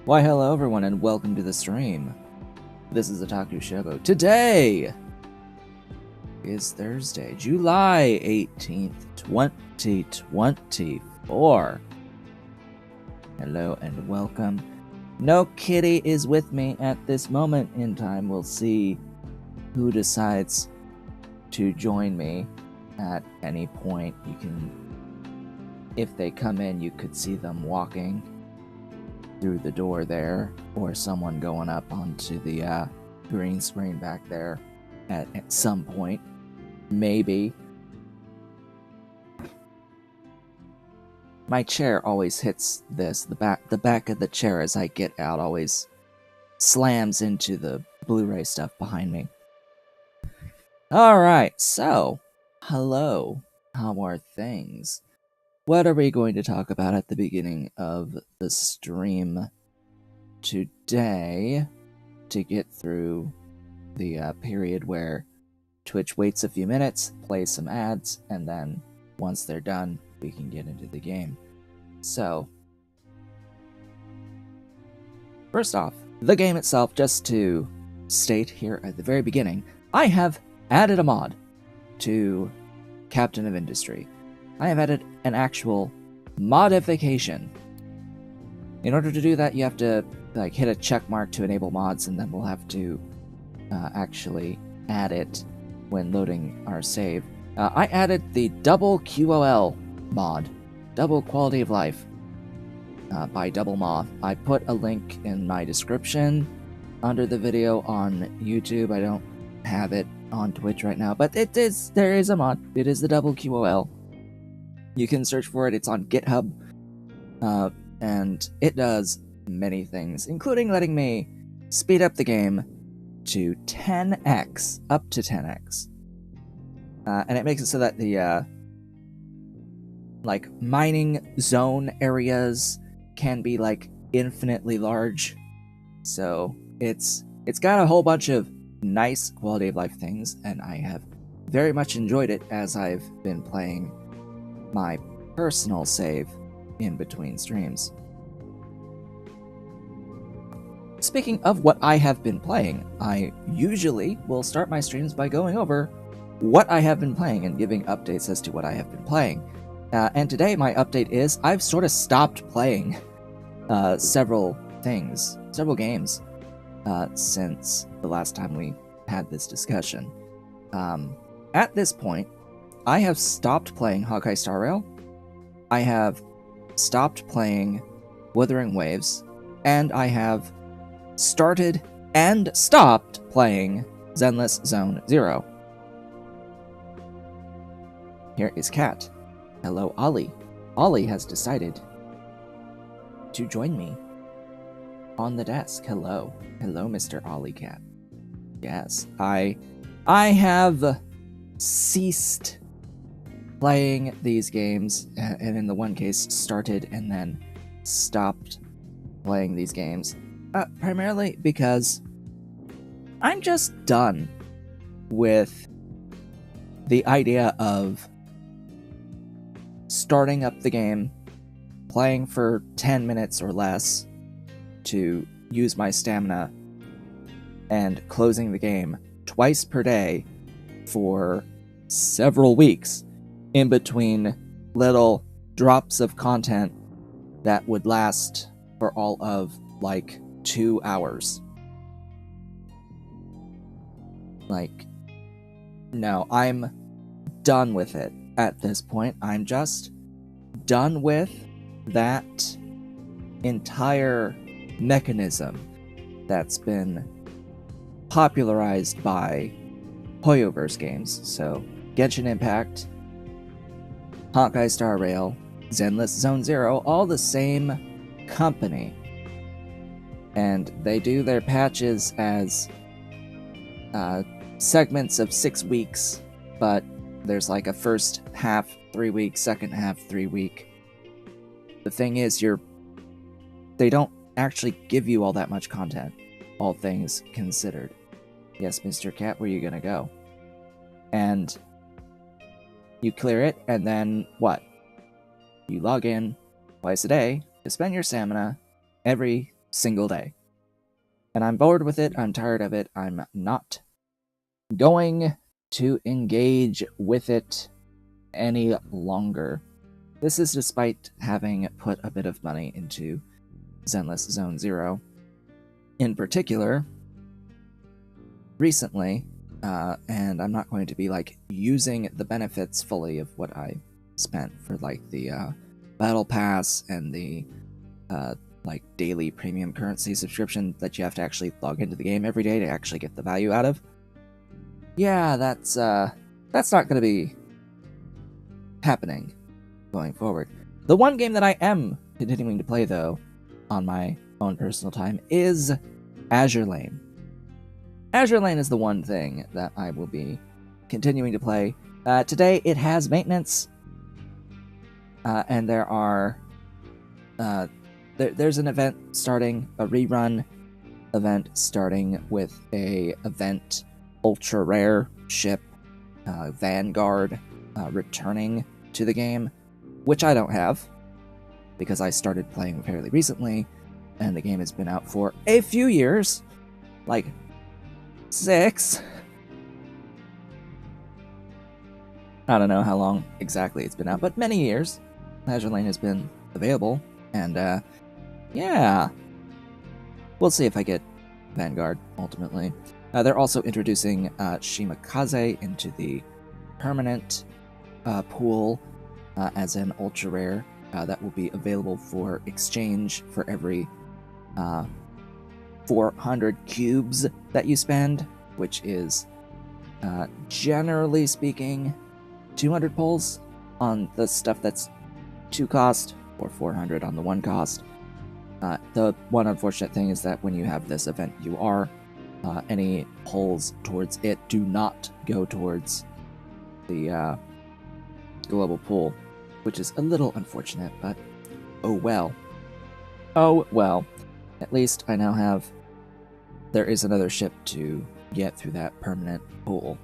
Why hello everyone and welcome to the stream. This is Otaku Shogo. Today is Thursday, July 18th, 2024. Hello and welcome. No kitty is with me at this moment in time. We'll see who decides to join me at any point. You can, if they come in, you could see them walking through the door there, or someone going up onto the green screen back there at some point. Maybe. My chair always hits this. The back of the chair as I get out always slams into the Blu-ray stuff behind me. Alright, so, hello. How are things? What are we going to talk about at the beginning of the stream today to get through the period where Twitch waits a few minutes, plays some ads, and then once they're done, we can get into the game. So, first off, the game itself, just to state here at the very beginning, I have added a mod to Captain of Industry. I have added an actual modification. In order to do that, you have to hit a check mark to enable mods, and then we'll have to actually add it when loading our save. I added the DoubleQoL mod, Double Quality of Life, by DoubleMA. I put a link in my description under the video on YouTube. I don't have it on Twitch right now, but there is a mod. It is the DoubleQoL. You can search for it, it's on GitHub, and it does many things, including letting me speed up the game to 10x, up to 10x. And it makes it so that the, mining zone areas can be, infinitely large. So, it's got a whole bunch of nice quality of life things, and I have very much enjoyed it as I've been playing my personal save in between streams. Speaking of what I have been playing, I usually will start my streams by going over what I have been playing and giving updates as to what I have been playing. And today my update is I've sort of stopped playing several games since the last time we had this discussion. At this point, I have stopped playing Hawkeye Star Rail, I have stopped playing Wuthering Waves, and I have started and stopped playing Zenless Zone Zero. Here is Kat. Hello, Ollie. Ollie has decided to join me on the desk. Hello. Hello, Mr. Ollie Cat. Yes, I have ceased playing these games, and in the one case started and then stopped playing these games, primarily because I'm just done with the idea of starting up the game, playing for 10 minutes or less to use my stamina, and closing the game twice per day for several weeks in between little drops of content that would last for all of 2 hours. No, I'm done with it at this point. I'm just done with that entire mechanism that's been popularized by Hoyoverse games. So, Genshin Impact, Hawkeye Star Rail, Zenless Zone Zero, all the same company. And they do their patches as segments of 6 weeks, but there's a first half 3 week, second half 3 week. The thing is, they don't actually give you all that much content, all things considered. Yes, Mr. Cat, where are you gonna go? And you clear it, and then what? You log in twice a day to spend your stamina every single day. And I'm bored with it, I'm tired of it, I'm not going to engage with it any longer. This is despite having put a bit of money into Zenless Zone Zero. In particular, recently, and I'm not going to be like using the benefits fully of what I spent for like the Battle Pass and the like daily premium currency subscription that you have to actually log into the game every day to actually get the value out of. Yeah, that's not going to be happening going forward. The one game that I am continuing to play though on my own personal time is Azure Lane. Azure Lane is the one thing that I will be continuing to play. Today it has maintenance, and there are there's an event starting, a rerun event starting with a event ultra rare ship, Vanguard, returning to the game, which I don't have because I started playing fairly recently, and the game has been out for a few years, like 6. I don't know how long exactly it's been out, but many years. Azure Lane has been available, and yeah, we'll see if I get Vanguard ultimately. They're also introducing Shimakaze into the permanent pool as an ultra rare that will be available for exchange for every 400 cubes that you spend, which is generally speaking 200 pulls on the stuff that's 2 cost, or 400 on the 1 cost. The one unfortunate thing is that when you have this event UR, any pulls towards it do not go towards the global pool, which is a little unfortunate, but oh well. Oh well. At least I now have... there is another ship to get through that permanent pool.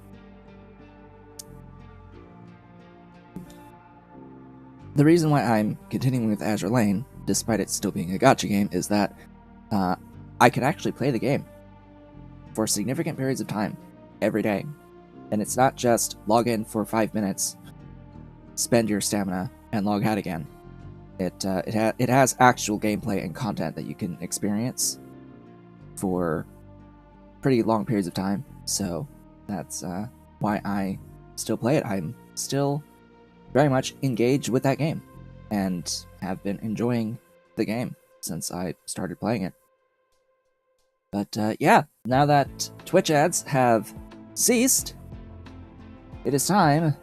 The reason why I'm continuing with Azure Lane, despite it still being a gacha game, is that I can actually play the game for significant periods of time every day. And it's not just log in for 5 minutes, spend your stamina, and log out again. It has actual gameplay and content that you can experience for pretty long periods of time. So that's why I still play it. I'm still very much engaged with that game and have been enjoying the game since I started playing it. But yeah, now that Twitch ads have ceased, it is time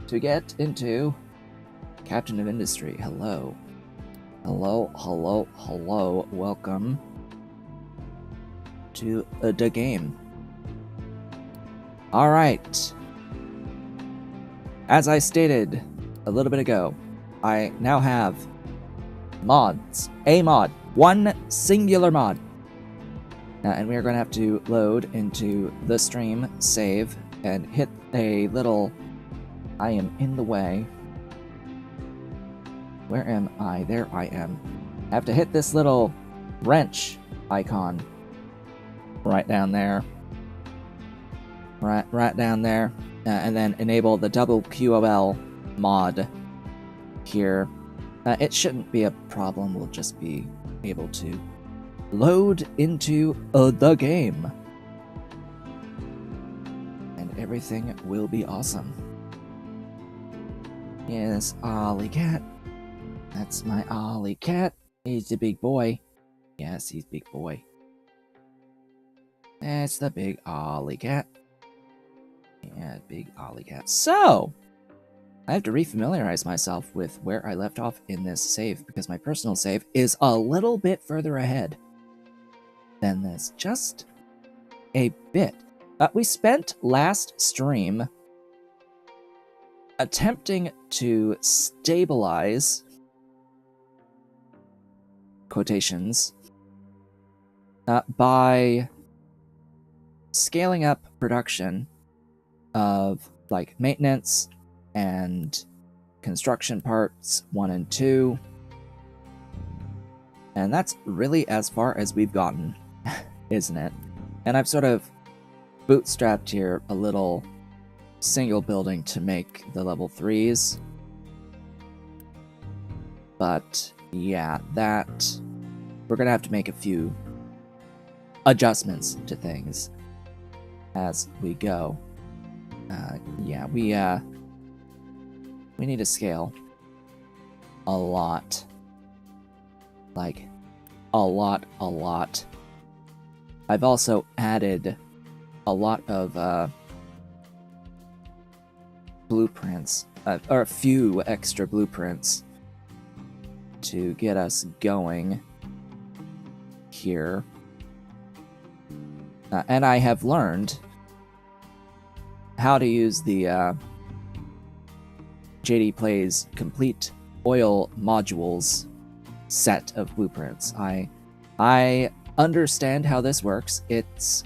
to get into Captain of Industry. Hello. Hello, hello, hello. Welcome to the game. Alright. As I stated a little bit ago, I now have mods. A mod. One singular mod. And we are going to have to load into the stream, save, and hit a little... I am in the way. Where am I? There I am. I have to hit this little wrench icon right down there. Right down there. And then enable the DoubleQoL mod here. It shouldn't be a problem. We'll just be able to load into the game. And everything will be awesome. Yes, Ollie Cat. That's my Ollie Cat. He's the big boy. Yes, he's big boy. That's the big Ollie Cat. Yeah, big Ollie Cat. So, I have to refamiliarize myself with where I left off in this save, because my personal save is a little bit further ahead than this. Just a bit. We spent last stream attempting to stabilize quotations by scaling up production of like maintenance and construction parts 1 and 2, And that's really as far as we've gotten, isn't it? And I've sort of bootstrapped here a little single building to make the level 3s. But yeah, that we're gonna have to make a few adjustments to things as we go. Yeah, we need to scale a lot. Like, a lot. I've also added a lot of blueprints, or a few extra blueprints to get us going here. And I have learned how to use the JD Plays complete oil modules set of blueprints. I understand how this works. It's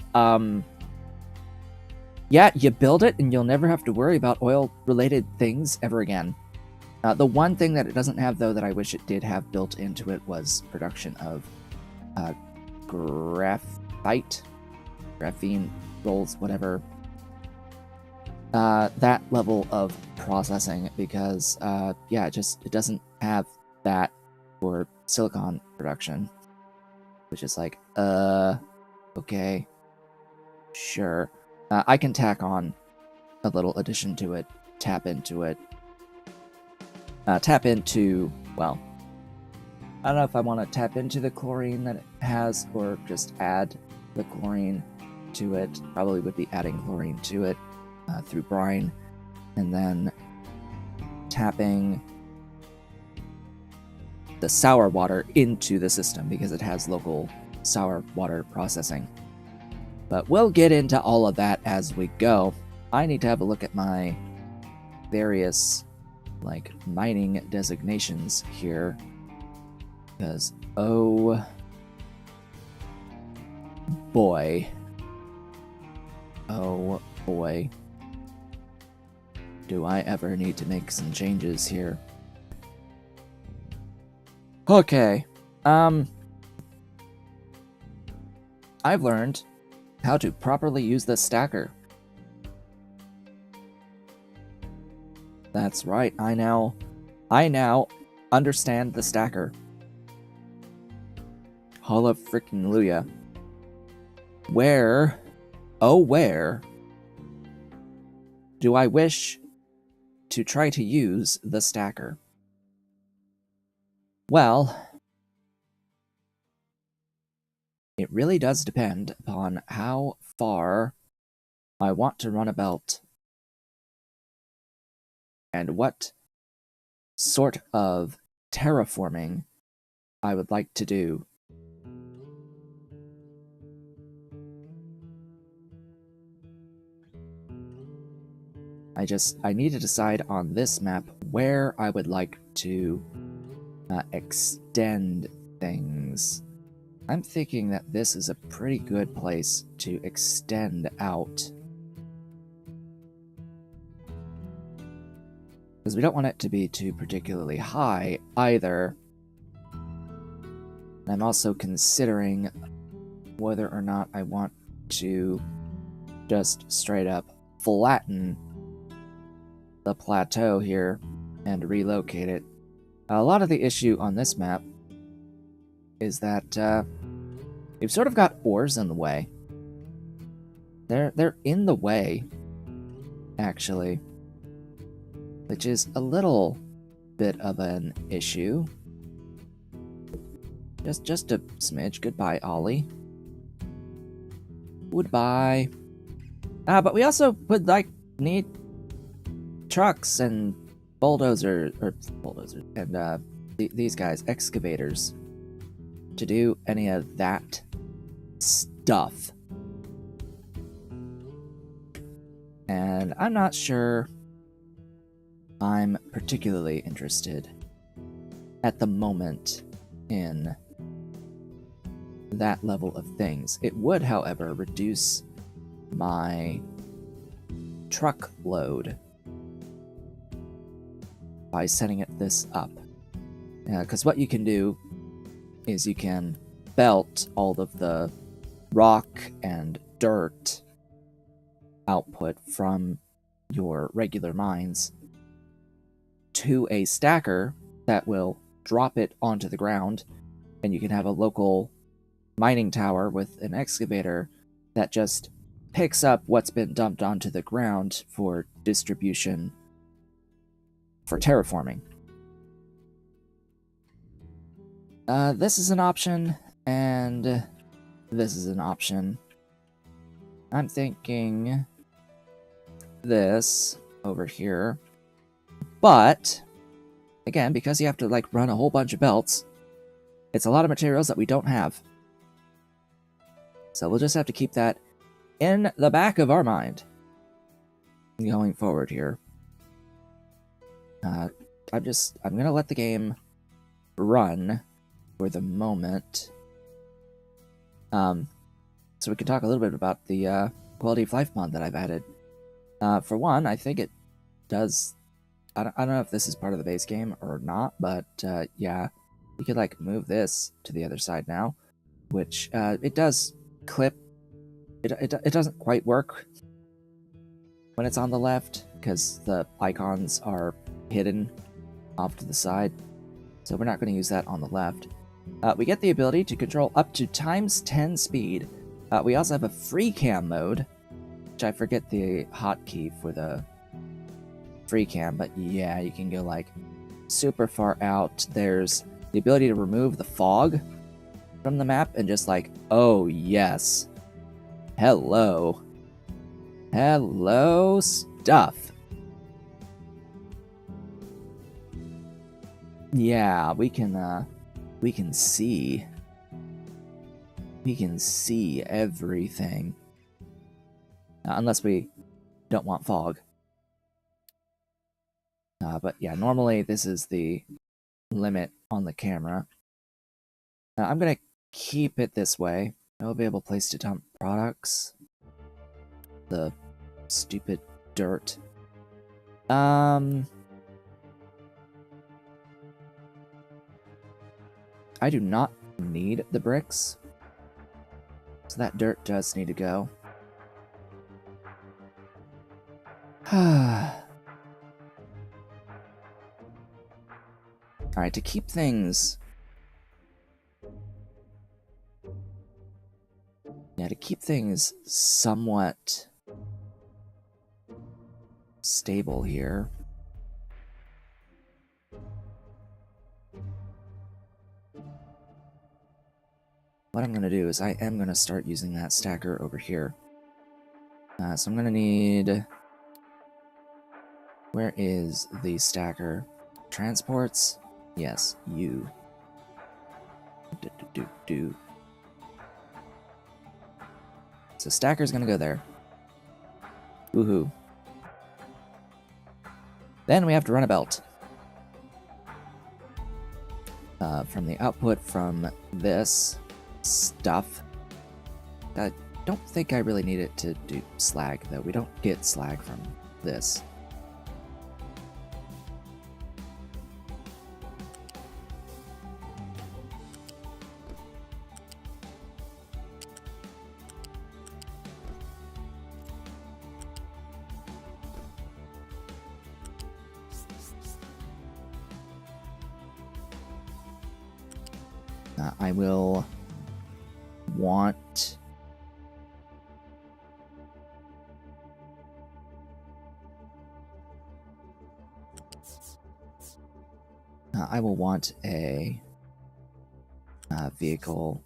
yeah, you build it and you'll never have to worry about oil related things ever again. The one thing that it doesn't have, though, that I wish it did have built into it was production of graphene rolls, whatever. That level of processing, because yeah, it doesn't have that for silicon production, which is like, okay, sure. I can tack on a little addition to it, tap into, well, I don't know if I want to tap into the chlorine that it has or just add the chlorine to it. Probably would be adding chlorine to it through brine, and then tapping the sour water into the system because it has local sour water processing. But we'll get into all of that as we go. I need to have a look at my various like mining designations here, because oh boy, do I ever need to make some changes here. Okay, I've learned how to properly use the stacker. That's right, I now understand the stacker. Hallelujah. Where, oh where, do I wish to try to use the stacker? Well, it really does depend upon how far I want to run a belt and what sort of terraforming I would like to do. I need to decide on this map where I would like to extend things. I'm thinking that this is a pretty good place to extend out, because we don't want it to be too particularly high either. I'm also considering whether or not I want to just straight up flatten the plateau here and relocate it. A lot of the issue on this map is that we've sort of got ores in the way. They're in the way, actually, which is a little bit of an issue. Just a smidge. Goodbye, Ollie. Goodbye. But we also would need trucks and bulldozers and these guys, excavators, to do any of that stuff. And I'm not sure I'm particularly interested at the moment in that level of things. It would, however, reduce my truck load by setting this up. Because what you can do is you can belt all of the rock and dirt output from your regular mines to a stacker that will drop it onto the ground, and you can have a local mining tower with an excavator that just picks up what's been dumped onto the ground for distribution for terraforming. This is an option, and this is an option. I'm thinking this over here, but again, because you have to like run a whole bunch of belts, it's a lot of materials that we don't have. So we'll just have to keep that in the back of our mind going forward here. I'm gonna let the game run for the moment. So we can talk a little bit about the quality of life mod that I've added. For one, I think it does. I don't know if this is part of the base game or not, but yeah, you could like move this to the other side now, which it does clip. It doesn't quite work when it's on the left because the icons are hidden off to the side, so we're not going to use that on the left. We get the ability to control up to ×10 speed. We also have a free cam mode, which I forget the hotkey for the free cam, but yeah, you can go like super far out. There's the ability to remove the fog from the map and just like, oh yes, hello stuff. Yeah, we can see everything, unless we don't want fog. But yeah, normally this is the limit on the camera. I'm gonna keep it this way. No available place to dump products. The stupid dirt. I do not need the bricks, so that dirt does need to go. Alright, to keep things... Yeah, to keep things somewhat stable here. What I'm going to do is I am going to start using that stacker over here. So I'm going to need... Where is the stacker? Transports? Yes, you. So stacker's going to go there. Woohoo. Then we have to run a belt. From the output from this stuff. I don't think I really need it to do slag, though. We don't get slag from this. I will want... I will want a vehicle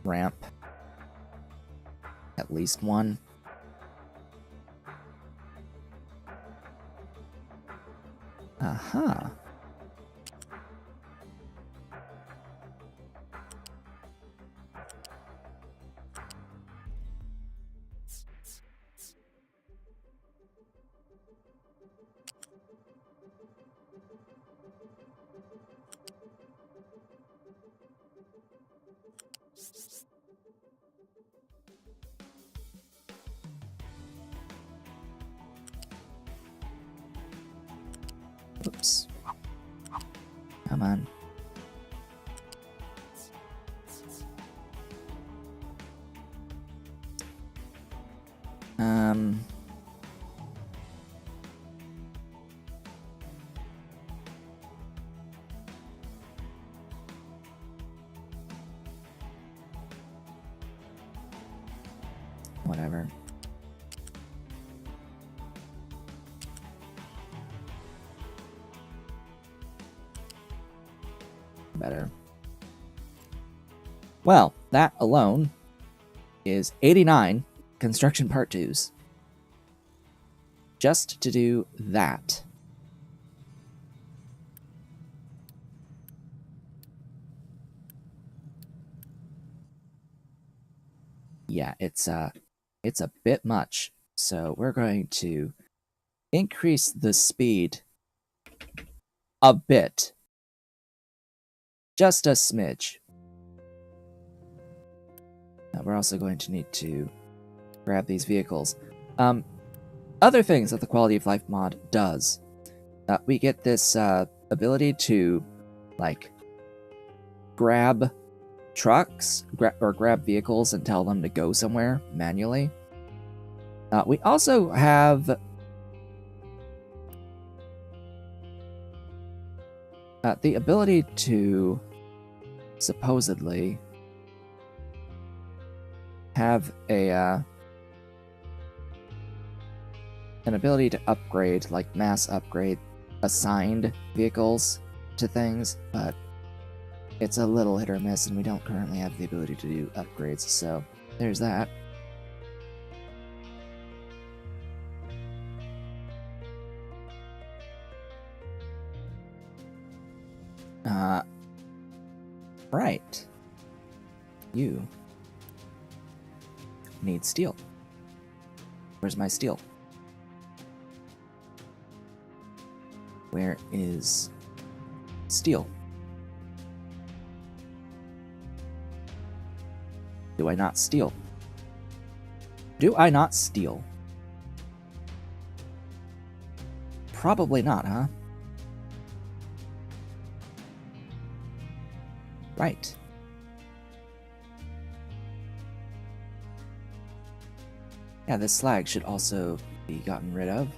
ramp. At least one. Aha. Oops. Come on. Um... Whatever. Better. Well, that alone is 89 construction part 2s. Just to do that. Yeah, it's a bit much. So we're going to increase the speed a bit. Just a smidge. Now we're also going to need to grab these vehicles. Other things that the quality of life mod does. We get this ability to, like, grab trucks or grab vehicles and tell them to go somewhere manually. We also have the ability to supposedly have an ability to upgrade, like mass upgrade assigned vehicles to things, but it's a little hit or miss, and we don't currently have the ability to do upgrades, so there's that. Right. You need steel. Where's my steel? Where is steel? Do I not steal? Do I not steal? Probably not, huh? Right. Yeah, this slag should also be gotten rid of.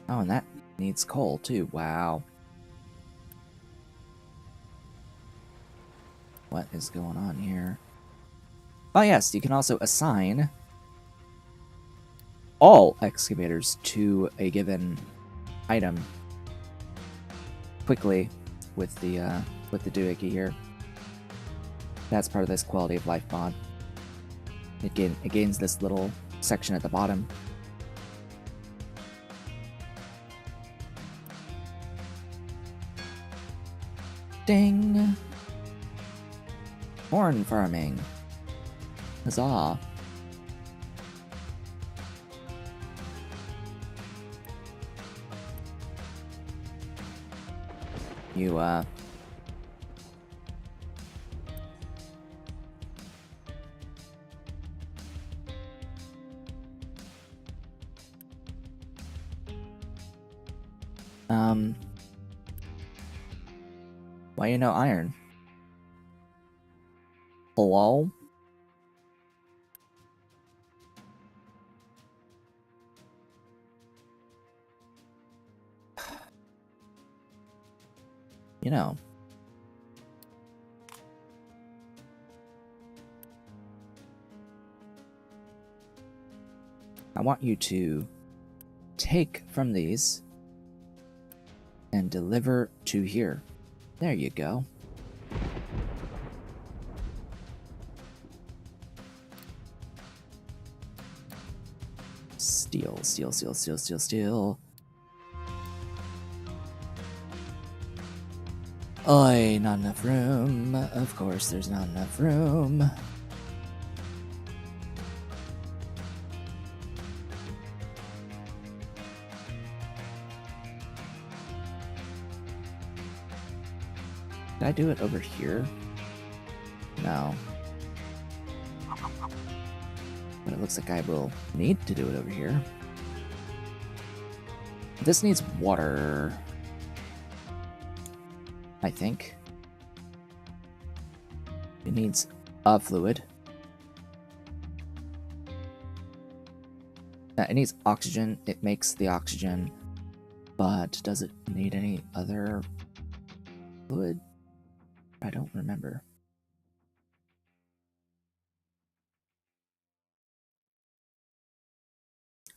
Oh, and that needs coal too. Wow. What is going on here? Oh yes, you can also assign all excavators to a given item quickly with the doohickey here. That's part of this quality of life mod. It gains this little section at the bottom. Ding! Corn farming. Huzzah. You, why you no iron? Hello? You know. I want you to take from these and deliver to here. There you go. Steel, steel, steel, steel, steel, steel. Oi, not enough room. Of course there's not enough room. Did I do it over here? No. But it looks like I will need to do it over here. This needs water, I think. It needs a fluid. It needs oxygen. It makes the oxygen. But does it need any other fluid? I don't remember.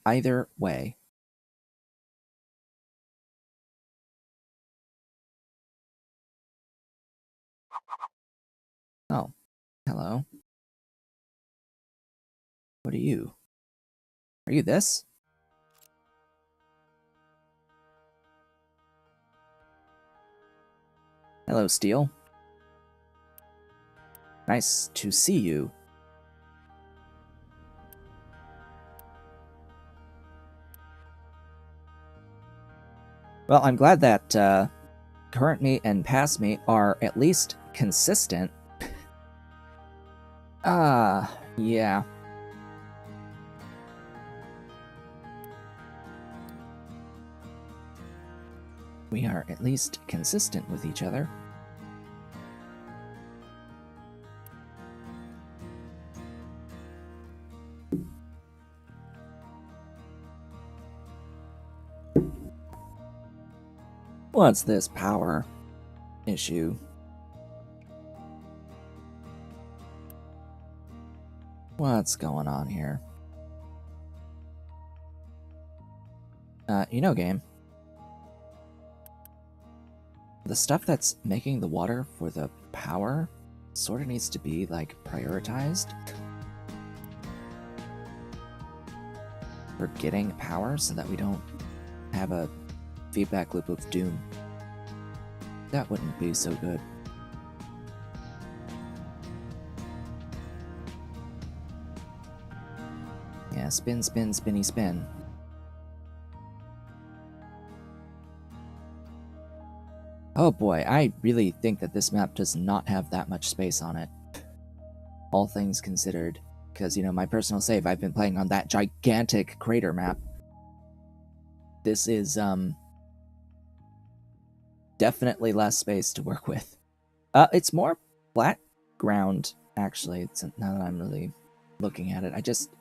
Either way. Oh, hello. What are you? Are you this? Hello, Steel. Nice to see you. Well, I'm glad that current me and past me are at least consistent. Yeah. We are at least consistent with each other. What's this power issue? What's going on here? You know, game. The stuff that's making the water for the power sort of needs to be, like, prioritized for getting power so that we don't have a feedback loop of doom. That wouldn't be so good. Yeah, spin, spin, spinny, spin. Oh boy, I really think that this map does not have that much space on it. All things considered. Because, you know, my personal save, I've been playing on that gigantic crater map. This is, definitely less space to work with. It's more flat ground, actually, now that I'm really looking at it.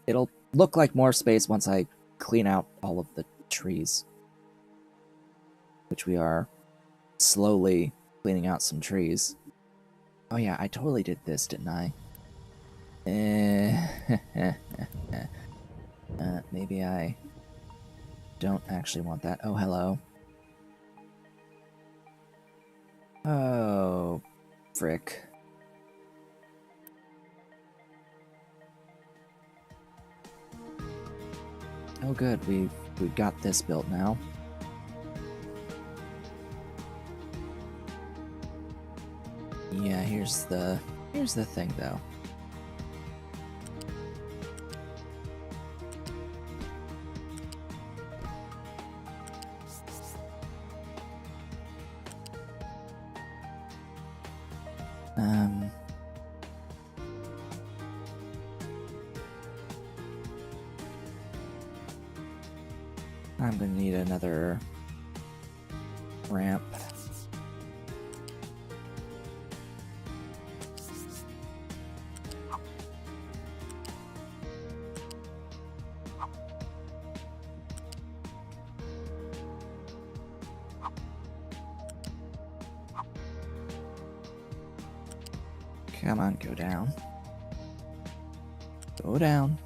It'll look like more space once I clean out all of the trees. Which we are slowly cleaning out some trees. Oh yeah, I totally did this, didn't I? Maybe I don't actually want that. Oh, hello. Oh, frick. Oh good, we've got this built now. Yeah, here's the thing though. I'm gonna need another ramp. Come on, go down. Go down.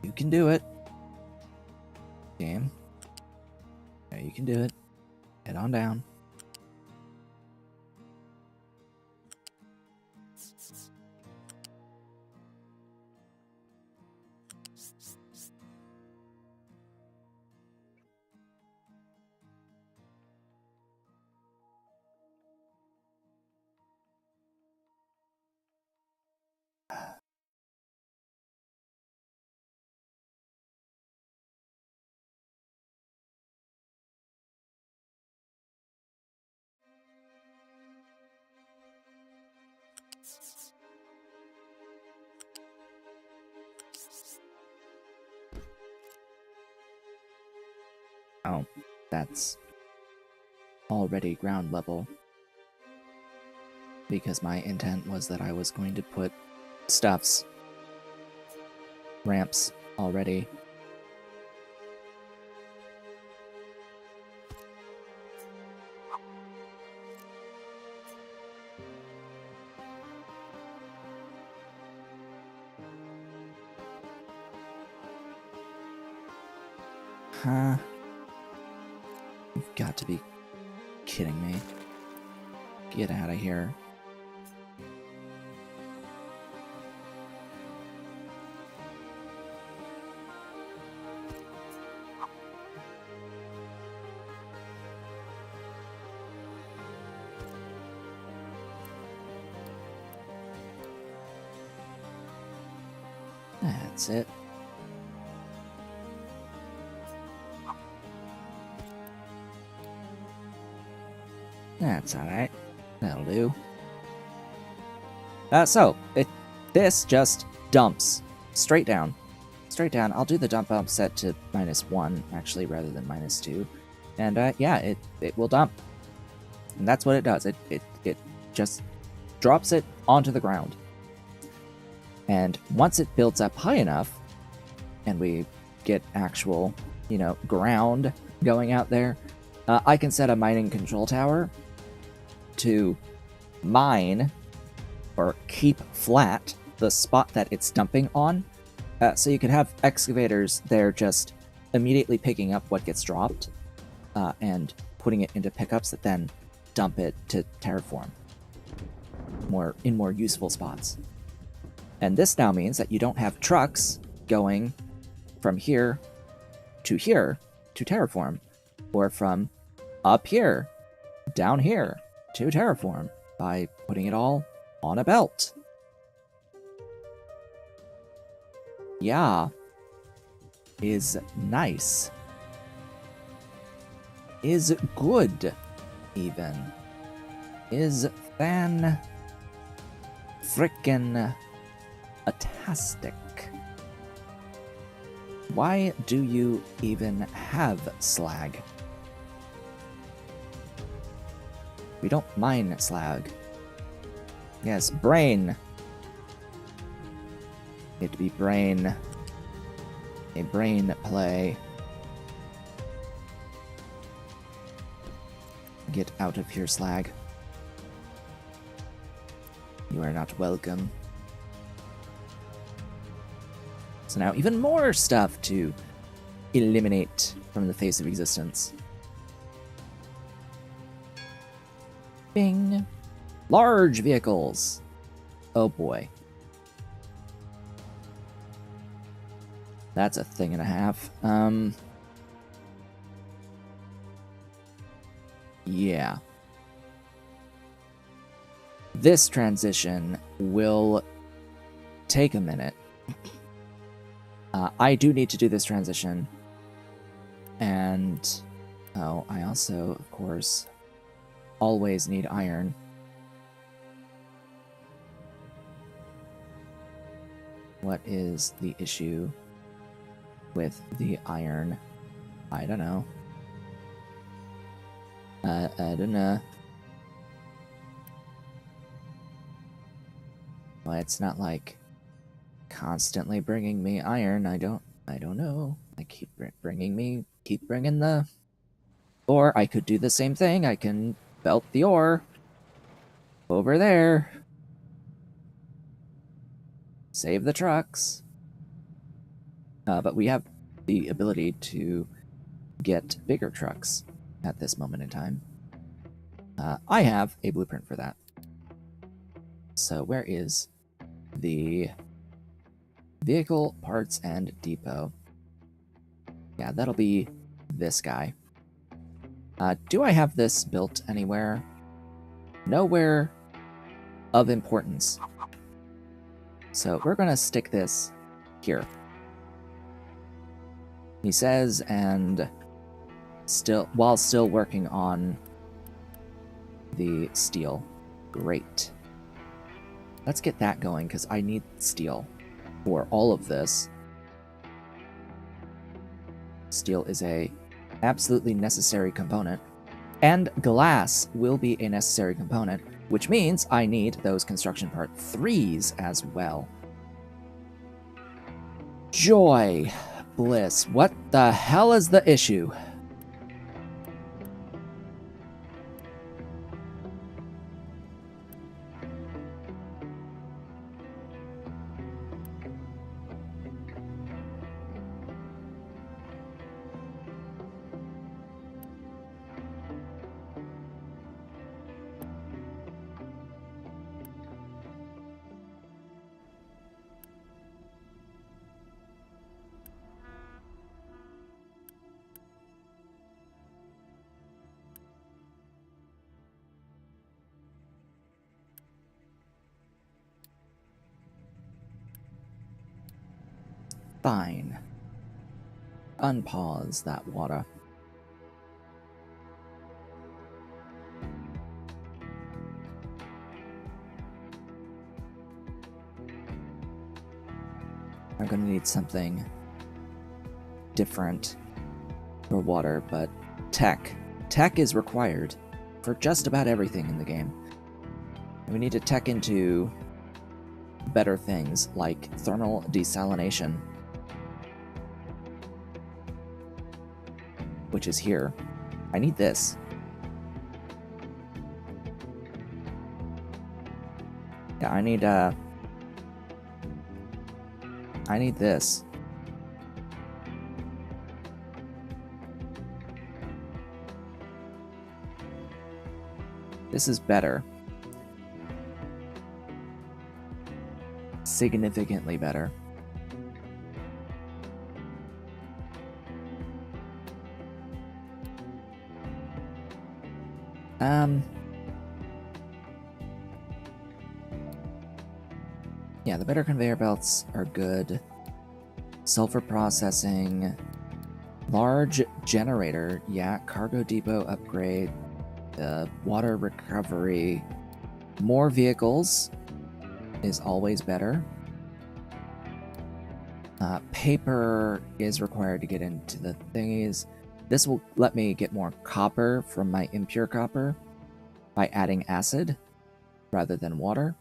You can do it. Game. Yeah, you can do it. Head on down. Oh, that's already ground level. because my intent was that I was going to put stuffs, ramps already. Huh? You've got to be kidding me. Get out of here. That's it. That's alright. That'll do. This just dumps straight down. Straight down. I'll do the dump bump set to -1, actually, rather than -2. And yeah, it will dump. And that's what it does. It just drops it onto the ground. And once it builds up high enough, and we get actual, ground going out there, I can set a mining control tower to mine or keep flat the spot that it's dumping on. So you can have excavators there just immediately picking up what gets dropped and putting it into pickups that then dump it to terraform in more useful spots. And this now means that you don't have trucks going from here to terraform, or from up here, down here, to terraform, by putting it all on a belt. Yeah. Is nice. Is good, even. Is fan-frickin'-tastic. Why do you even have slag? We don't mine slag. Yes, brain. It'd be brain. A brain play. Get out of here, slag. You are not welcome. So now even more stuff to eliminate from the face of existence. Bing. Large vehicles. Oh boy. That's a thing and a half. Yeah. This transition will take a minute. I do need to do this transition. And, I also, of course, always need iron. What is the issue with the iron? I don't know. I don't know. Well, it's not like constantly bringing me iron. I don't know. I keep bringing the ore. I could do the same thing. I can belt the ore over there. Save the trucks. But we have the ability to get bigger trucks at this moment in time. I have a blueprint for that. So where is the vehicle parts and depot? Yeah, that'll be this guy. Do I have this built anywhere? Nowhere of importance. So we're gonna stick this here. He says, and while still working on the steel. Great. Let's get that going, because I need steel for all of this. Steel is a absolutely necessary component And glass will be a necessary component, which means I need those construction part 3s as well. Joy. Bliss. What the hell is the issue? Fine. Unpause that water. I'm gonna need something different for water, but tech. Tech is required for just about everything in the game. And we need to tech into better things like thermal desalination, which is here. I need this. Yeah, I need this. This is better. Significantly better. Yeah, the better conveyor belts are good. Sulfur processing. Large generator. Yeah, cargo depot upgrade. Water recovery. More vehicles is always better. Paper is required to get into the thingies. This will let me get more copper from my impure copper by adding acid rather than water.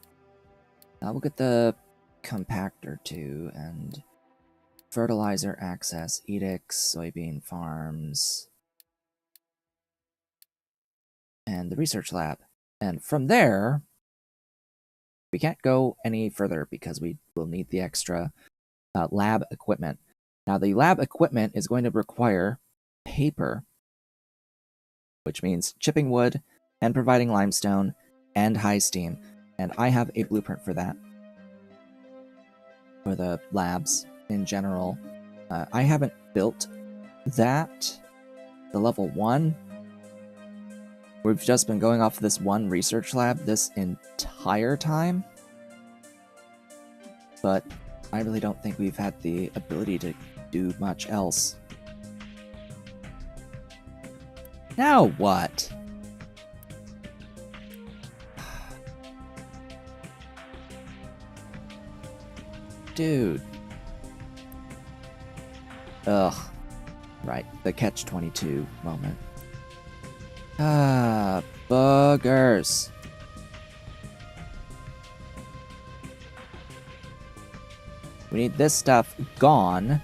We'll get the compactor too, and fertilizer access, edicts, soybean farms, and the research lab. And from there, we can't go any further because we will need the extra lab equipment. Now, the lab equipment is going to require paper, which means chipping wood and providing limestone and high steam. And I have a blueprint for that. For the labs in general. I haven't built that. The level 1. We've just been going off this one research lab this entire time. But I really don't think we've had the ability to do much else. Now what? Dude. Ugh. Right, the catch-22 moment. Ah, buggers. We need this stuff gone.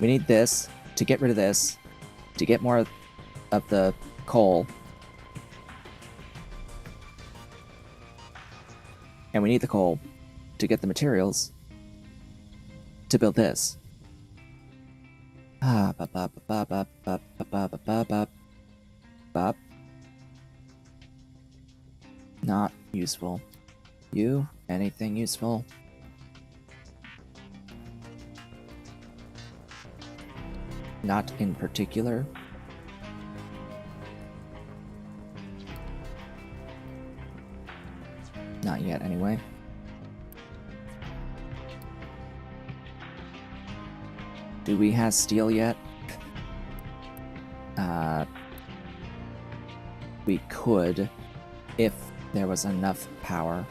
We need this to get rid of this, to get more of the coal. And we need the coal to get the materials to build this. Ah, bop. Not useful. You? Anything useful? Not in particular. Not yet, anyway. Do we have steel yet? We could, if there was enough power.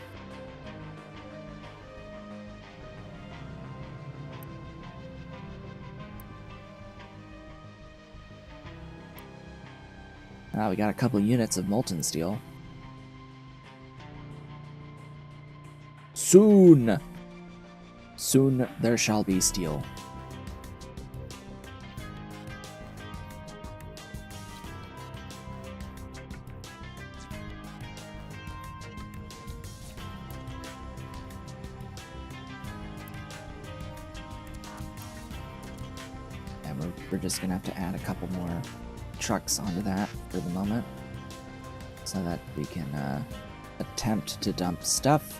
Ah, we got a couple units of molten steel. Soon! Soon there shall be steel. And we're just gonna have to add a couple more trucks onto that for the moment, so that we can attempt to dump stuff.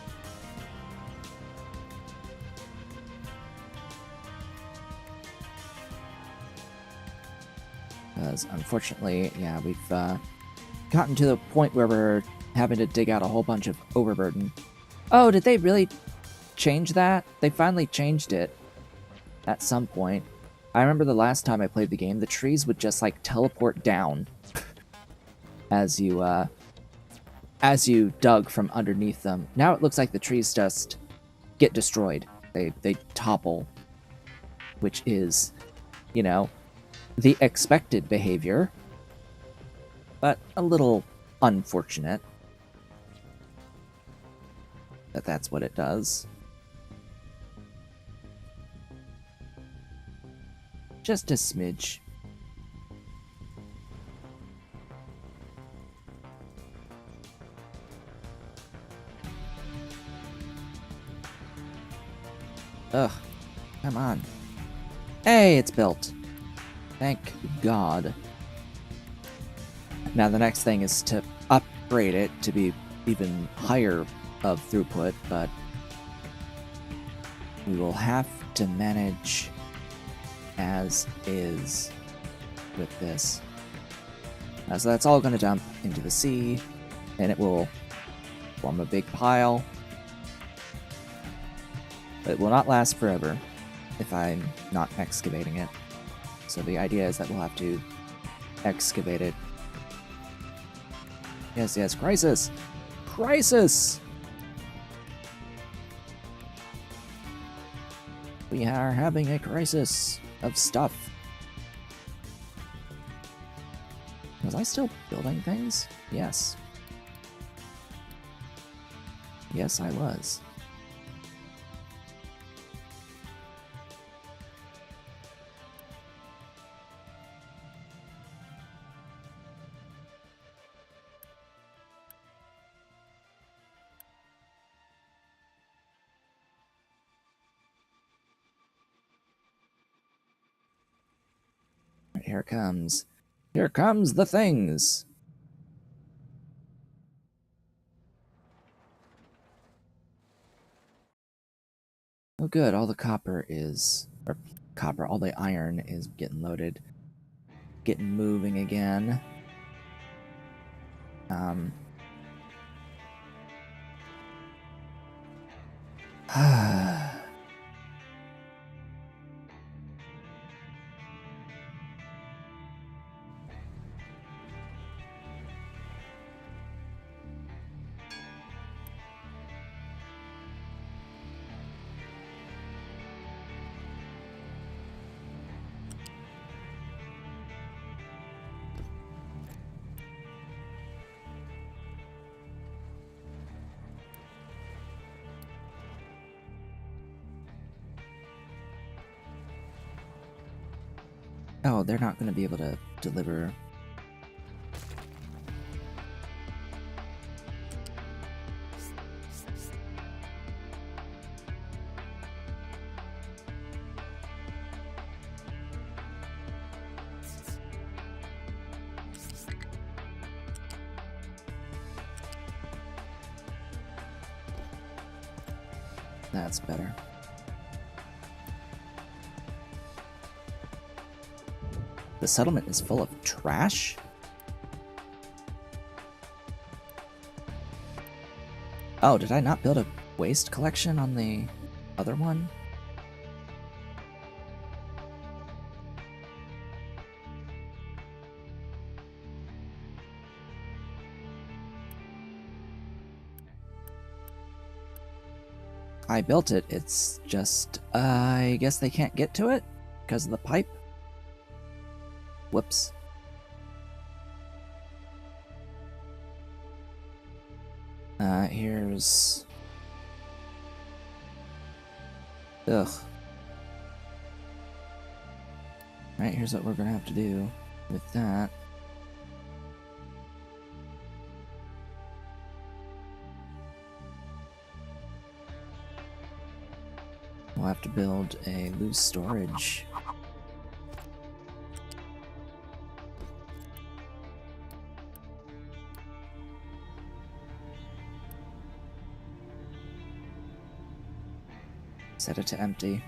Because unfortunately, yeah, we've gotten to the point where we're having to dig out a whole bunch of overburden. Oh, did they really change that? They finally changed it at some point. I remember the last time I played the game, the trees would just like teleport down as you dug from underneath them. Now it looks like the trees just get destroyed. They topple, which is, you know, the expected behavior, but a little unfortunate that that's what it does. Just a smidge. Ugh, come on. Hey, it's built. Thank God. Now the next thing is to upgrade it to be even higher of throughput, but we will have to manage as is with this. So that's all going to dump into the sea, and it will form a big pile. But it will not last forever if I'm not excavating it. So the idea is that we'll have to excavate it. Yes, yes, crisis! Crisis! We are having a crisis of stuff. Was I still building things? Yes. Yes, I was. Here comes. Here comes the things. Oh good, all the copper is, or copper, all the iron is getting loaded. Getting moving again. Oh, they're not going to be able to deliver. That's better. The settlement is full of trash? Oh, did I not build a waste collection on the other one? I built it, it's just, I guess they can't get to it because of the pipe? Whoops. Here's... Ugh. Right, here's what we're gonna have to do with that. We'll have to build a loose storage. Set it to empty.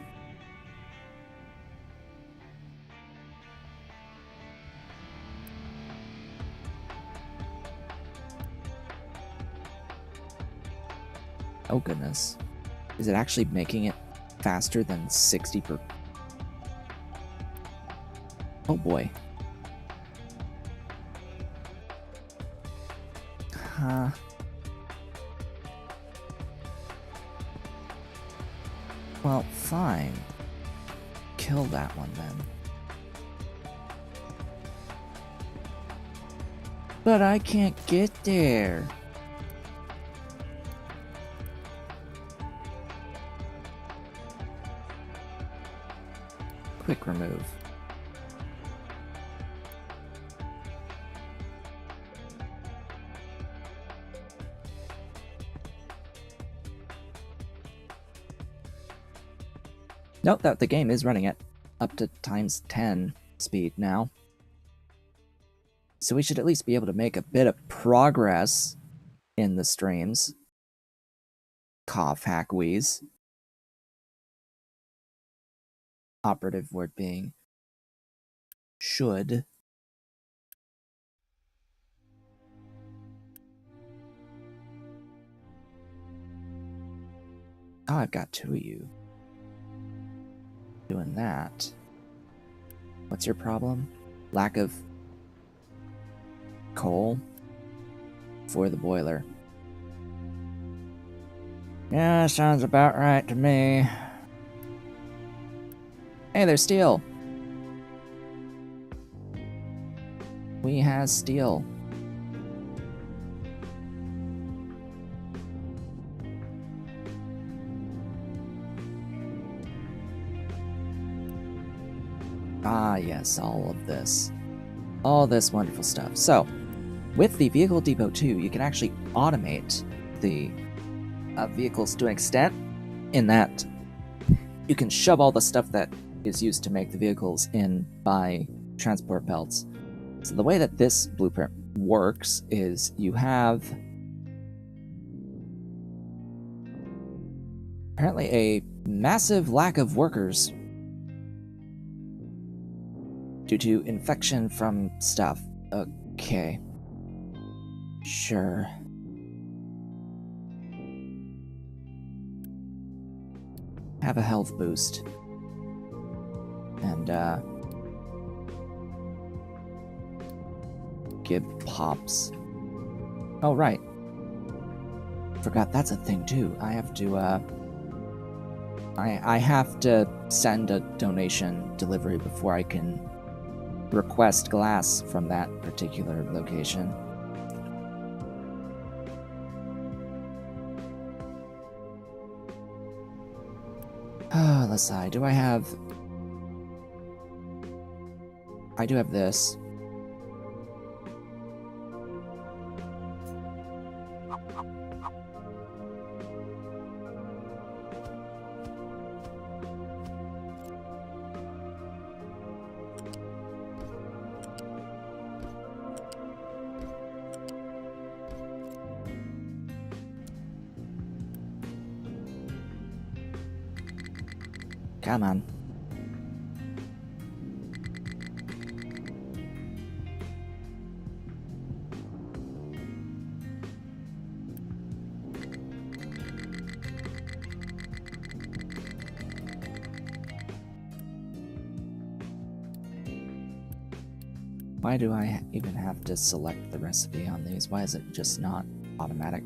Oh goodness. Is it actually making it faster than 60 per... Oh boy. Huh. Well, fine. Kill that one then. But I can't get there. Quick remove. Note that the game is running at up to ×10 speed now. So we should at least be able to make a bit of progress in the streams. Cough, hack, wheeze. Operative word being should. Oh, I've got 2 of you doing that. What's your problem? Lack of coal for the boiler. Yeah, sounds about right to me. Hey, there's steel. We has steel. Ah, yes, all of this. All this wonderful stuff. So, with the Vehicle Depot 2, you can actually automate the vehicles to an extent, in that you can shove all the stuff that is used to make the vehicles in by transport belts. So the way that this blueprint works is you have apparently a massive lack of workers due to infection from stuff. Okay. Sure. Have a health boost. And, give pops. Oh, right. Forgot that's a thing, too. I have to, I have to send a donation delivery before I can request glass from that particular location. Let's see. Do I have... I do have this. Come on. Why do I even have to select the recipe on these? Why is it just not automatic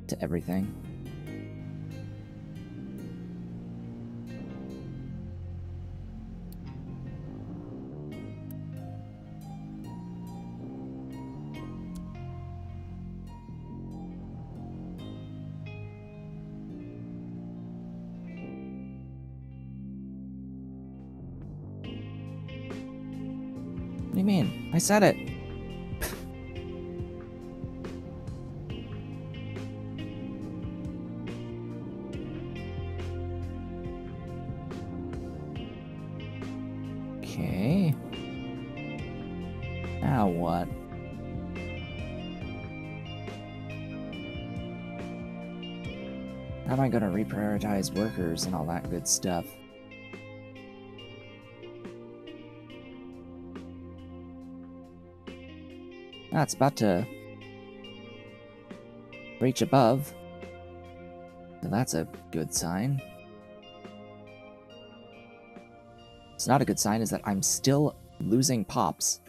to everything? you mean? I said it. Okay. Now what? How am I gonna reprioritize workers and all that good stuff? Ah, it's about to reach above. So that's a good sign. It's not a good sign is that I'm still losing pops.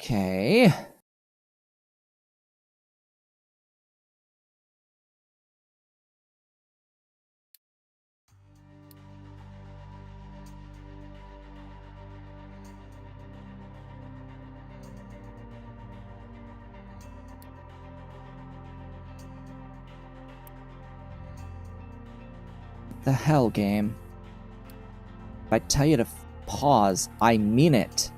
Okay. The hell, game? If I tell you to pause, I mean it.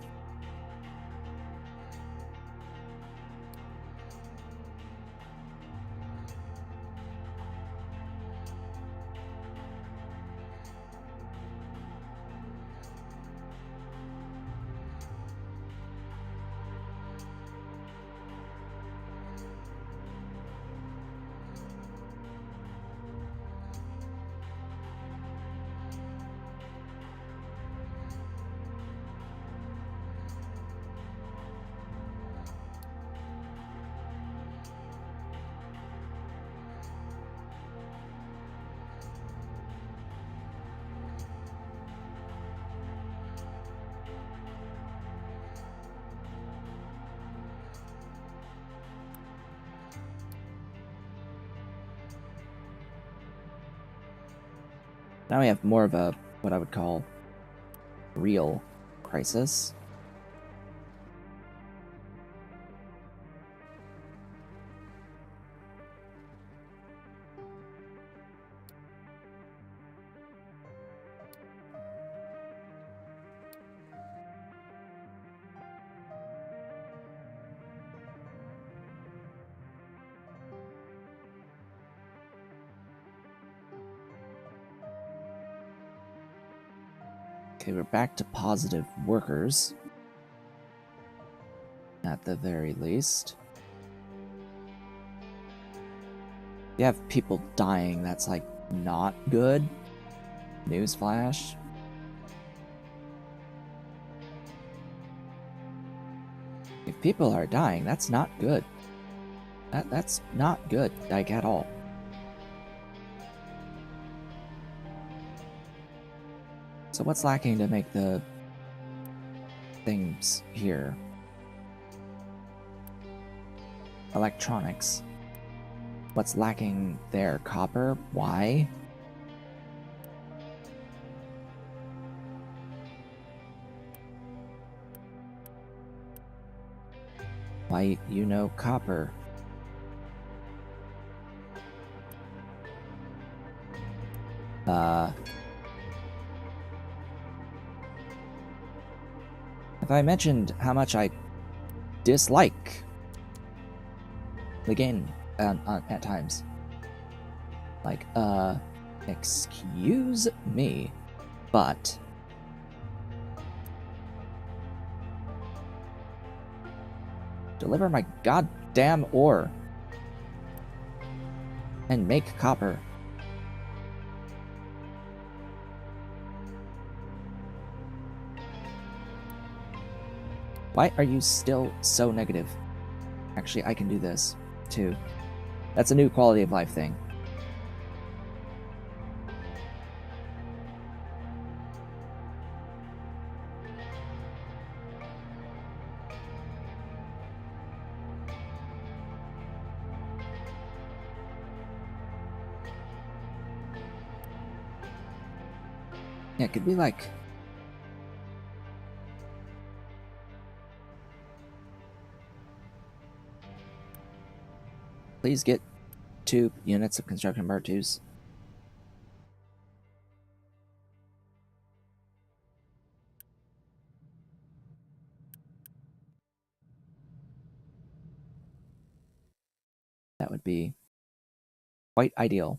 Now we have more of a, what I would call, real crisis. Okay, we're back to positive workers. At the very least. You have people dying, that's like not good. Newsflash. If people are dying, that's not good. That's not good, like at all. So what's lacking to make the things here? Electronics. What's lacking there? Copper? Why? Why, you know, copper. Have I mentioned how much I dislike the game at times? Like, excuse me, but deliver my goddamn ore and make copper. Why are you still so negative? Actually, I can do this, too. That's a new quality of life thing. Yeah, it could be like... please get 2 units of construction part 2s. That would be quite ideal.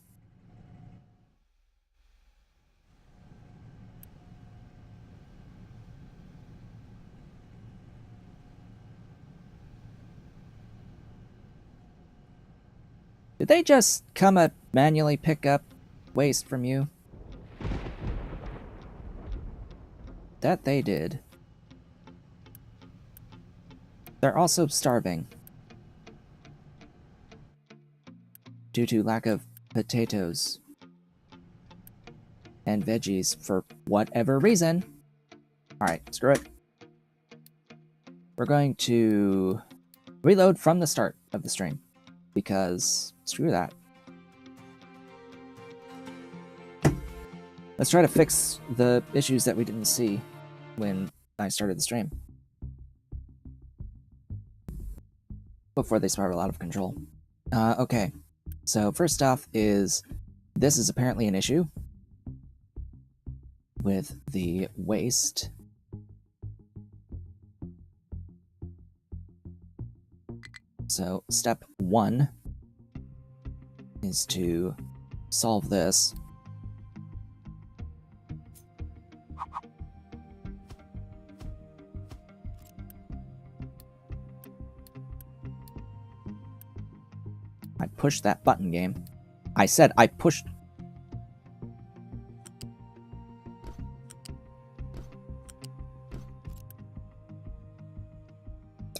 Did they just come up manually pick up waste from you? That they did. They're also starving due to lack of potatoes and veggies for whatever reason. Alright, screw it. We're going to reload from the start of the stream, because screw that. Let's try to fix the issues that we didn't see when I started the stream, before they spiral out of control. Okay, so first off is, this is apparently an issue with the waste. So step 1 is to solve this. I pushed that button, game. I said I pushed.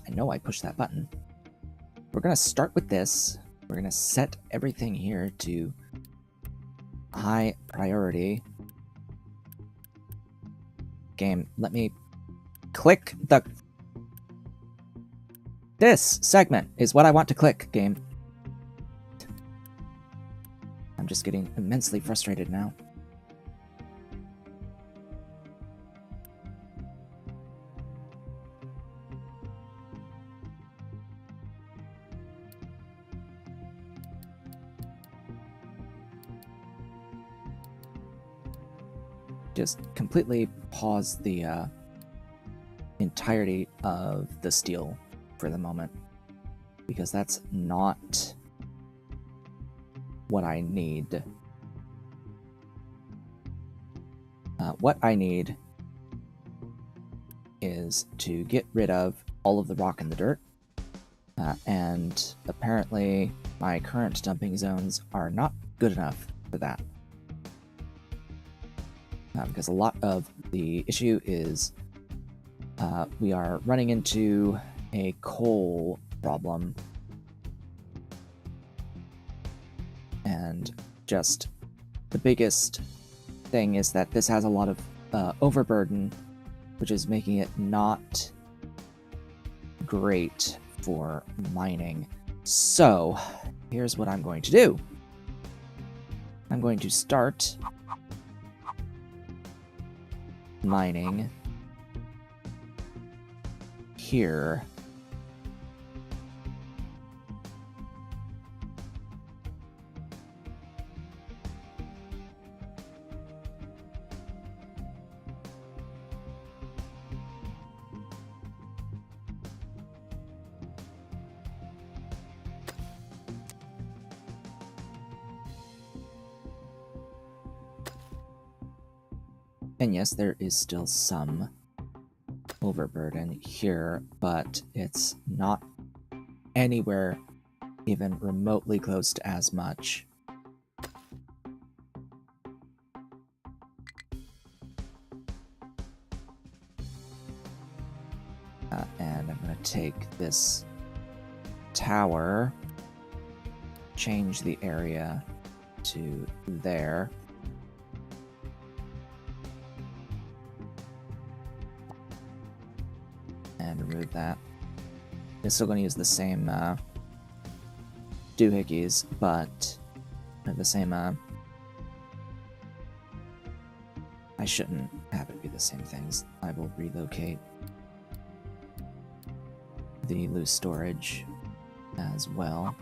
I know I pushed that button. We're gonna start with this. We're gonna set everything here to high priority. Game, let me click the... This segment is what I want to click, game. I'm just getting immensely frustrated now. Just completely pause the entirety of the steel for the moment, because that's not what I need. What I need is to get rid of all of the rock and the dirt, and apparently my current dumping zones are not good enough for that. Because a lot of the issue is we are running into a coal problem, and just the biggest thing is that this has a lot of overburden, which is making it not great for mining. So here's what I'm going to do. I'm going to start mining here. And yes, there is still some overburden here, but it's not anywhere even remotely close to as much. And I'm going to take this tower, change the area to there. And remove that. It's still going to use the same doohickeys, but the same... I shouldn't have it be the same things. I will relocate the loose storage as well.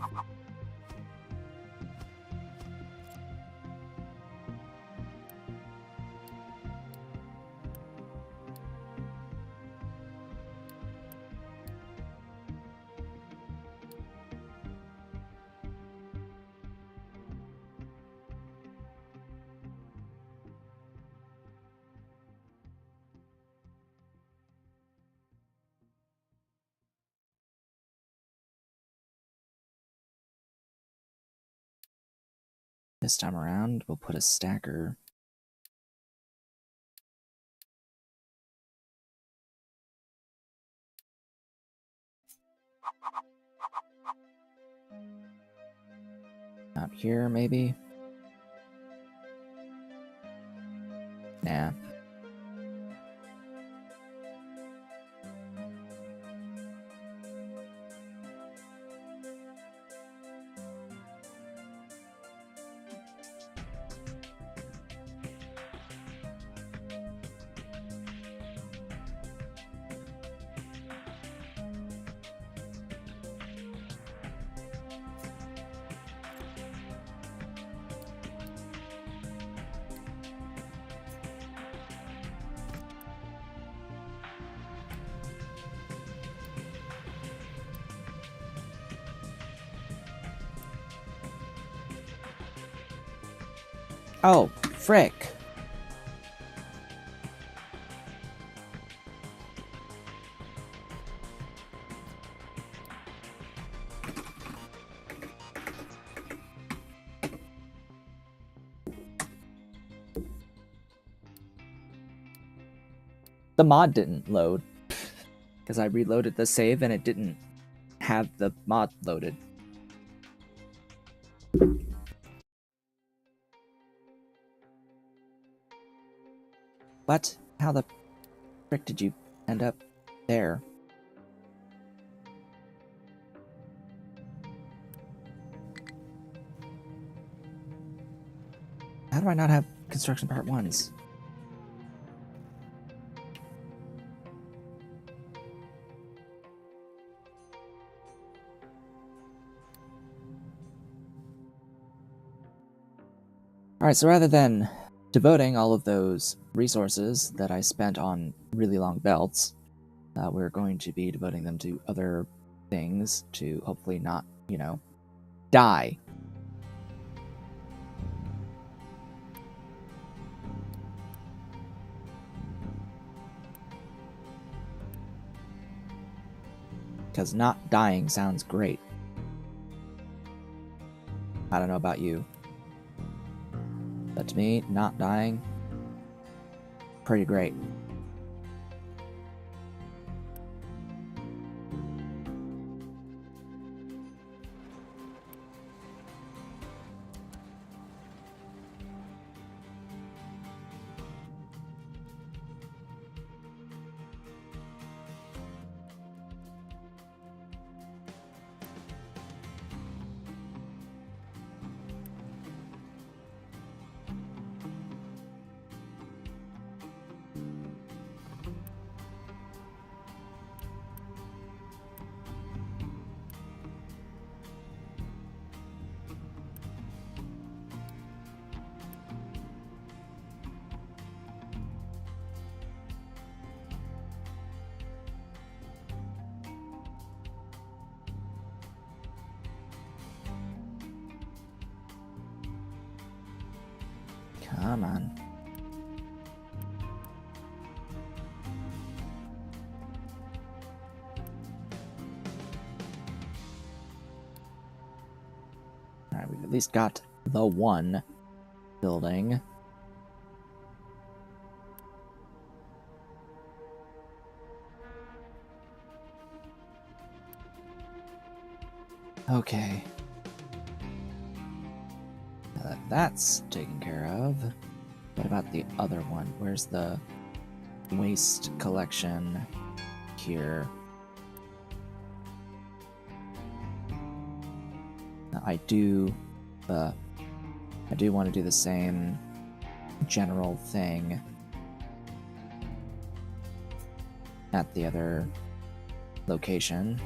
This time around, we'll put a stacker. Out here, maybe? Nah. Oh, frick. The mod didn't load because I reloaded the save and it didn't have the mod loaded. What? How the frick did you end up there? How do I not have construction part 1s? Alright, so rather than devoting all of those resources that I spent on really long belts, we're going to be devoting them to other things to hopefully not, you know, die. Because not dying sounds great. I don't know about you. But to me, not dying, pretty great. Come on. Alright, we've at least got the one building. Okay. Now that that's taken care of, what about the other one? Where's the waste collection here? Now, I do want to do the same general thing at the other location.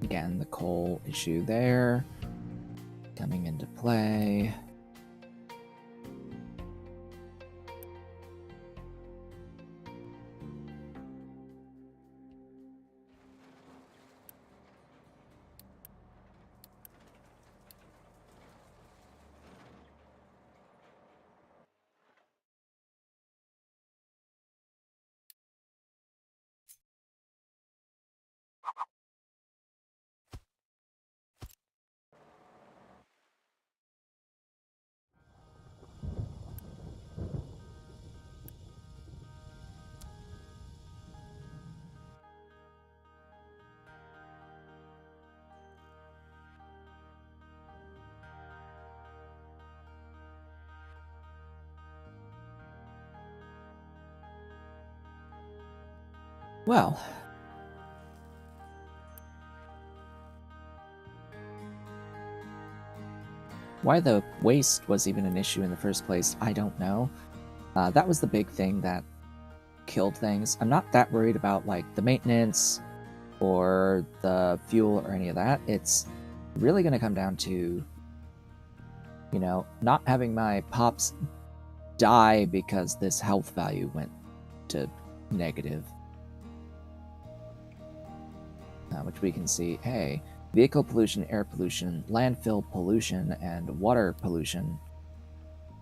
Again, the coal issue there. Coming into play. Well, why the waste was even an issue in the first place, I don't know. That was the big thing that killed things. I'm not that worried about like the maintenance or the fuel or any of that. It's really going to come down to, you know, not having my pops die because this health value went to negative. Which we can see, hey, vehicle pollution, air pollution, landfill pollution, and water pollution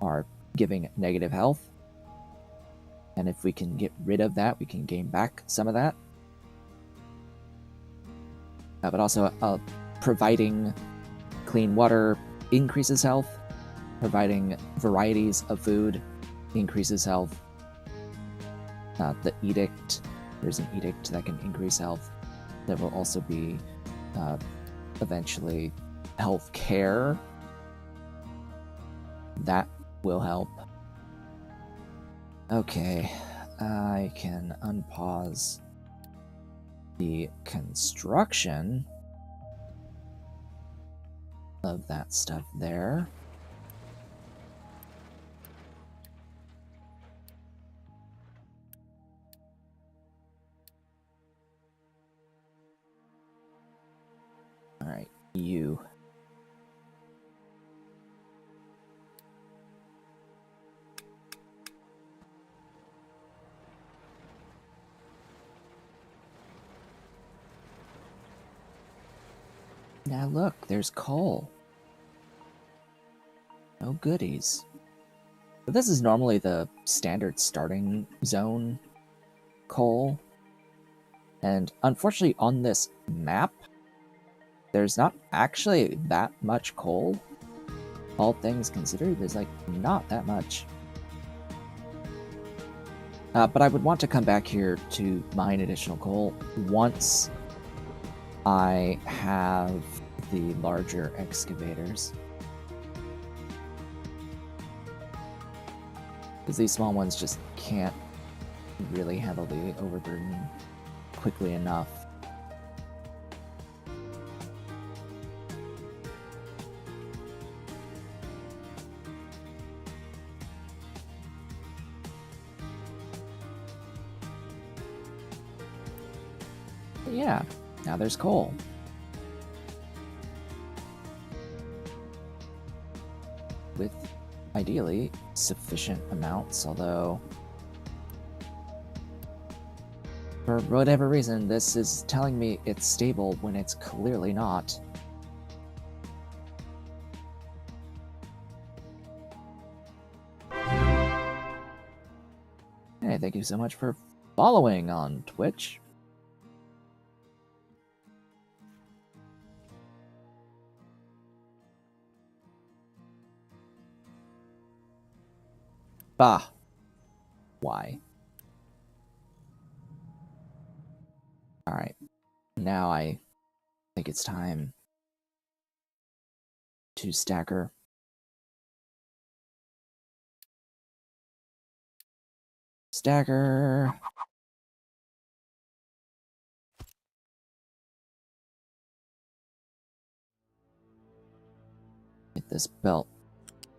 are giving negative health. And if we can get rid of that, we can gain back some of that. But also, providing clean water increases health. Providing varieties of food increases health. The edict, there's an edict that can increase health. There will also be eventually health care. That will help. Okay, I can unpause the construction of that stuff there. All right, you. Now look, there's coal. No goodies. But this is normally the standard starting zone coal. And unfortunately on this map, there's not actually that much coal. All things considered, there's like not that much. But I would want to come back here to mine additional coal once I have the larger excavators. Because these small ones just can't really handle the overburden quickly enough. But yeah, now there's coal. With ideally sufficient amounts, although for whatever reason this is telling me it's stable when it's clearly not. Hey, thank you so much for following on Twitch. Bah. Why? Alright. Now I think it's time to stacker. Stacker. Get this belt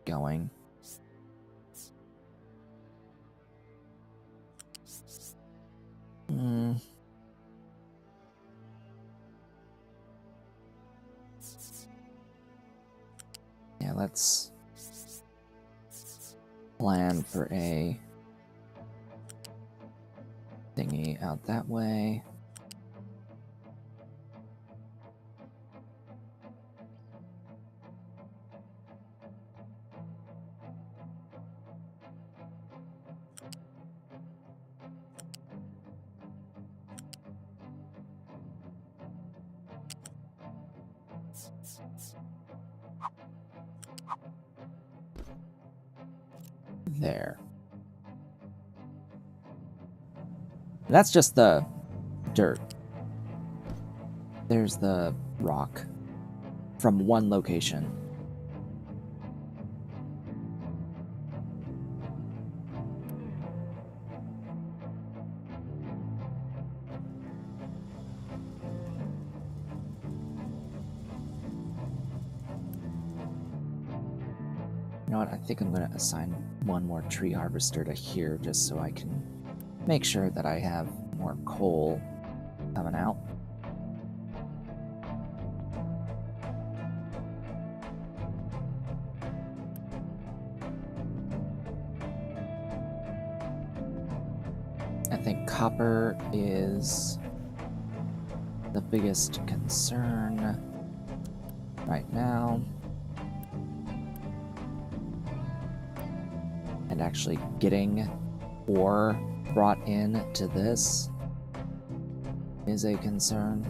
going. Yeah, Okay, let's plan for a thingy out that way. There. That's just the dirt. There's the rock from one location. You know what, I think I'm going to assign one more tree harvester to here just so I can make sure that I have more coal coming out. I think copper is the biggest concern right now. And actually getting ore brought in to this is a concern.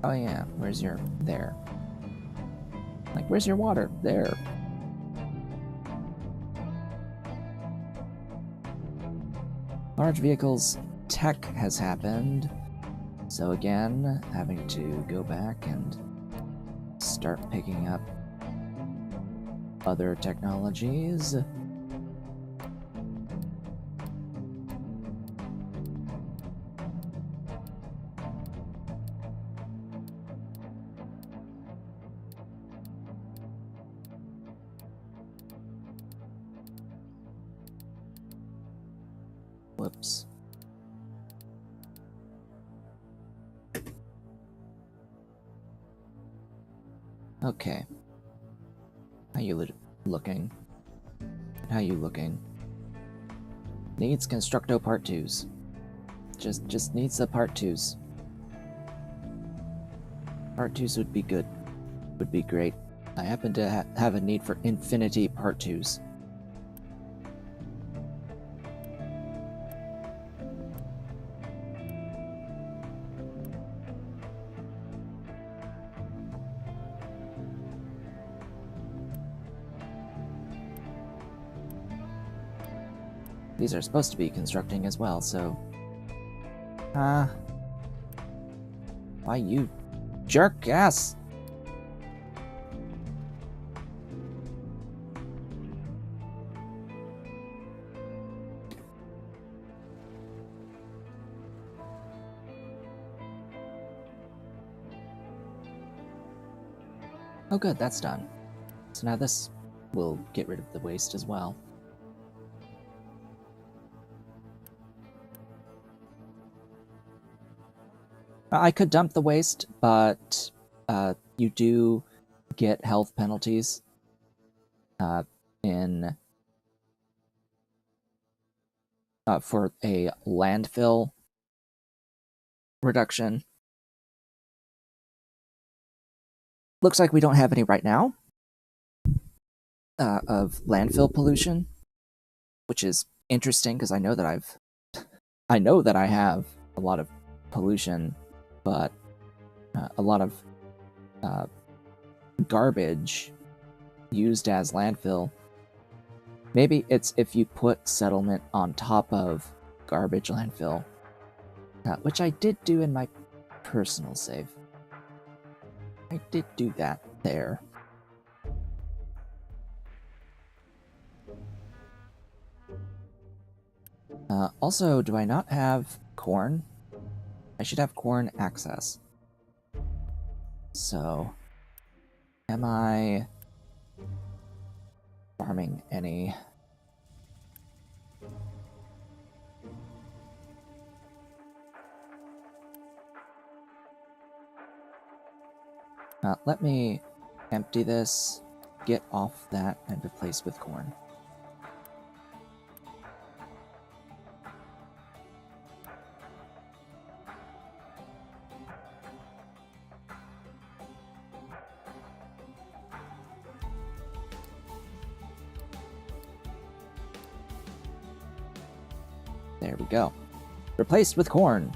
Oh yeah, where's your... there. Like, where's your water? There. Large vehicles tech has happened. So again, having to go back and start picking up other technologies. Whoops. Okay. How you looking? How you looking? Needs Constructo Part 2s. Just needs the Part 2s. Part 2s would be good. Would be great. I happen to have a need for Infinity Part 2s. These are supposed to be constructing as well, so... Why, you jerk ass! Oh good, that's done. So now this will get rid of the waste as well. I could dump the waste, but you do get health penalties in for a landfill reduction. Looks like we don't have any right now of landfill pollution, which is interesting because I know that I have a lot of pollution, but a lot of garbage used as landfill. Maybe it's if you put settlement on top of garbage landfill, which I did do in my personal save. I did do that there. Also, do I not have corn? I should have corn access. So, am I farming any? Let me empty this, get off that, and replace with corn. There we go. Replaced with corn.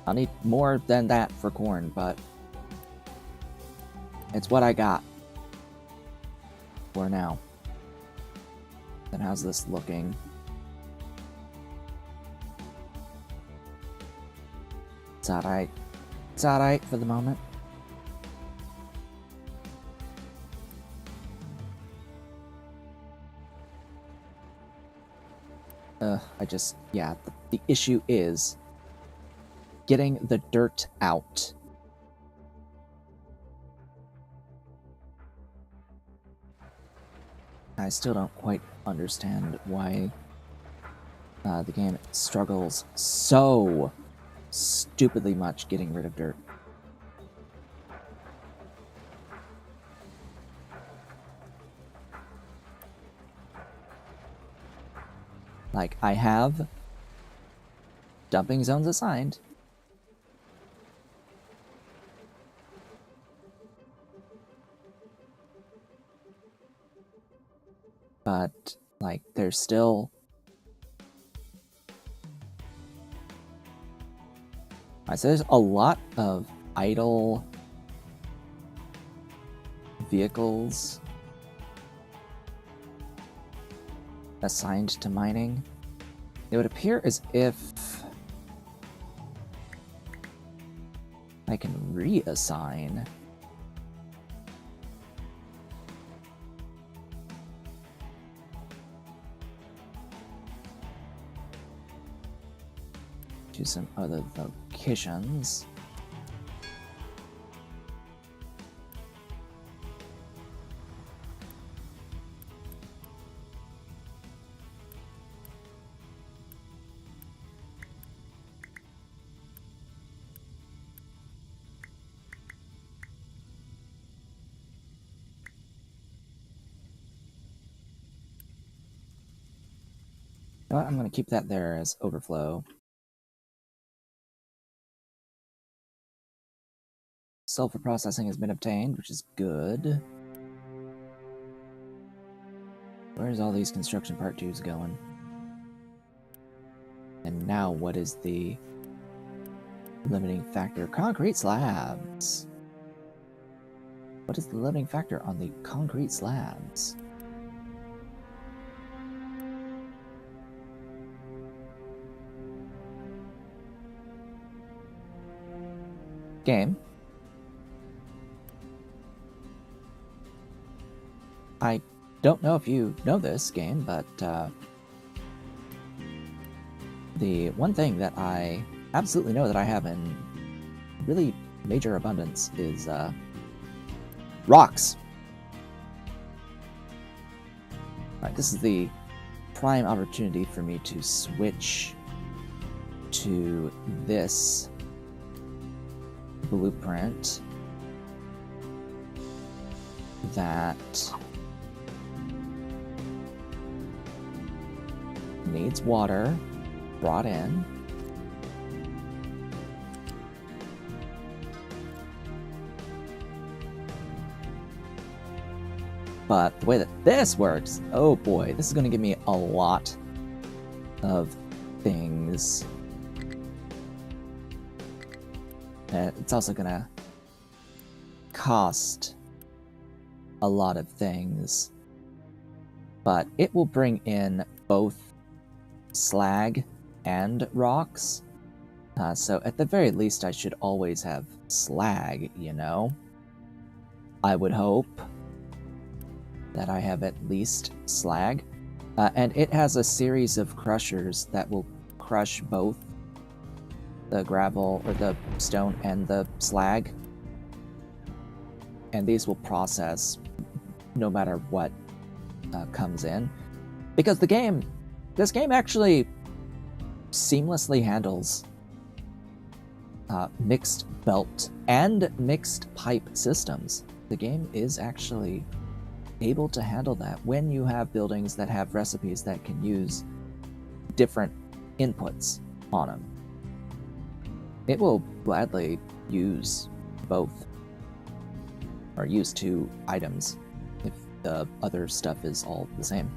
I'll need more than that for corn, but it's what I got for now. Then how's this looking? It's alright. It's alright for the moment. Yeah, the issue is getting the dirt out. I still don't quite understand why the game struggles so stupidly much getting rid of dirt. Like, I have dumping zones assigned. But, like, there's still... So there's a lot of idle vehicles assigned to mining. It would appear as if I can reassign. To some other locations. You know what? I'm going to keep that there as overflow. Sulfur processing has been obtained, which is good. Where's all these construction part 2s going? And now what is the limiting factor? Concrete slabs! What is the limiting factor on the concrete slabs? Game. I don't know if you know this game, but the one thing that I absolutely know that I have in really major abundance is rocks. Alright, this is the prime opportunity for me to switch to this blueprint that needs water brought in. But the way that this works, oh boy, this is going to give me a lot of things. It's also going to cost a lot of things. But it will bring in both slag and rocks. So at the very least, I should always have slag, you know? I would hope that I have at least slag. And it has a series of crushers that will crush both the gravel, or the stone, and the slag. And these will process no matter what comes in. Because this game actually seamlessly handles mixed belt and mixed pipe systems. The game is actually able to handle that when you have buildings that have recipes that can use different inputs on them. It will gladly use both, or use two items if the other stuff is all the same.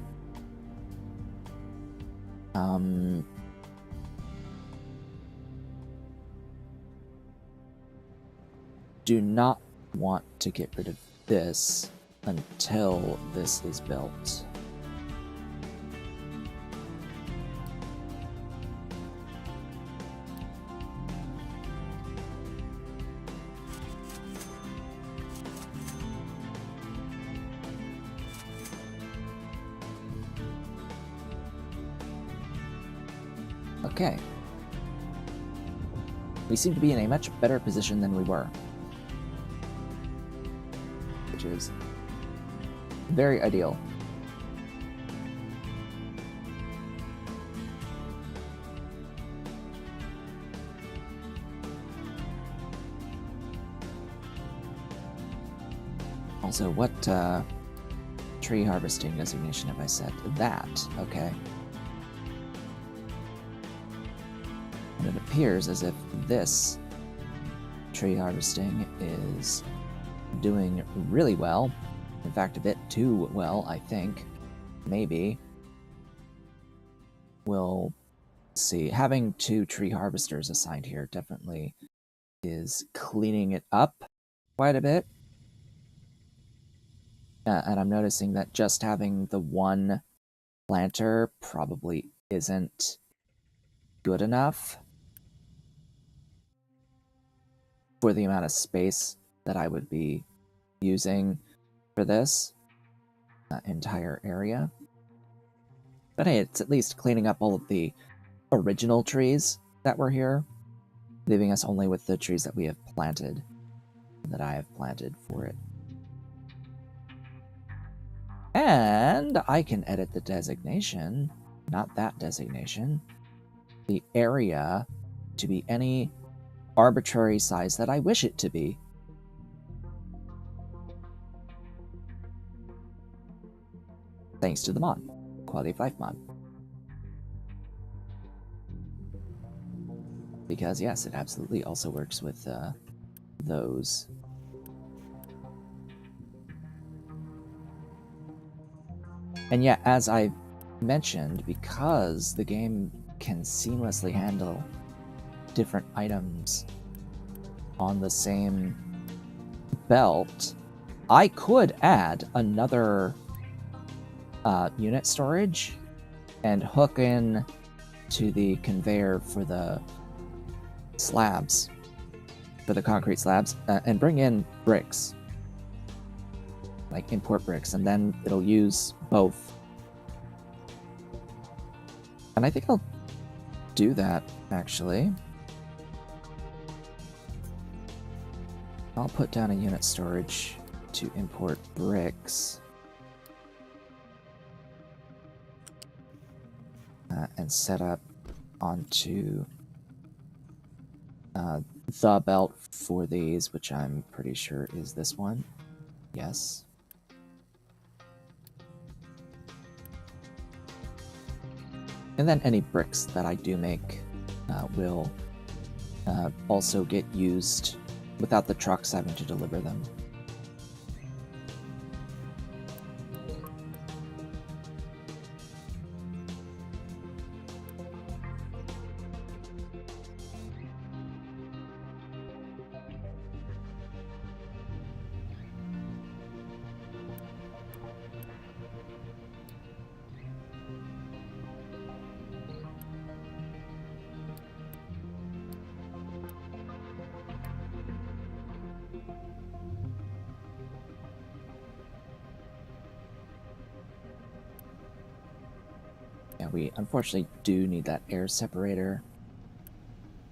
Do not want to get rid of this until this is built. Okay. We seem to be in a much better position than we were, which is very ideal. Also, what tree harvesting designation have I set? That, okay. And it appears as if this tree harvesting is doing really well. In fact, a bit too well, I think. Maybe. We'll see. Having two tree harvesters assigned here definitely is cleaning it up quite a bit. And I'm noticing that just having the one planter probably isn't good enough for the amount of space that I would be using for this entire area. But hey, it's at least cleaning up all of the original trees that were here, leaving us only with the trees that we have planted, that I have planted for it. And I can edit the designation, not that designation, the area to be any arbitrary size that I wish it to be. Thanks to the mod, Quality of Life mod. Because yes, it absolutely also works with those. And yeah, as I mentioned, because the game can seamlessly handle different items on the same belt, I could add another unit storage and hook in to the conveyor for the slabs, for the concrete slabs, and bring in bricks. Like import bricks, and then it'll use both. And I think I'll do that, actually. I'll put down a unit storage to import bricks. And set up onto the belt for these, which I'm pretty sure is this one. Yes. And then any bricks that I do make will also get used without the trucks having to deliver them. Yeah, we unfortunately do need that air separator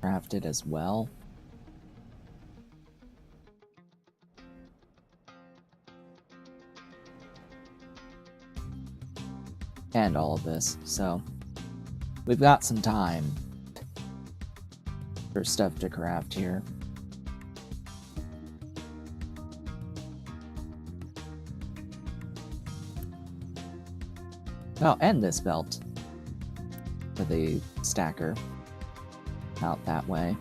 crafted as well. And all of this, so we've got some time for stuff to craft here. Oh, and this belt for the stacker out that way.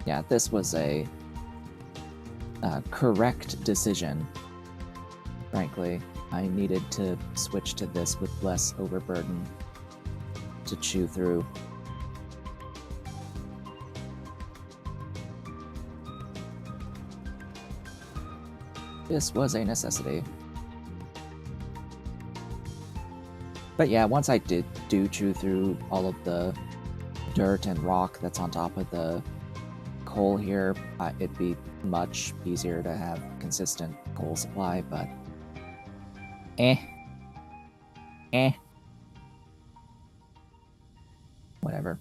Yeah, this was a correct decision, frankly. I needed to switch to this with less overburden to chew through. This was a necessity. But yeah, once I do chew through all of the dirt and rock that's on top of the coal here, it'd be much easier to have consistent coal supply, but whatever.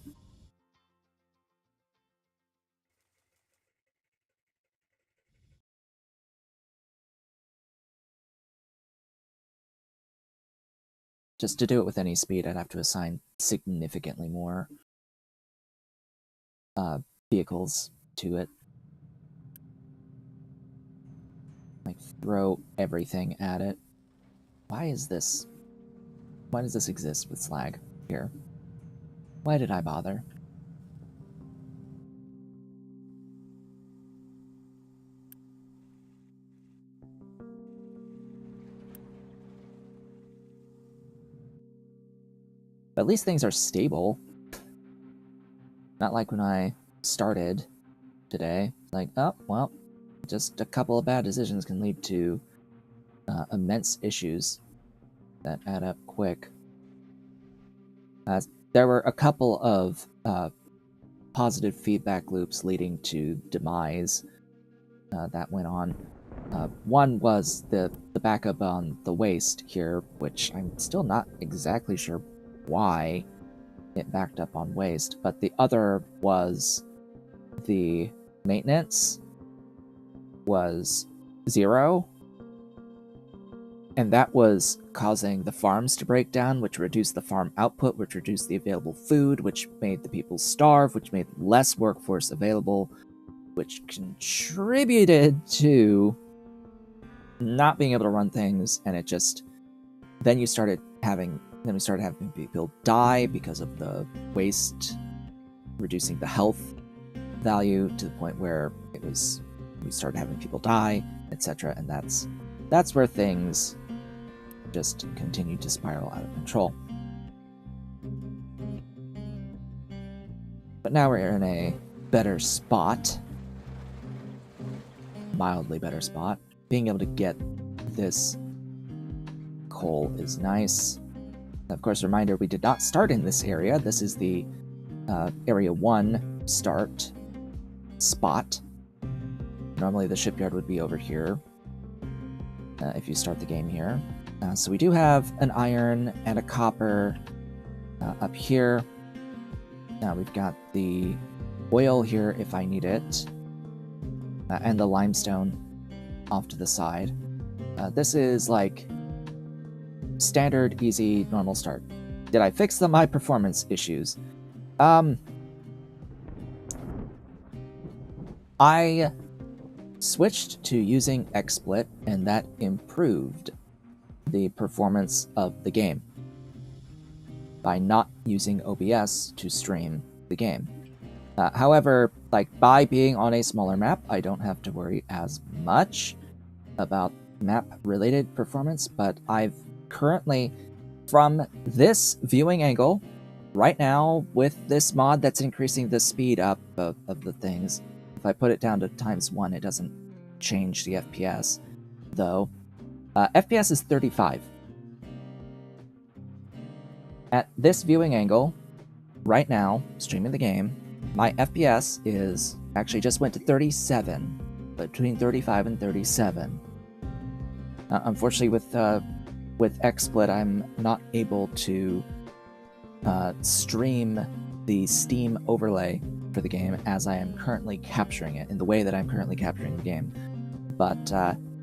Just to do it with any speed, I'd have to assign significantly more vehicles to it. Like, throw everything at it. Why does this exist with slag here? Why did I bother? But at least things are stable. Not like when I started today. Like, oh, well, just a couple of bad decisions can lead to immense issues that add up quick. There were a couple of positive feedback loops leading to demise that went on. One was the backup on the waste here, which I'm still not exactly sure why it backed up on waste, but the other was the maintenance was 0, and that was causing the farms to break down, which reduced the farm output, which reduced the available food, which made the people starve, which made less workforce available, which contributed to not being able to run things, and it just... Then we started having people die because of the waste reducing the health value to the point where we started having people die, etc. And that's where things just continued to spiral out of control. But now we're in a better spot. Mildly better spot. Being able to get this coal is nice. Of course, reminder, we did not start in this area. This is the Area 1 start spot. Normally the shipyard would be over here if you start the game here. So we do have an iron and a copper up here. Now we've got the oil here if I need it, and the limestone off to the side. This is like standard, easy, normal start. Did I fix my performance issues? I switched to using XSplit, and that improved the performance of the game by not using OBS to stream the game. However, like, by being on a smaller map, I don't have to worry as much about map-related performance, but I've currently, from this viewing angle, right now, with this mod that's increasing the speed up of the things, if I put it down to ×1, it doesn't change the FPS, though. FPS is 35. At this viewing angle, right now, streaming the game, my FPS is actually just went to 37, between 35 and 37. Unfortunately, with XSplit, I'm not able to stream the Steam overlay for the game as I am currently capturing it, in the way that I'm currently capturing the game. But,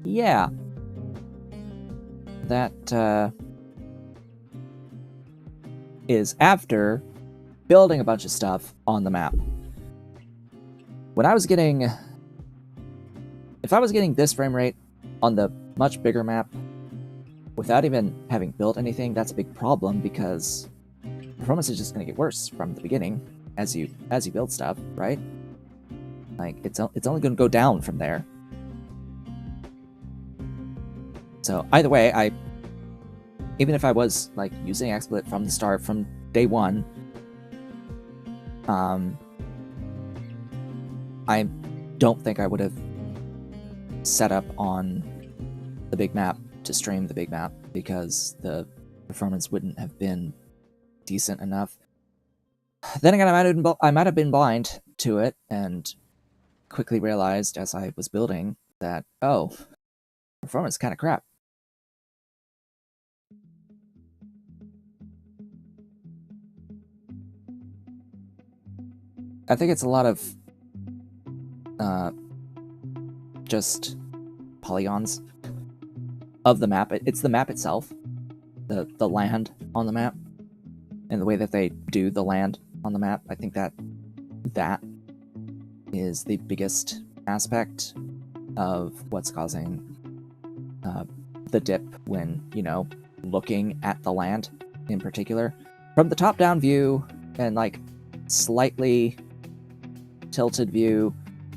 yeah. that is after building a bunch of stuff on the map. When I was getting... If I was getting this frame rate on the much bigger map, without even having built anything, that's a big problem, because performance is just going to get worse from the beginning as you build stuff, right? Like, it's only going to go down from there. So either way, even if I was like using XSplit from the start, from day one, I don't think I would have set up on the big map to stream the big map, because the performance wouldn't have been decent enough. Then again, I might have been blind to it and quickly realized as I was building that, oh, performance is kind of crap. I think it's a lot of just polygons of the map. It's the map itself, the land on the map, and the way that they do the land on the map. I think that is the biggest aspect of what's causing the dip when, you know, looking at the land in particular. From the top-down view and like slightly tilted view,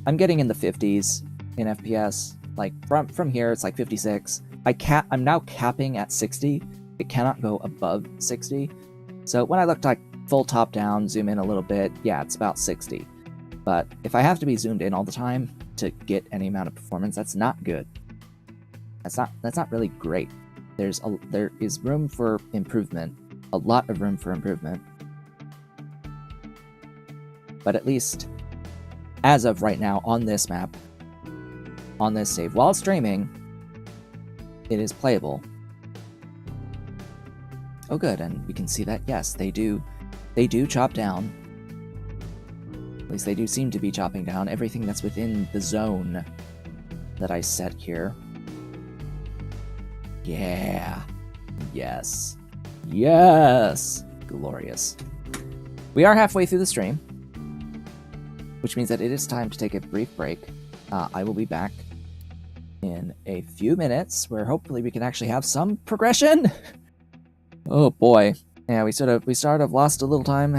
I'm getting in the 50s in FPS. Like from here, it's like 56. I'm now capping at 60. It cannot go above 60. So when I look like full top down, zoom in a little bit, yeah, it's about 60. But if I have to be zoomed in all the time to get any amount of performance, that's not good. That's not really great. There is room for improvement, a lot of room for improvement. But at least as of right now on this map, on this save, while streaming, it is playable. Oh good, and we can see that, yes, they do chop down. At least they do seem to be chopping down everything that's within the zone that I set here. Yeah. Yes. Yes! Glorious. We are halfway through the stream, which means that it is time to take a brief break. I will be back in a few minutes, where hopefully we can actually have some progression. Oh boy, yeah, we sort of lost a little time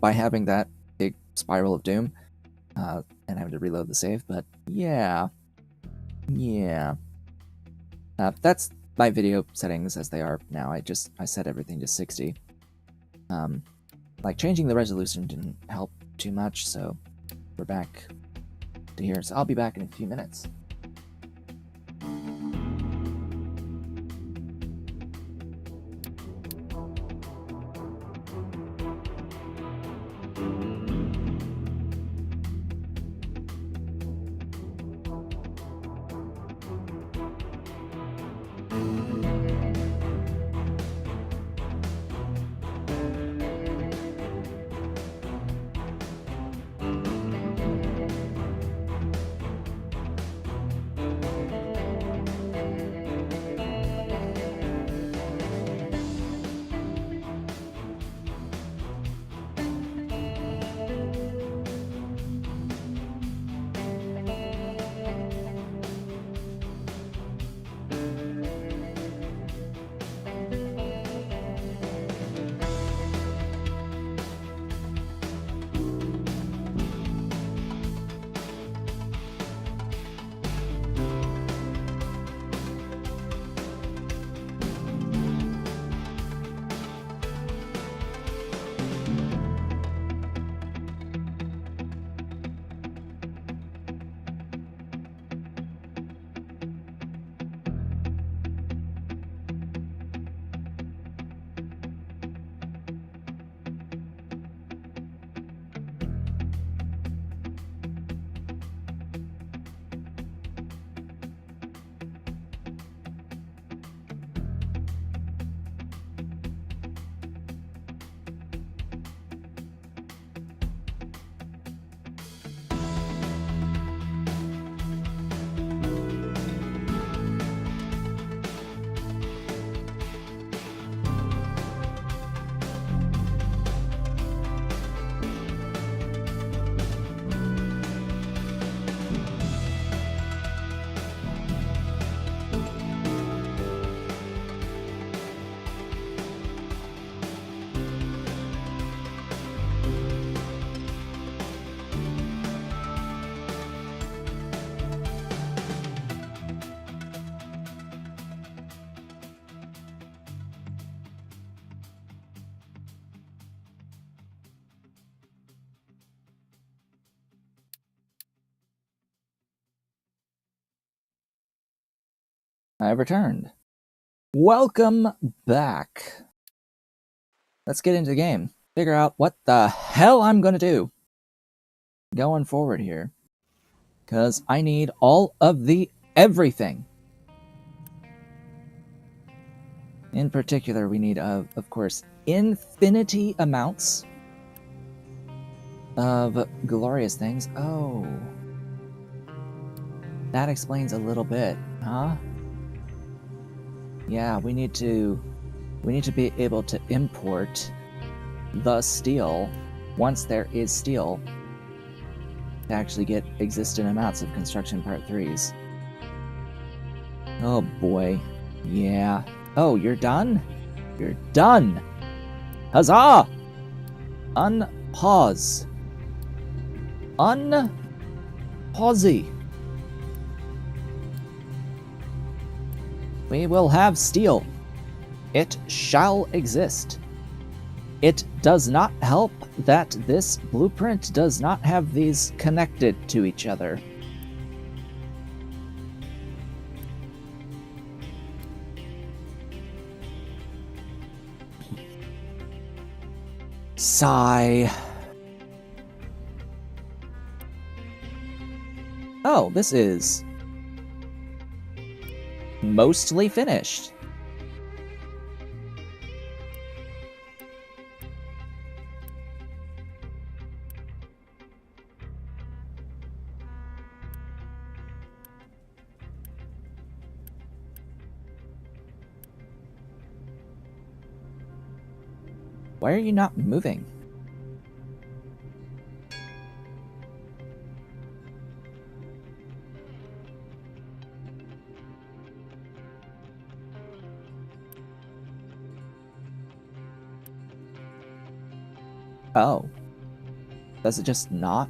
by having that big spiral of doom, and having to reload the save. But yeah. That's my video settings as they are now. I set everything to 60. Like changing the resolution didn't help too much, so we're back to here. So I'll be back in a few minutes. I've returned. Welcome back. Let's get into the game. Figure out what the hell I'm gonna do going forward here. Because I need all of the everything. In particular, we need, of course, infinity amounts of glorious things. Oh. That explains a little bit, huh? Yeah, we need to be able to import the steel once there is steel to actually get existent amounts of construction part 3s. Oh boy. Yeah. Oh, you're done? You're done! Huzzah! Unpause. Unpausey. We will have steel. It shall exist. It does not help that this blueprint does not have these connected to each other. Sigh. Oh, this is mostly finished. Why are you not moving? Oh. Does it just not?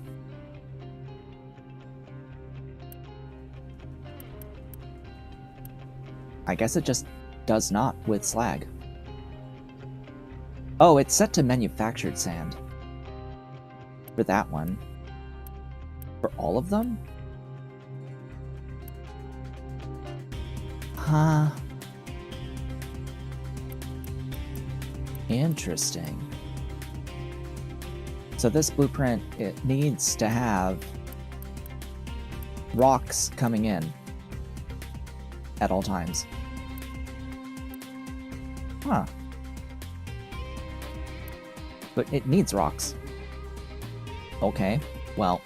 I guess it just does not with slag. Oh, it's set to manufactured sand. For that one. For all of them? Huh. Interesting. So this blueprint, it needs to have rocks coming in at all times. Huh. But it needs rocks. Okay, well,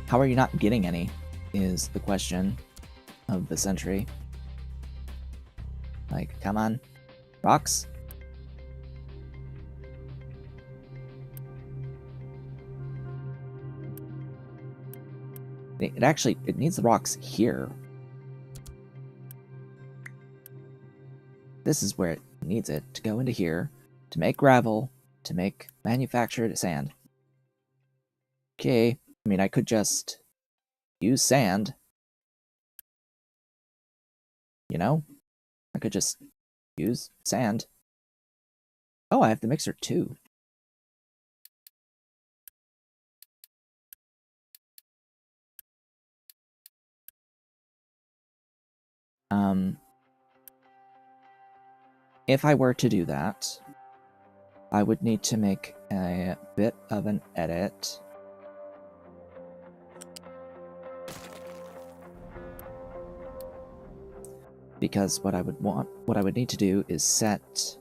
how are you not getting any is the question of the century. Like, come on, rocks? It needs the rocks here. This is where it needs it, to go into here, to make gravel, to make manufactured sand. Okay, I mean, I could just use sand. You know? I could just use sand. Oh, I have the mixer too. If I were to do that, I would need to make a bit of an edit. Because what I would need to do is set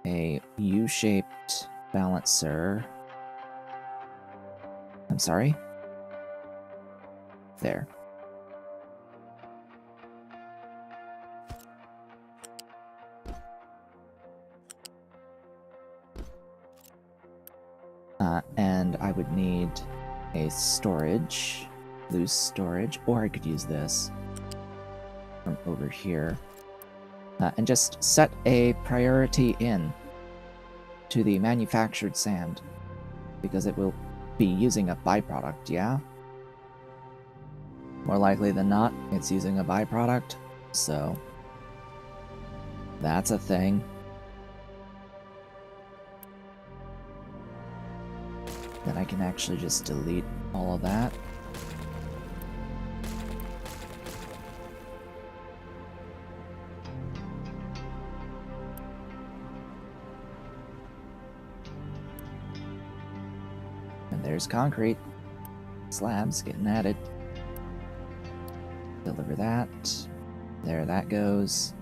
a U-shaped balancer. I'm sorry? There. And I would need a storage, loose storage, or I could use this from over here. And just set a priority in to the manufactured sand, because it will be using a byproduct, yeah? More likely than not, it's using a byproduct, so that's a thing. Then I can actually just delete all of that. there's concrete. Slabs getting added. Deliver that. There that goes.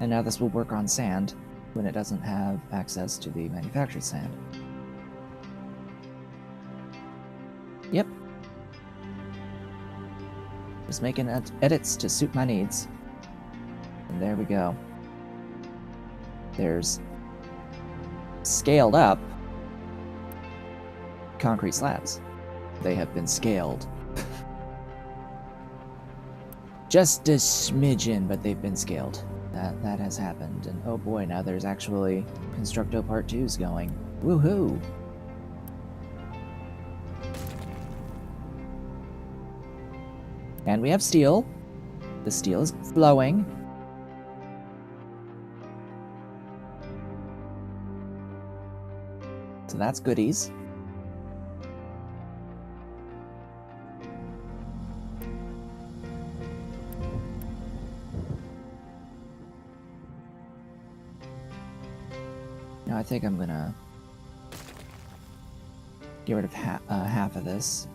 And now this will work on sand when it doesn't have access to the manufactured sand. Yep. Just making edits to suit my needs. And there we go. There's scaled up concrete slabs. They have been scaled. Just a smidgen, but they've been scaled. That has happened. And oh boy, now there's actually Constructo Part 2's going. Woohoo! And we have steel. The steel is flowing. So that's goodies. Now I think I'm gonna get rid of half of this.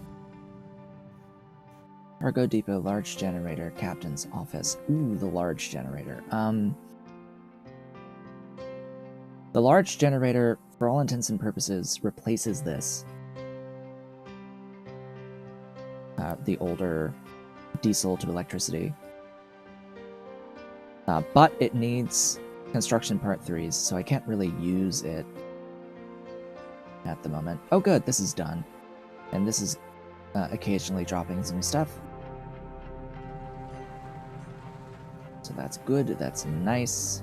Cargo depot, large generator, captain's office. Ooh, the large generator. The large generator, for all intents and purposes, replaces this. The older diesel to electricity. But it needs construction part 3s, so I can't really use it at the moment. Oh good, this is done. And this is occasionally dropping some stuff. So that's good, that's nice.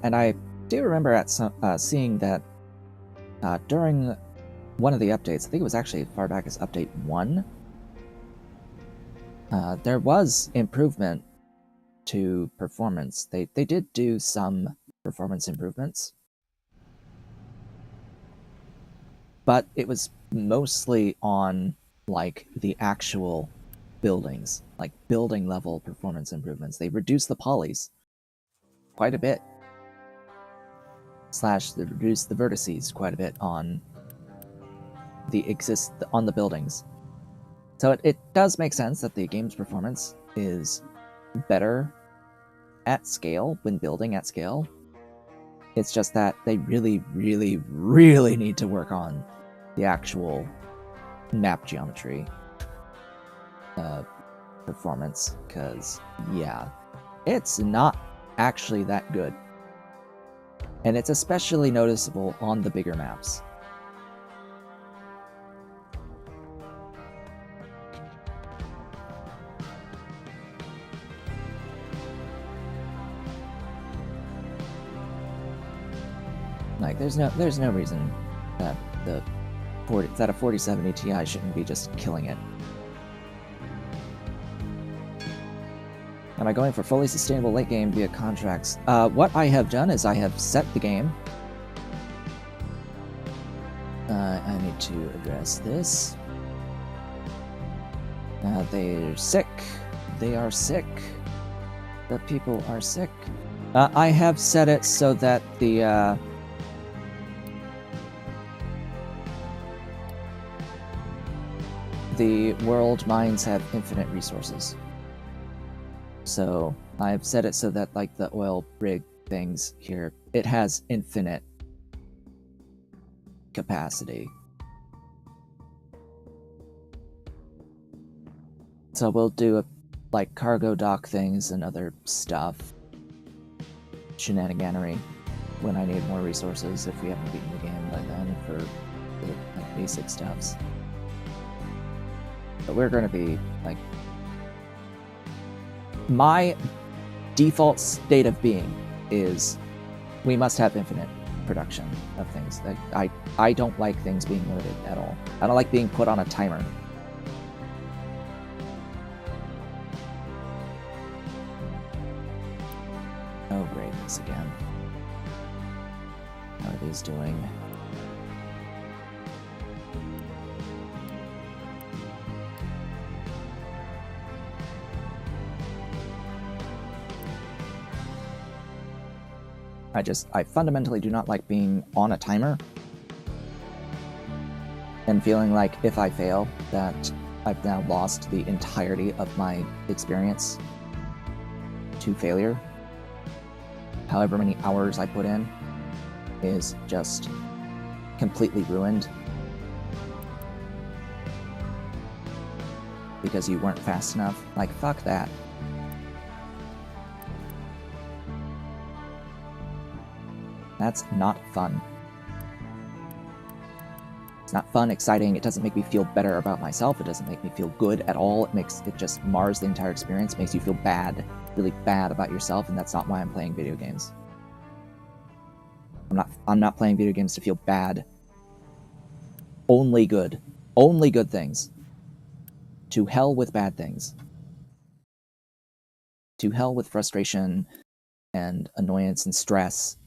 And I do remember at seeing that during one of the updates, I think it was actually as far back as update 1, there was improvement to performance. They did do some performance improvements, but it was mostly on like the actual buildings, like building level performance improvements. They reduced the polys quite a bit. They reduced the vertices quite a bit on the buildings. So it does make sense that the game's performance is better at scale when building at scale. It's just that they really, really, really need to work on the actual map geometry performance, because yeah, it's not actually that good. And it's especially noticeable on the bigger maps. Like, there's no reason that a 4070 Ti shouldn't be just killing it. Am I going for fully sustainable late game via contracts? What I have done is I have set the game. I need to address this. They're sick. They are sick. The people are sick. I have set it so that the world mines have infinite resources. So I've set it so that, like, the oil rig things here, it has infinite capacity. So we'll do like cargo dock things and other stuff, shenaniganery, when I need more resources if we haven't beaten the game by then for the like, basic stuffs. But we're going to be like, my default state of being is we must have infinite production of things. I don't like things being limited at all. I don't like being put on a timer. Oh great, this again. How are these doing? I fundamentally do not like being on a timer and feeling like if I fail, that I've now lost the entirety of my experience to failure. However many hours I put in is just completely ruined because you weren't fast enough. Like, fuck that. That's not fun. It's not fun, exciting, it doesn't make me feel better about myself, it doesn't make me feel good at all, it just mars the entire experience, makes you feel bad, really bad about yourself, and that's not why I'm playing video games. I'm not playing video games to feel bad. Only good. Only good things. To hell with bad things. To hell with frustration and annoyance and stress.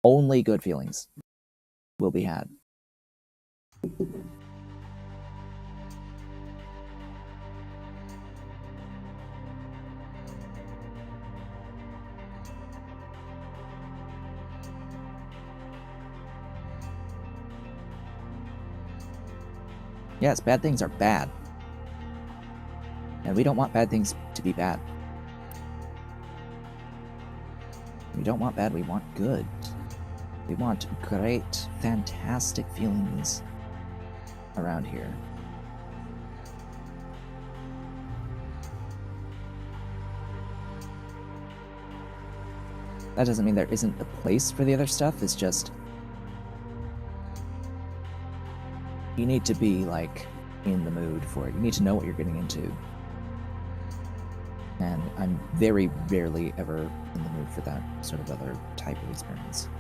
Only good feelings will be had. Yes, bad things are bad. And we don't want bad things to be bad. We don't want bad, we want good. We want great, fantastic feelings around here. That doesn't mean there isn't a place for the other stuff, it's just you need to be, like, in the mood for it. You need to know what you're getting into. And I'm very rarely ever in the mood for that sort of other type of experience.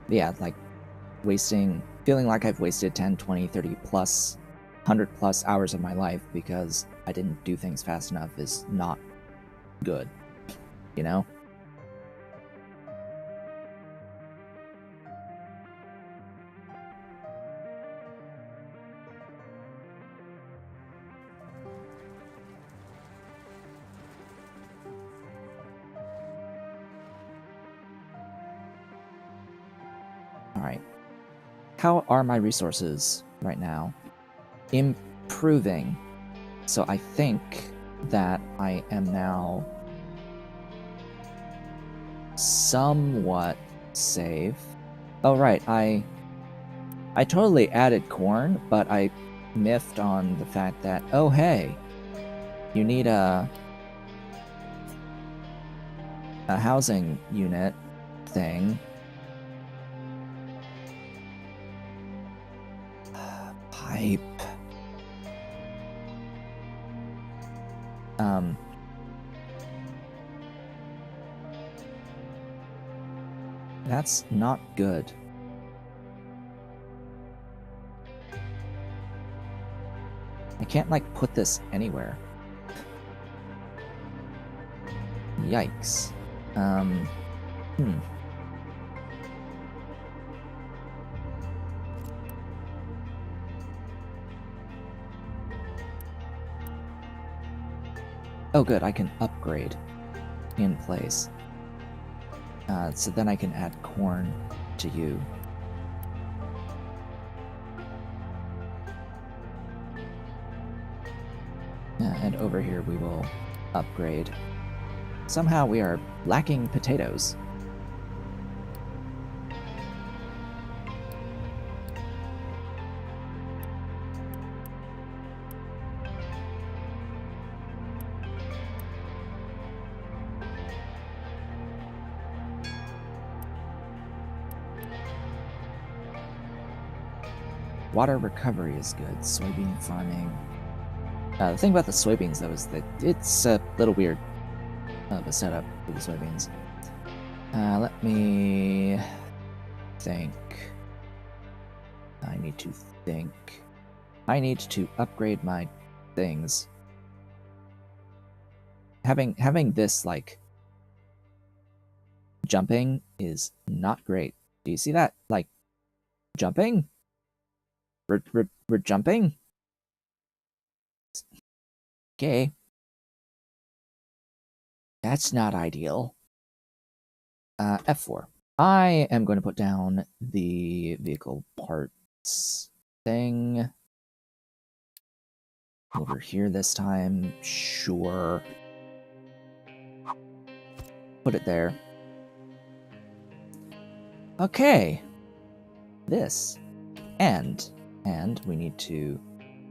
Yeah, like, feeling like I've wasted 10, 20, 30 plus, 100 plus hours of my life because I didn't do things fast enough is not good, you know? Alright. How are my resources right now? Improving. So I think that I am now somewhat safe. Oh right, I totally added corn, but I miffed on the fact that, oh hey, you need a housing unit thing. Pipe. That's not good. I can't, like, put this anywhere. Yikes. Oh good, I can upgrade in place. So then I can add corn to you. And over here we will upgrade. Somehow we are lacking potatoes. Water recovery is good. Soybean farming. The thing about the soybeans, though, is that it's a little weird of a setup for the soybeans. Let me think. I need to think. I need to upgrade my things. Having this, like, jumping is not great. Do you see that? Like, jumping? We're jumping? Okay. That's not ideal. F4. I am going to put down the vehicle parts thing. Over here this time. Sure. Put it there. Okay. This. And we need to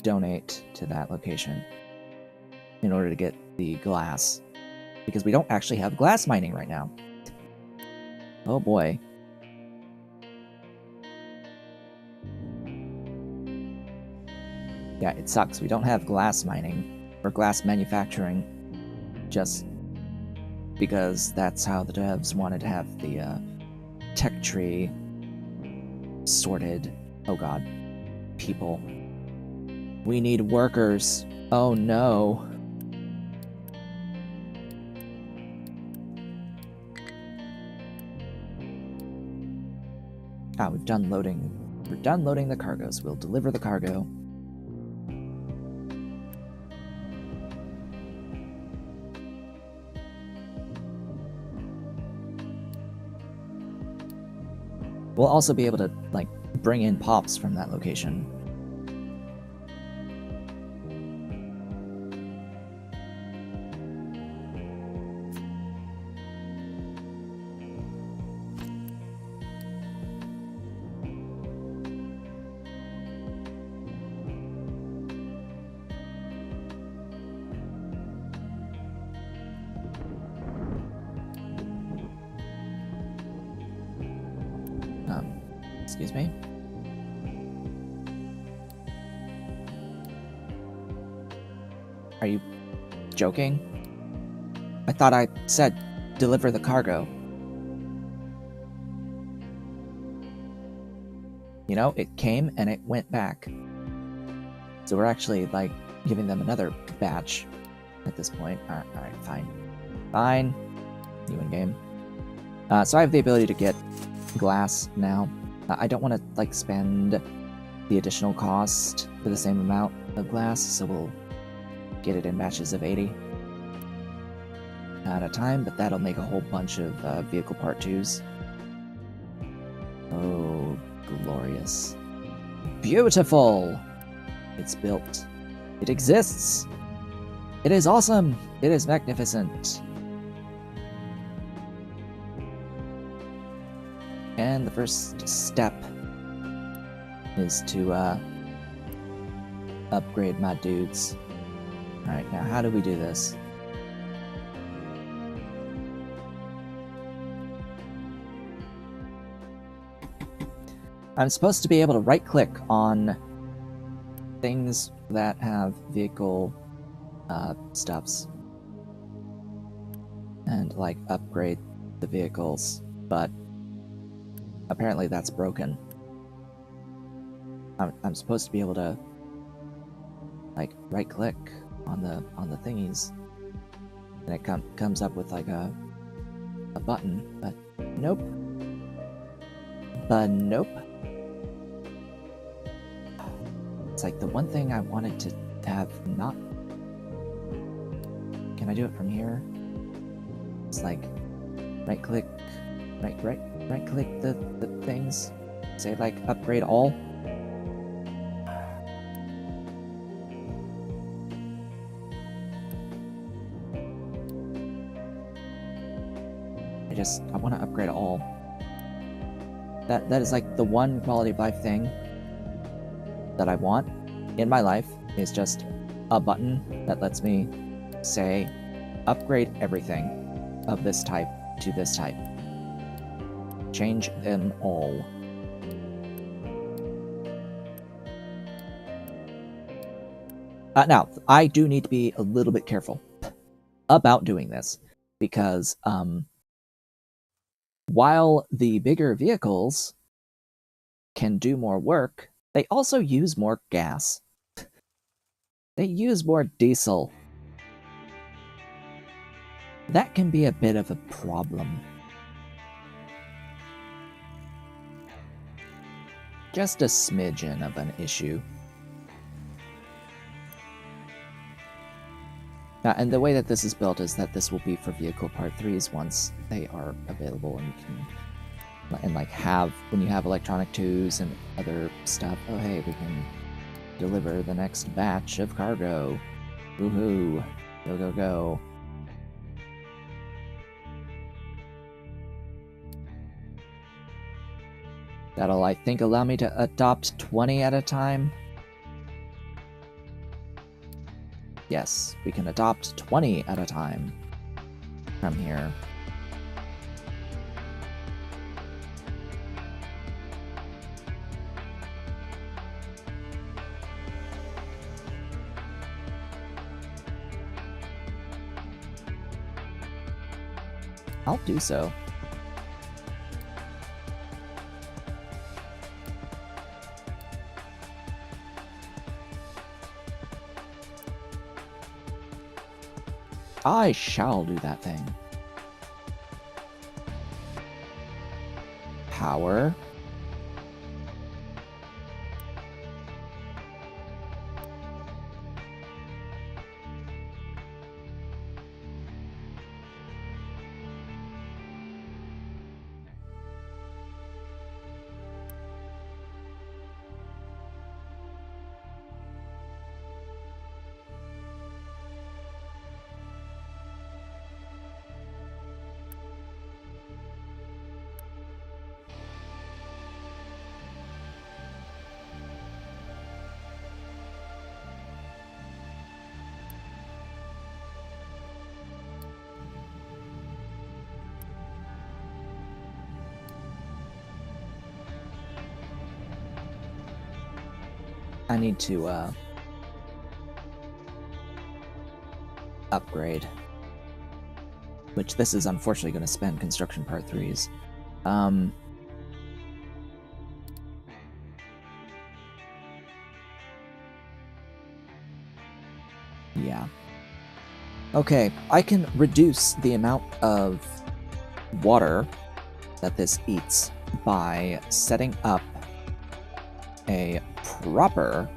donate to that location in order to get the glass. Because we don't actually have glass mining right now. Oh boy. Yeah, it sucks. We don't have glass mining or glass manufacturing just because that's how the devs wanted to have the tech tree sorted. Oh god. People. We need workers. Oh no. Ah, we're done loading the cargoes. We'll deliver the cargo. We'll also be able to, like, bring in pops from that location. Excuse me? Are you joking? I thought I said deliver the cargo. You know, it came and it went back. So we're actually, like, giving them another batch at this point. Alright, fine. Fine. You in game. So I have the ability to get glass now. I don't want to, like, spend the additional cost for the same amount of glass, so we'll get it in batches of 80 at a time, but that'll make a whole bunch of vehicle part 2s. Oh, glorious. Beautiful! It's built. It exists! It is awesome! It is magnificent! And the first step is to upgrade my dudes. Alright, now how do we do this? I'm supposed to be able to right-click on things that have vehicle stuffs and, like, upgrade the vehicles, but apparently that's broken. I'm supposed to be able to, like, right-click on the thingies, and it comes up with, like, a button, but nope. But nope. It's like the one thing I wanted to have not... Can I do it from here? It's like right-click, right-click the things. Say, like, upgrade all. I want to upgrade all. That is, like, the one quality of life thing that I want in my life, is just a button that lets me say, upgrade everything of this type to this type. Change them all. Now, I do need to be a little bit careful about doing this, because while the bigger vehicles can do more work, they also use more gas. They use more diesel. That can be a bit of a problem. Just a smidgen of an issue. And the way that this is built is that this will be for vehicle part 3s once they are available, and you can, like, when you have electronic 2s and other stuff, oh hey, we can deliver the next batch of cargo. Woohoo! Go, go, go. That'll, I think, allow me to adopt 20 at a time. Yes, we can adopt 20 at a time from here. I'll do so. I shall do that thing. Power. I need to, upgrade. Which this is unfortunately going to spend construction part 3s. Yeah. Okay, I can reduce the amount of water that this eats by setting up a proper,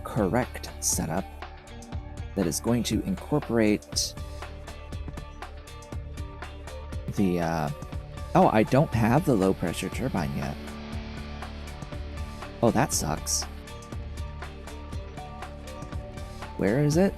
correct setup that is going to incorporate the, oh, I don't have the low pressure turbine yet. Oh, that sucks. Where is it?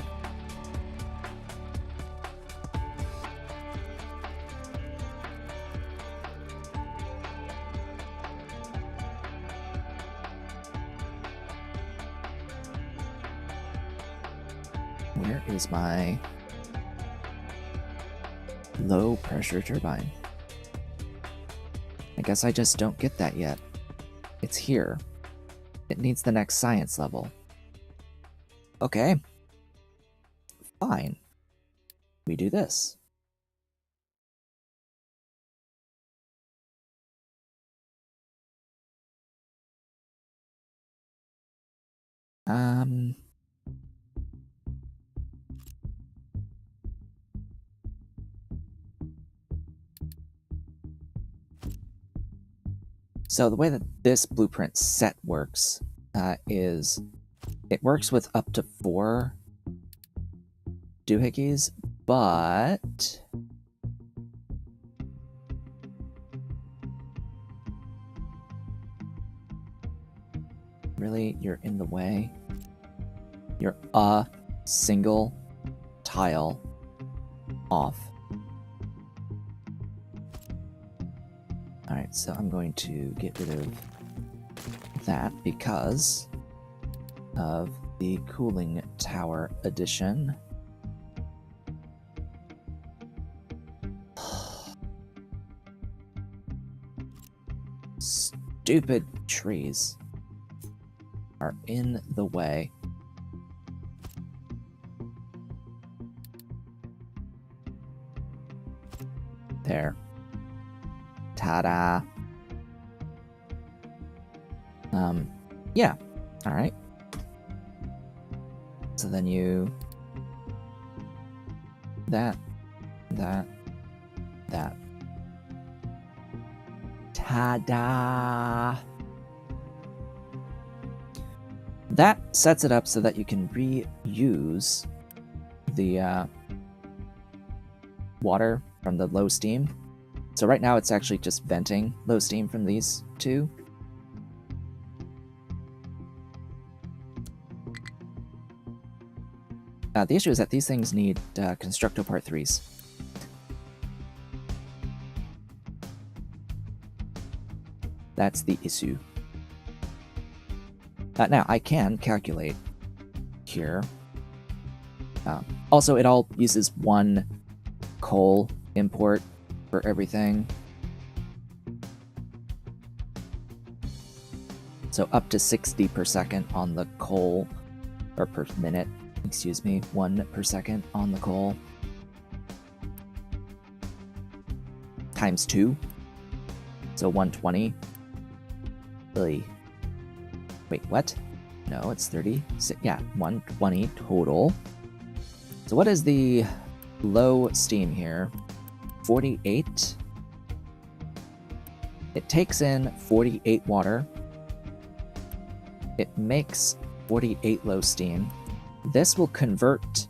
Where is my low pressure turbine? I guess I just don't get that yet. It's here. It needs the next science level. Okay. Fine. We do this. So the way that this blueprint set works is it works with up to 4 doohickeys, but really, you're in the way. You're a single tile off. Alright, so I'm going to get rid of that because of the cooling tower addition. Stupid trees are in the way. There. Ta-da. Yeah. Alright. So then you... that. Ta-da! That sets it up so that you can reuse the water from the low steam. So right now it's actually just venting low steam from these two. The issue is that these things need Constructo Part 3s. That's the issue. Now, I can calculate here. Also, it all uses one coal import for everything. So up to 60 per second on the coal, or per minute, excuse me, 1 per second on the coal. Times 2. So 120. Really? Wait, what? No, it's 30. Yeah, 120 total. So what is the low steam here? 48. It takes in 48 water. It makes 48 low steam. This will convert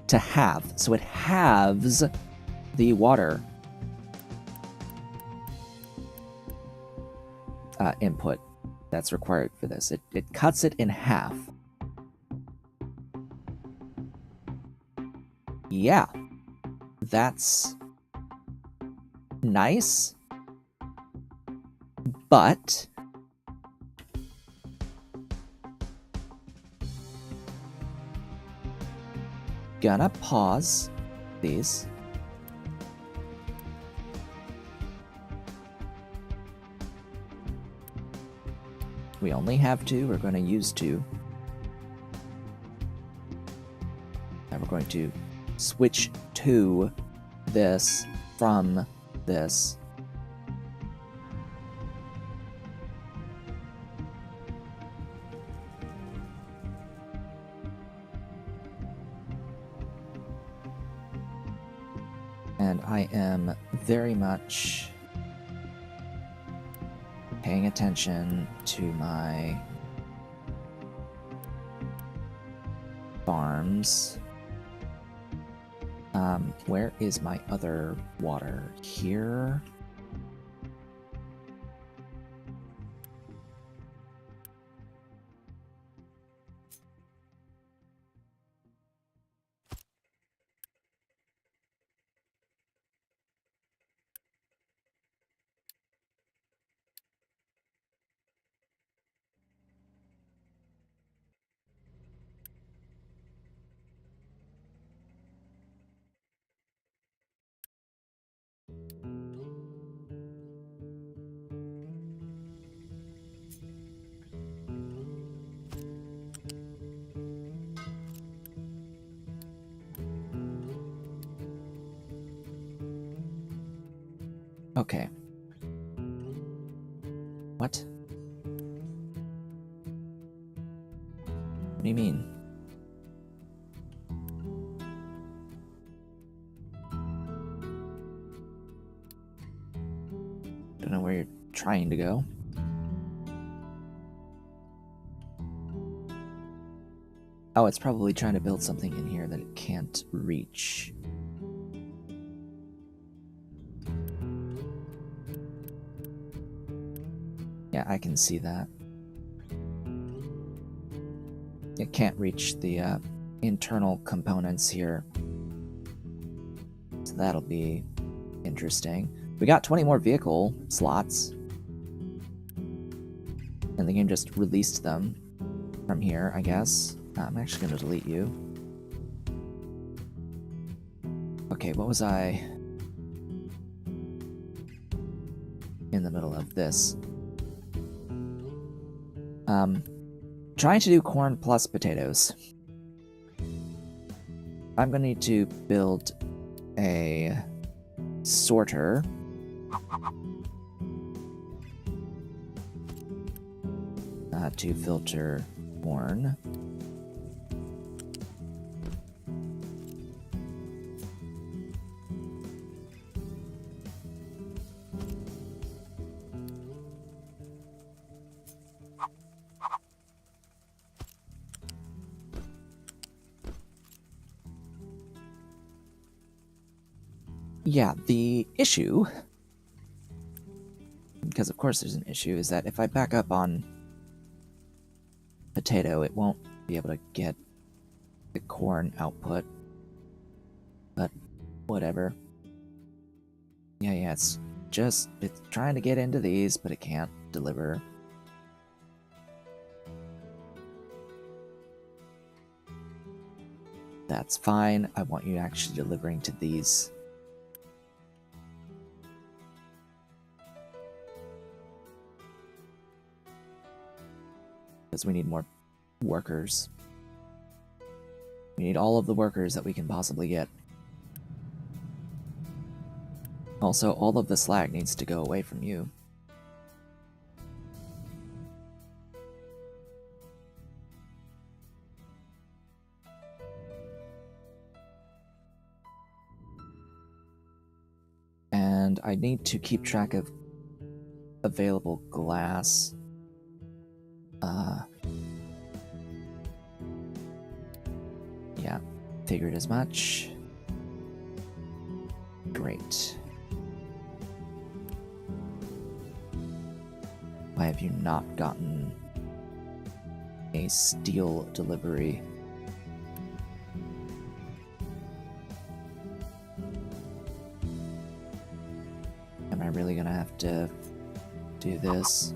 to halve, so it halves the water input that's required for this. It cuts it in half. Yeah, that's nice, but gonna pause these. We only have 2, we're going to use 2. And we're going to switch to this from this. And I am very much paying attention to my farms. Where is my other water? Here? Okay. What? What do you mean? Don't know where you're trying to go. Oh, it's probably trying to build something in here that it can't reach. Yeah, I can see that. It can't reach the internal components here. So that'll be interesting. We got 20 more vehicle slots. And the game just released them from here, I guess. I'm actually going to delete you. Okay, what was I in the middle of this? Trying to do corn plus potatoes. I'm going to need to build a sorter. To filter corn. yeah, the issue, because of course there's an issue, is that if I back up on potato, it won't be able to get the corn output. But whatever. Yeah, it's trying to get into these, but it can't deliver. That's fine. I want you actually delivering to these. Because we need more workers. We need all of the workers that we can possibly get. Also, all of the slag needs to go away from you. And I need to keep track of available glass. Yeah, figured as much. Great. Why have you not gotten a steel delivery? Am I really gonna have to do this?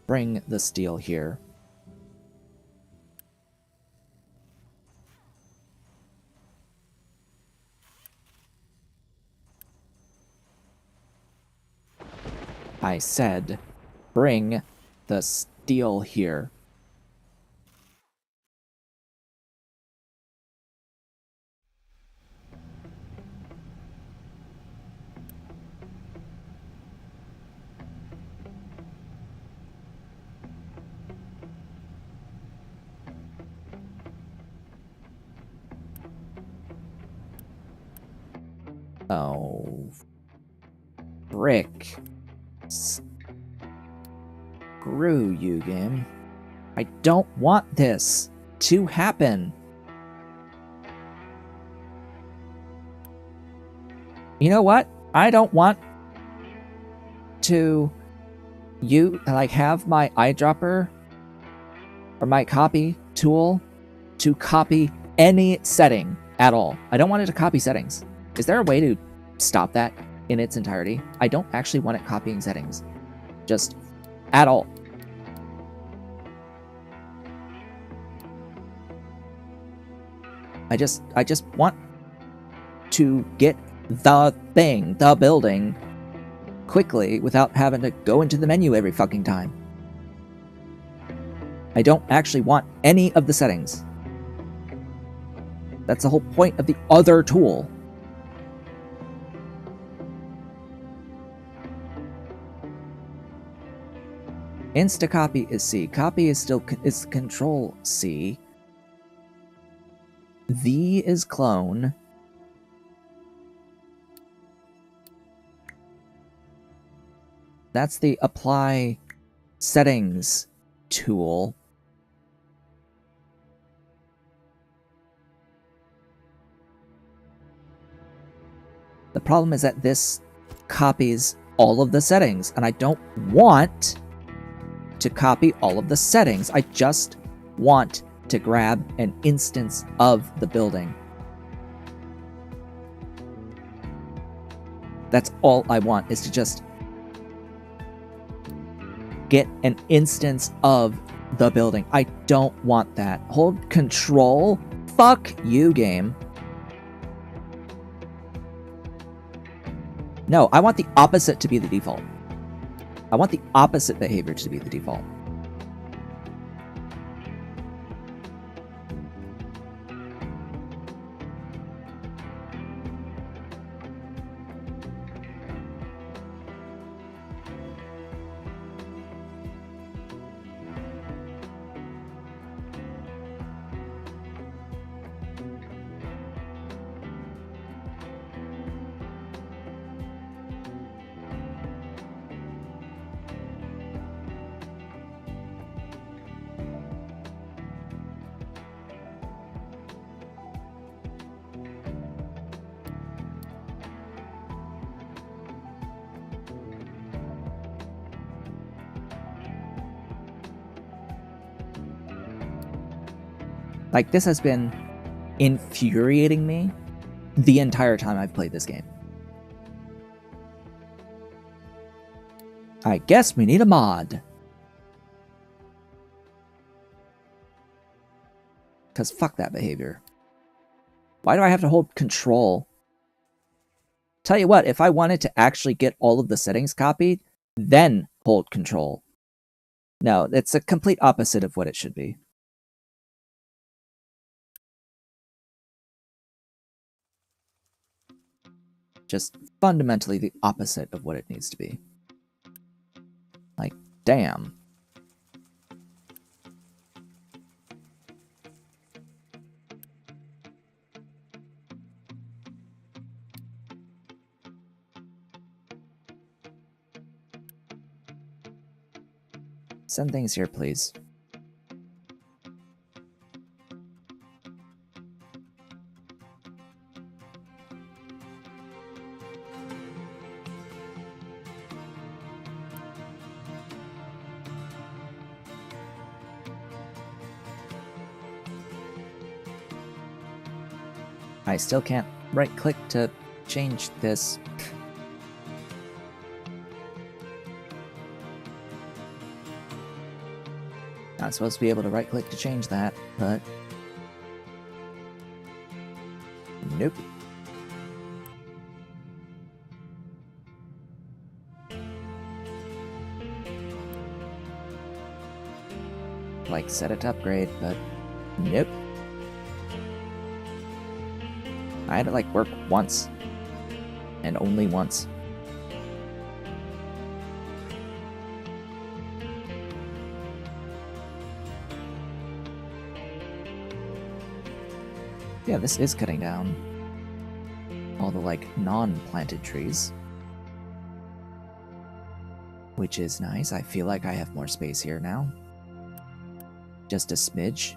Bring the steel here. I said, bring the steel here. Oh, frick. Screw you, game. I don't want this to happen. You know what? I don't want to have my eyedropper or my copy tool to copy any setting at all. I don't want it to copy settings. Is there a way to stop that in its entirety? I don't actually want it copying settings. Just at all. I just want to get the building, quickly without having to go into the menu every fucking time. I don't actually want any of the settings. That's the whole point of the other tool. Instacopy is C. Copy is still is Control C. V is clone. That's the apply settings tool. The problem is that this copies all of the settings, and I don't want to copy all of the settings. I just want to grab an instance of the building. That's all I want, is to just get an instance of the building. I don't want that. Hold control. Fuck you, game. No, I want the opposite to be the default. I want the opposite behavior to be the default. Like, this has been infuriating me the entire time I've played this game. I guess we need a mod. Because fuck that behavior. Why do I have to hold control? Tell you what, if I wanted to actually get all of the settings copied, then hold control. No, it's a complete opposite of what it should be. Just fundamentally the opposite of what it needs to be. Like, damn. Send things here, please. I still can't right-click to change this. Not supposed to be able to right-click to change that, but... Nope. Like, set it to upgrade, but... Nope. I had to, like, work once. And only once. Yeah, this is cutting down all the, like, non-planted trees. Which is nice. I feel like I have more space here now. Just a smidge.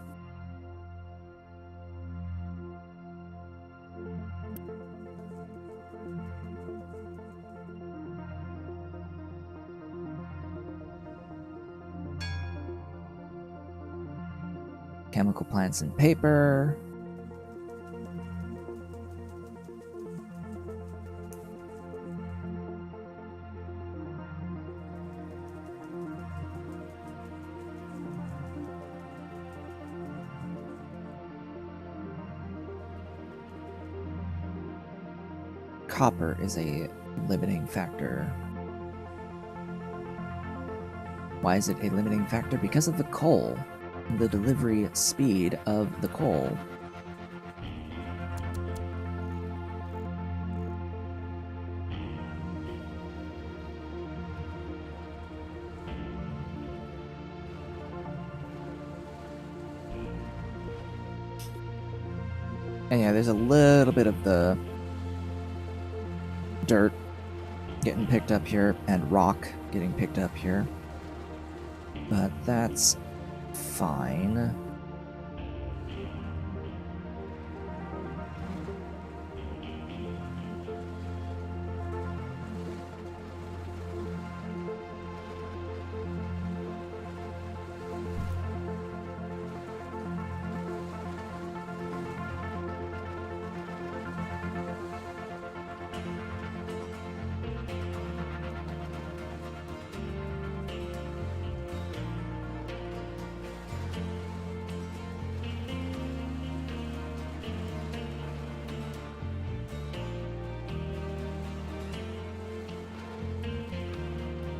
Chemical plants and paper. Copper is a limiting factor. Why is it a limiting factor? Because of the coal. The delivery speed of the coal. And yeah, there's a little bit of the dirt getting picked up here and rock getting picked up here. But that's fine.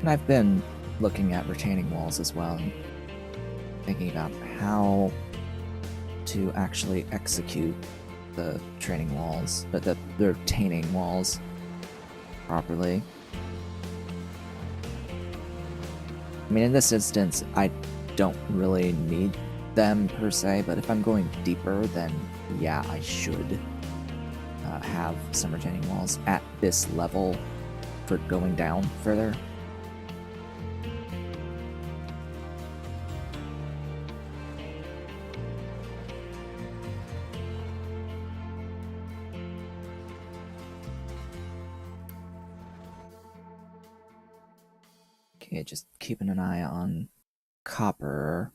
And I've been looking at retaining walls as well, thinking about how to actually execute the retaining walls properly. I mean, in this instance, I don't really need them per se, but if I'm going deeper, then yeah, I should have some retaining walls at this level for going down further. Okay, just keeping an eye on copper.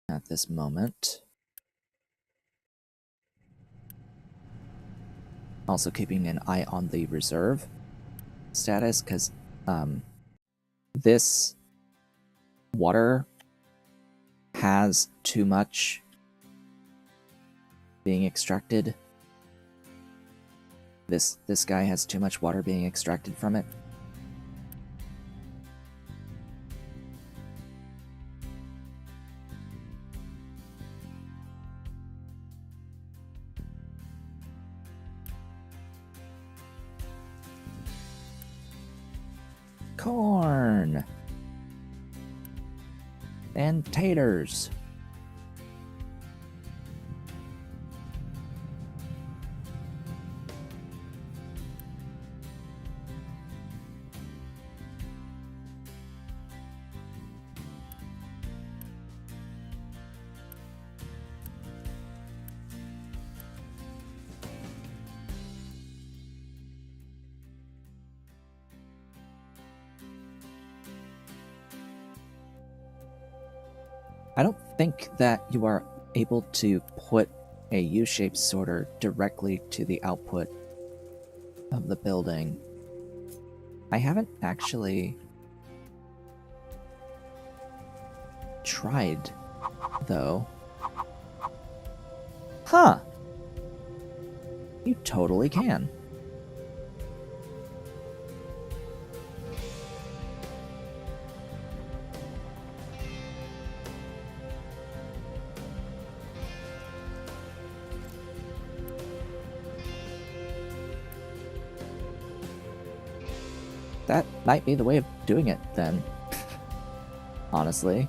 at this moment. Also keeping an eye on the reserve status, because this water has too much being extracted. This guy has too much water being extracted from it. Corn and taters. I don't think that you are able to put a U-shaped sorter directly to the output of the building. I haven't actually tried, though. Huh! You totally can. That might be the way of doing it, then. Honestly.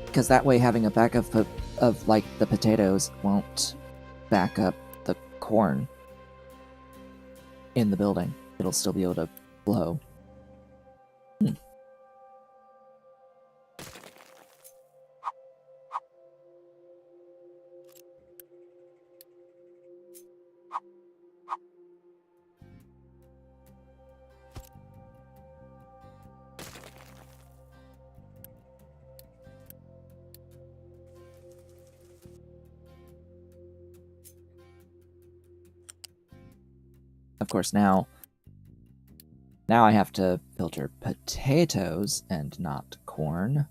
Because that way having a backup of, like, the potatoes won't back up the corn in the building. It'll still be able to blow. Of course, now I have to filter potatoes and not corn.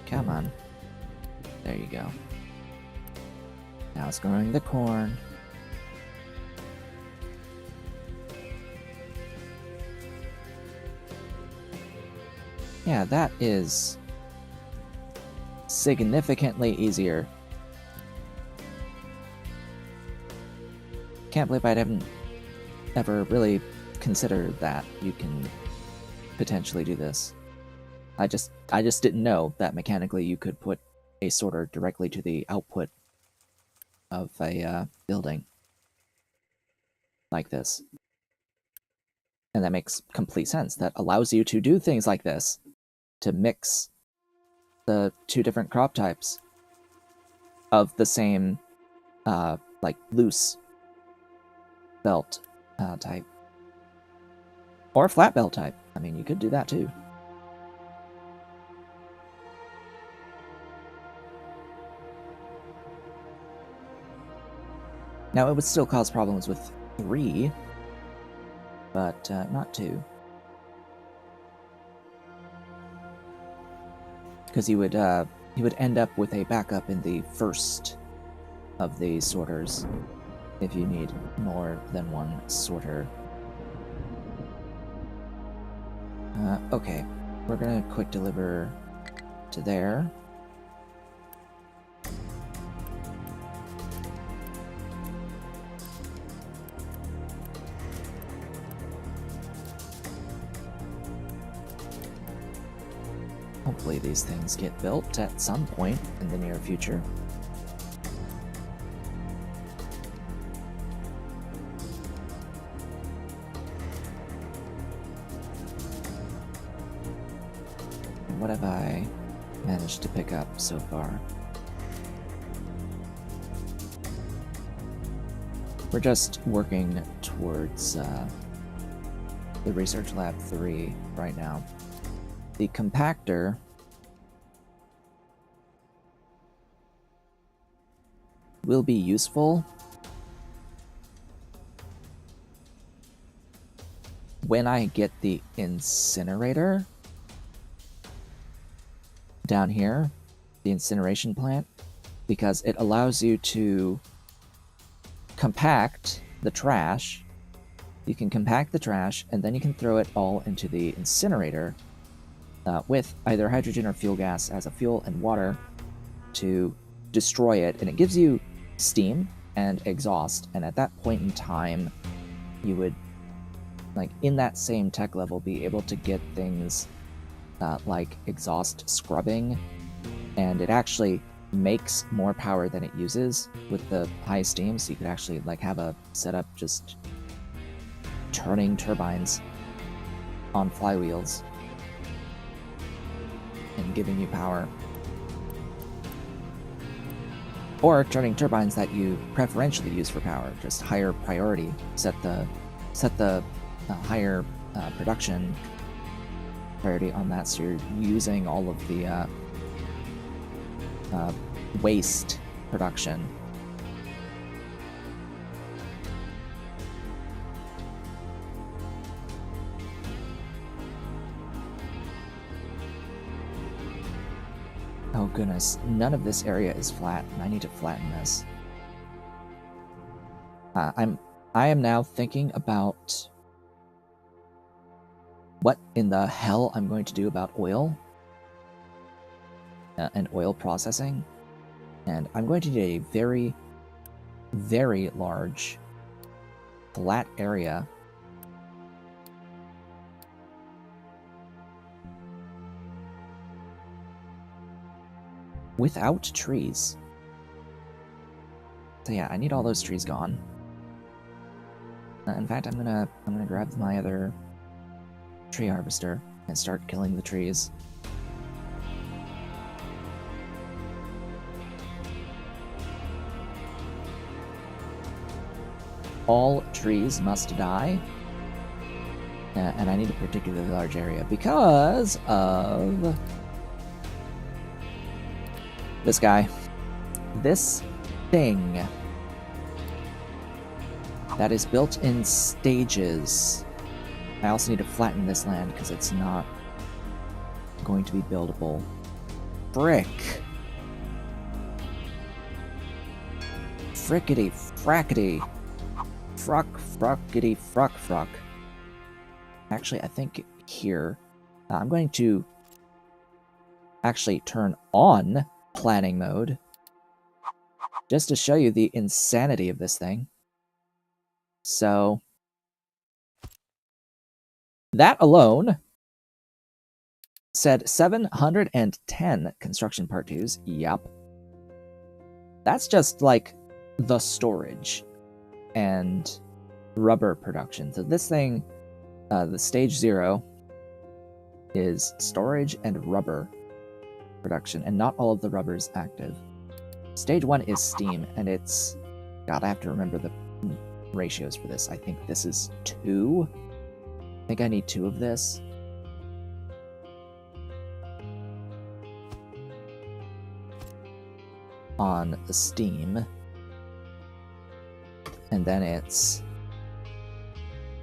Come on. There you go. Now it's growing the corn. Yeah, that is significantly easier. Can't believe I haven't ever really considered that you can potentially do this. I just didn't know that mechanically you could put a sorter directly to the output of a building like this. And that makes complete sense. That allows you to do things like this, to mix the two different crop types of the same, like, loose belt type. Or flat belt type. I mean, you could do that too. Now, it would still cause problems with 3, but not 2. Because you would end up with a backup in the first of the sorters if you need more than one sorter. Okay, we're gonna quick deliver to there. Hopefully these things get built at some point in the near future. what have I managed to pick up so far? We're just working towards the Research Lab 3 right now. The compactor will be useful when I get the incinerator down here, the incineration plant, because it allows you to compact the trash. You can compact the trash, and then you can throw it all into the incinerator with either hydrogen or fuel gas as a fuel and water to destroy it, and it gives you steam and exhaust, and at that point in time, you would, like, in that same tech level, be able to get things like exhaust scrubbing, and it actually makes more power than it uses with the high steam, so you could actually like have a setup just turning turbines on flywheels and giving you power, or turning turbines that you preferentially use for power, just higher priority, set the higher production priority on that, so you're using all of the waste production. Oh goodness, none of this area is flat, and I need to flatten this. I am now thinking about what in the hell I'm going to do about oil and oil processing, and I'm going to need a very, very large flat area without trees. So yeah, I need all those trees gone. In fact, I'm gonna grab my other tree harvester and start killing the trees. All trees must die, and I need a particularly large area because of this guy. This thing that is built in stages. I also need to flatten this land because it's not going to be buildable. Frick. Frickety frackety. Fruck, fruckety, fruck, fruck. Actually, I think here, I'm going to actually turn on planning mode just to show you the insanity of this thing. So, that alone said 710 construction part 2s. Yup. That's just like the storage and rubber production. So this thing, the stage 0 is storage and rubber production, and not all of the rubber is active. Stage 1 is steam, and it's... God, I have to remember the ratios for this. I think this is 2. I think I need 2 of this. On the steam. And then it's...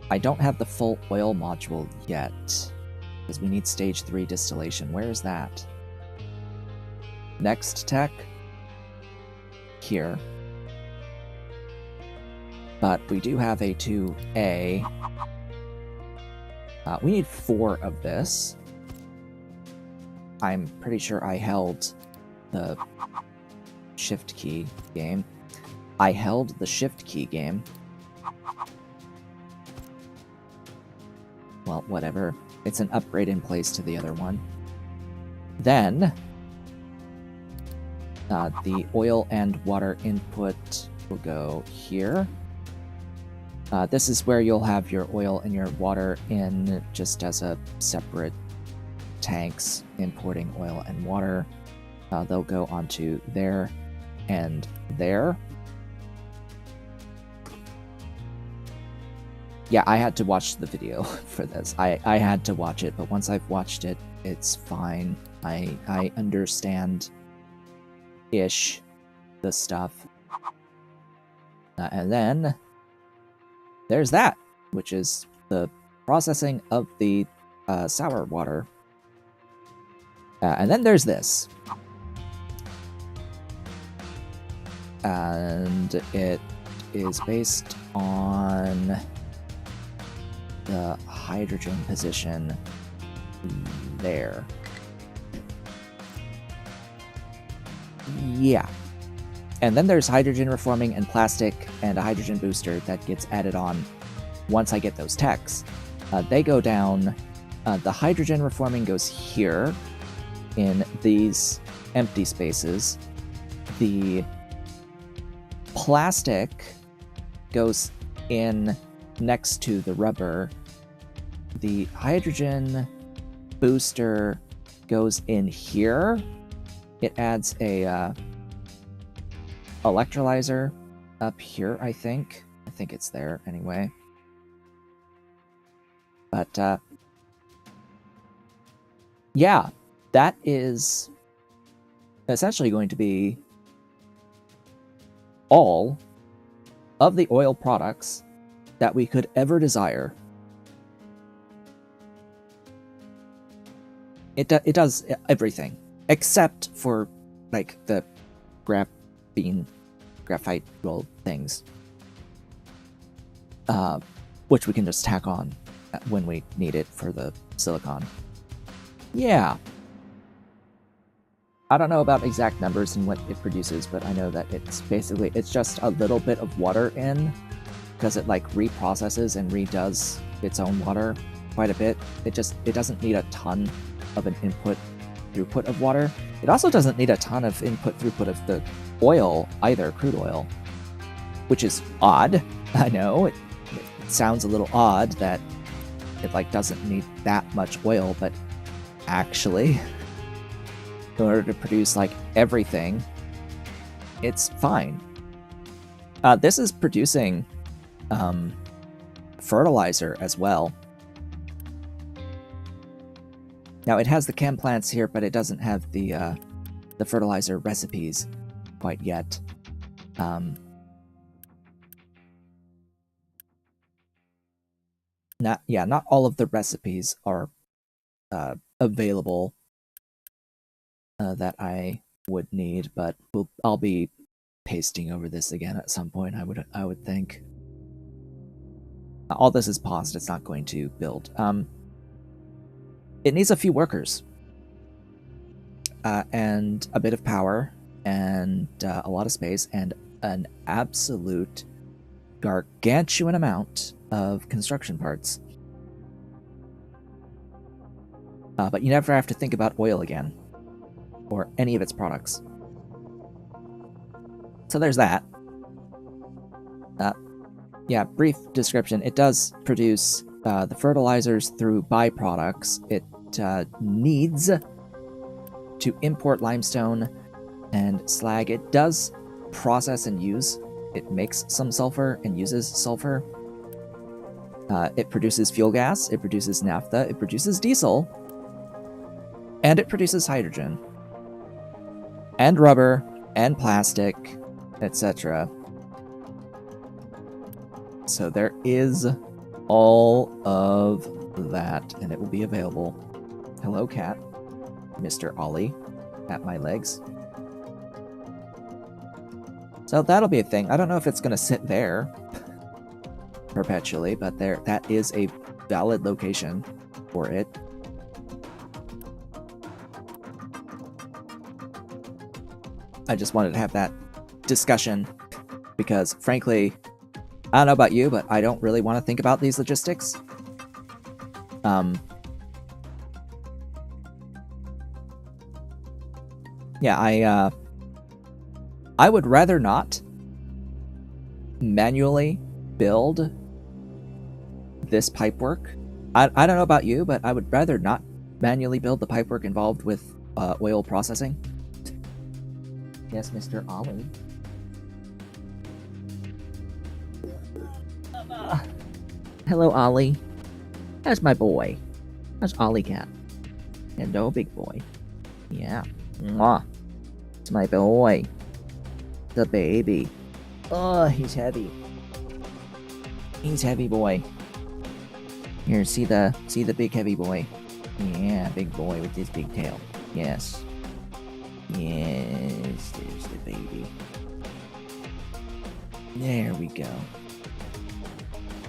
I don't have the full oil module yet, because we need stage 3 distillation. Where is that? Next tech? Here. But we do have a 2A. We need 4 of this. I'm pretty sure I held the shift key game. I held the shift key game. Well, whatever. It's an upgrade in place to the other one. Then, the oil and water input will go here. This is where you'll have your oil and your water in just as a separate tanks importing oil and water. They'll go onto there and there. Yeah, I had to watch the video for this. I had to watch it, but once I've watched it, it's fine. I understand-ish the stuff. And then there's that, which is the processing of the sour water. And then there's this. And it is based on the hydrogen position there. Yeah. And then there's hydrogen reforming and plastic and a hydrogen booster that gets added on once I get those techs. They go down. The hydrogen reforming goes here in these empty spaces. The plastic goes in next to the rubber. The hydrogen booster goes in here. It adds a electrolyzer up here, I think. I think it's there anyway. But yeah, that is essentially going to be all of the oil products that we could ever desire. It does everything, except for, like, the graphite roll things. Which we can just tack on when we need it for the silicon. Yeah. I don't know about exact numbers and what it produces, but I know that it's just a little bit of water in, because it like reprocesses and redoes its own water quite a bit. It doesn't need a ton of an input throughput of water. It also doesn't need a ton of input throughput of the oil either, crude oil, which is odd. I know it sounds a little odd that it like doesn't need that much oil, but actually, in order to produce like everything, it's fine. This is producing fertilizer as well. Now it has the chem plants here, but it doesn't have the fertilizer recipes quite yet. Not all of the recipes are available that I would need, but I'll be pasting over this again at some point. I would think. All this is paused. It's not going to build. It needs a few workers, and a bit of power, and a lot of space, and an absolute gargantuan amount of construction parts. But you never have to think about oil again, or any of its products. So there's that. Yeah, brief description. It does produce the fertilizers through byproducts. It needs to import limestone and slag. It does process and use. It makes some sulfur and uses sulfur. It produces fuel gas. It produces naphtha. It produces diesel. And it produces hydrogen. And rubber. And plastic. Etc. So there is all of that, and it will be available. Hello, cat. Mr. Ollie, at my legs. So that'll be a thing. I don't know if it's going to sit there perpetually, but that is a valid location for it. I just wanted to have that discussion because, frankly, I don't know about you, but I don't really want to think about these logistics. Yeah, I would rather not manually build this pipework. I don't know about you, but I would rather not manually build the pipework involved with oil processing? Yes, Mr. Ollie. Hello, Ollie. How's my boy? How's Ollie cat? Hello, big boy. Yeah. Mwah. It's my boy. The baby. Oh, he's heavy. He's heavy boy. Here, see the big heavy boy. Yeah, big boy with his big tail. Yes. Yes, there's the baby. There we go.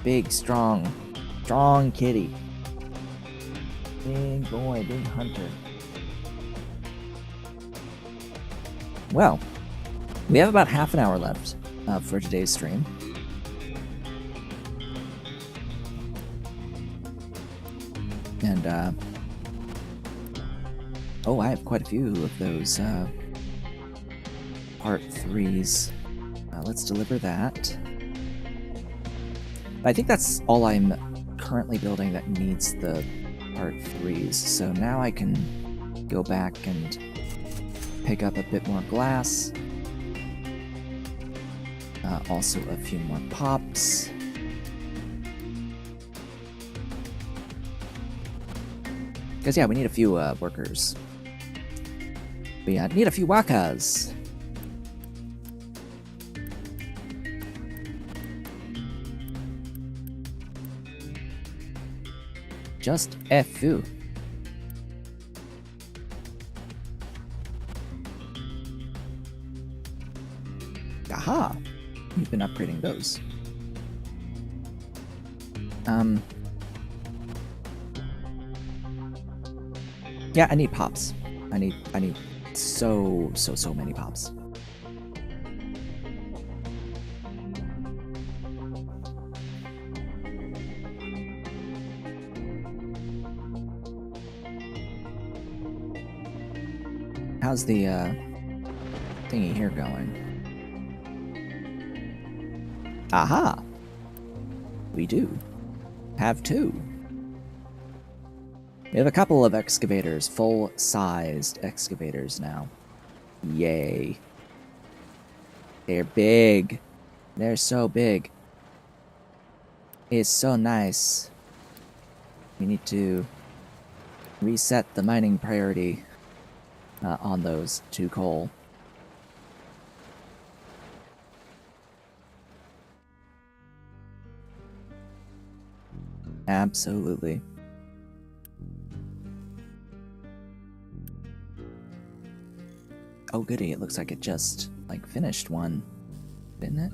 Big, strong kitty. Big boy, big hunter. Well, we have about half an hour left for today's stream. And, oh, I have quite a few of those part 3s. Let's deliver that. I think that's all I'm currently building that needs the part 3s, so now I can go back and pick up a bit more glass. Also a few more pops. Because, yeah, we need a few workers. We need a few workers. Just a few. Aha! We've been upgrading those. Yeah, I need pops. I need so many pops. How's the thingy here going? Aha! We do have 2. We have a couple of excavators, full-sized excavators now. Yay. They're big. They're so big. It's so nice. We need to reset the mining priority on those to coal. Absolutely. Oh goody, it looks like it just, like, finished one, didn't it?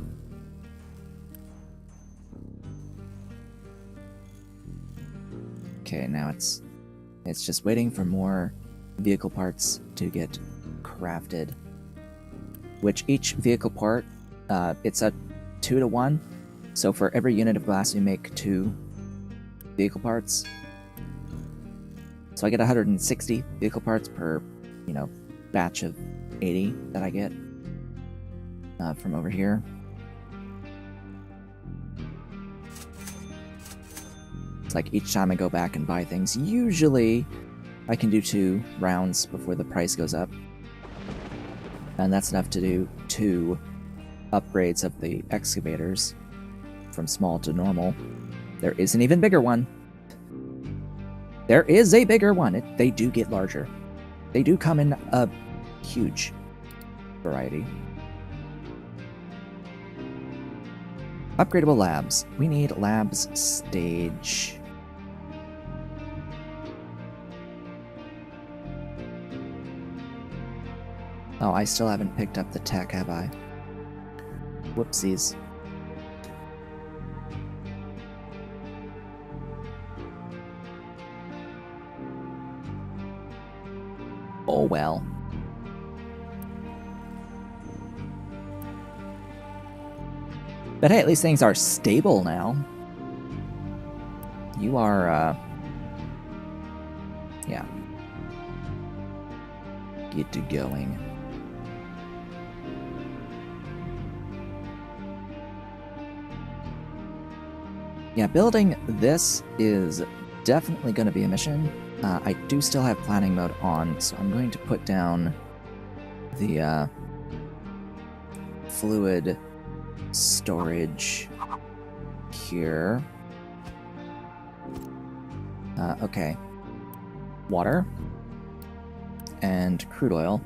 Okay, now it's just waiting for more vehicle parts to get crafted. Which each vehicle part, it's a 2 to 1. So for every unit of glass, we make 2 vehicle parts. So I get 160 vehicle parts per, batch of 80 that I get from over here. It's like each time I go back and buy things, usually I can do 2 rounds before the price goes up. And that's enough to do 2 upgrades of the excavators from small to normal. There is an even bigger one. There is a bigger one. They do get larger. They do come in a huge variety. Upgradable labs. We need labs stage. Oh, I still haven't picked up the tech, have I? Whoopsies. Oh well. But hey, at least things are stable now. You are, yeah. Get to going. Yeah, building this is definitely going to be a mission. I do still have planning mode on, so I'm going to put down the fluid storage here. Okay. Water and crude oil.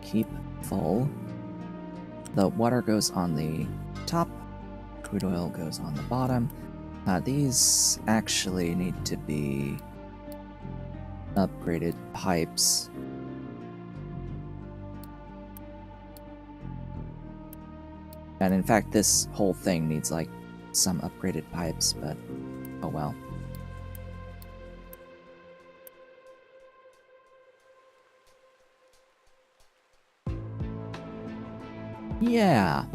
Keep full. The water goes on the top, crude oil goes on the bottom. These actually need to be upgraded pipes. And in fact, this whole thing needs like some upgraded pipes, but oh well. Yeah.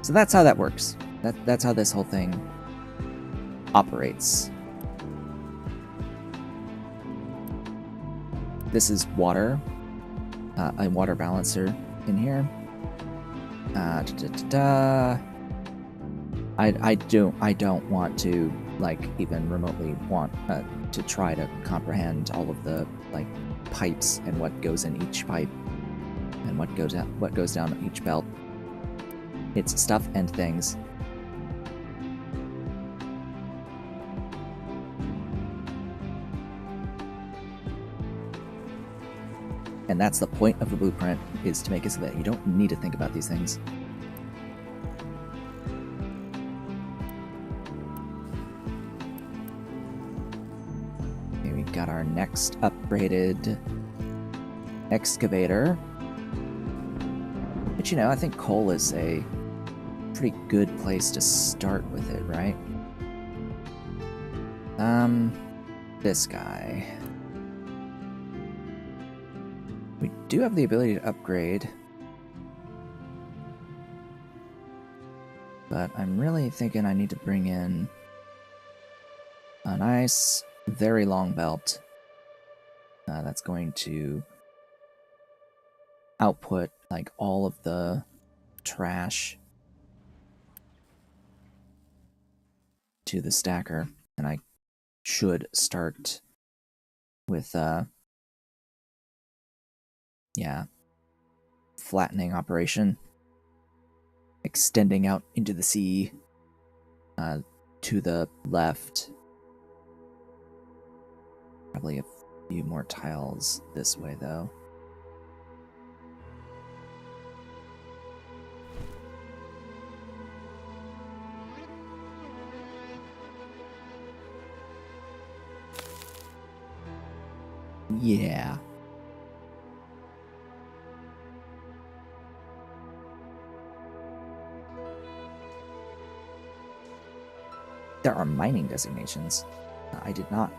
So that's how that works. That's how this whole thing operates. This is water, a water balancer in here. I don't want to like even remotely want to try to comprehend all of the like pipes and what goes in each pipe and what goes down each belt. It's stuff and things. And that's the point of the blueprint, is to make it so that you don't need to think about these things. Okay, we got our next upgraded excavator. But you know, I think coal is a pretty good place to start with it, right? This guy. We do have the ability to upgrade, but I'm really thinking I need to bring in a nice, very long belt that's going to output like all of the trash to the stacker, and I should start with yeah, flattening operation, extending out into the sea to the left. Probably a few more tiles this way though. Yeah. There are mining designations. I did not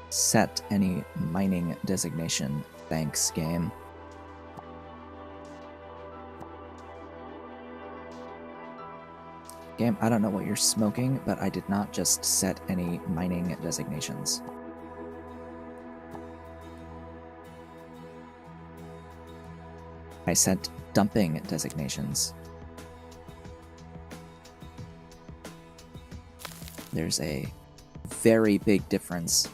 set any mining designation. Thanks, game. Game, I don't know what you're smoking, but I did not just set any mining designations. I set dumping designations. There's a very big difference.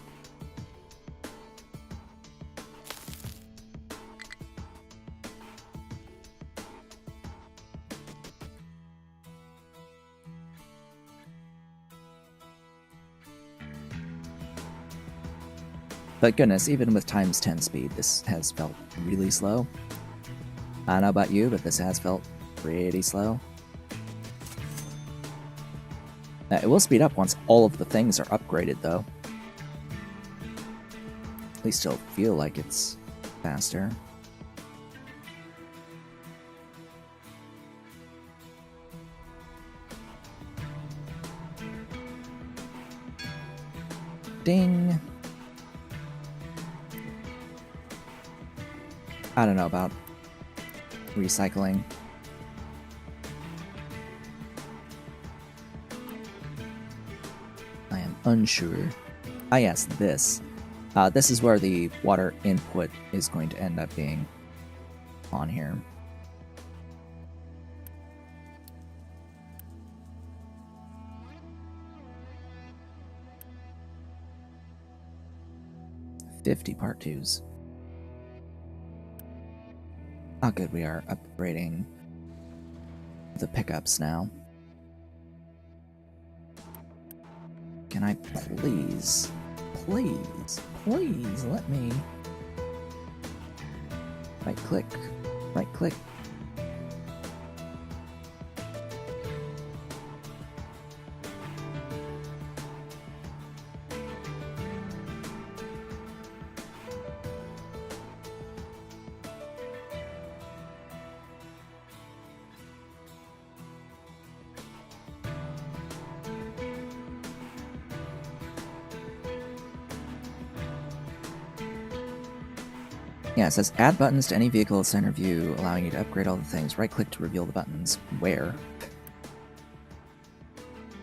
But goodness, even with times 10 speed, this has felt really slow. I don't know about you, but this has felt pretty slow. It will speed up once all of the things are upgraded, though. At least it'll feel like it's faster. Ding! I don't know about recycling. I am unsure. Ah yes, this. This is where the water input is going to end up being on here. 50 part 2s. Oh good, we are upgrading the pickups now. Can I please let me right click. Yeah, it says add buttons to any vehicle in center view, allowing you to upgrade all the things. Right click to reveal the buttons. Where?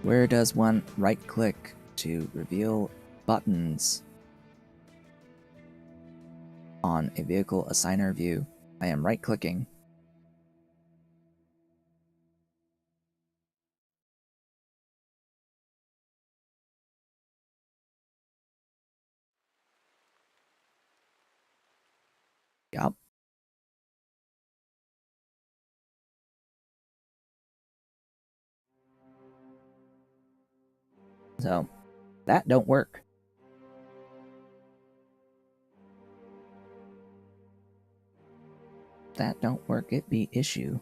Where does one right click to reveal buttons on a vehicle assigner view? I am right clicking. Yup. So, that don't work. That don't work, it be issue.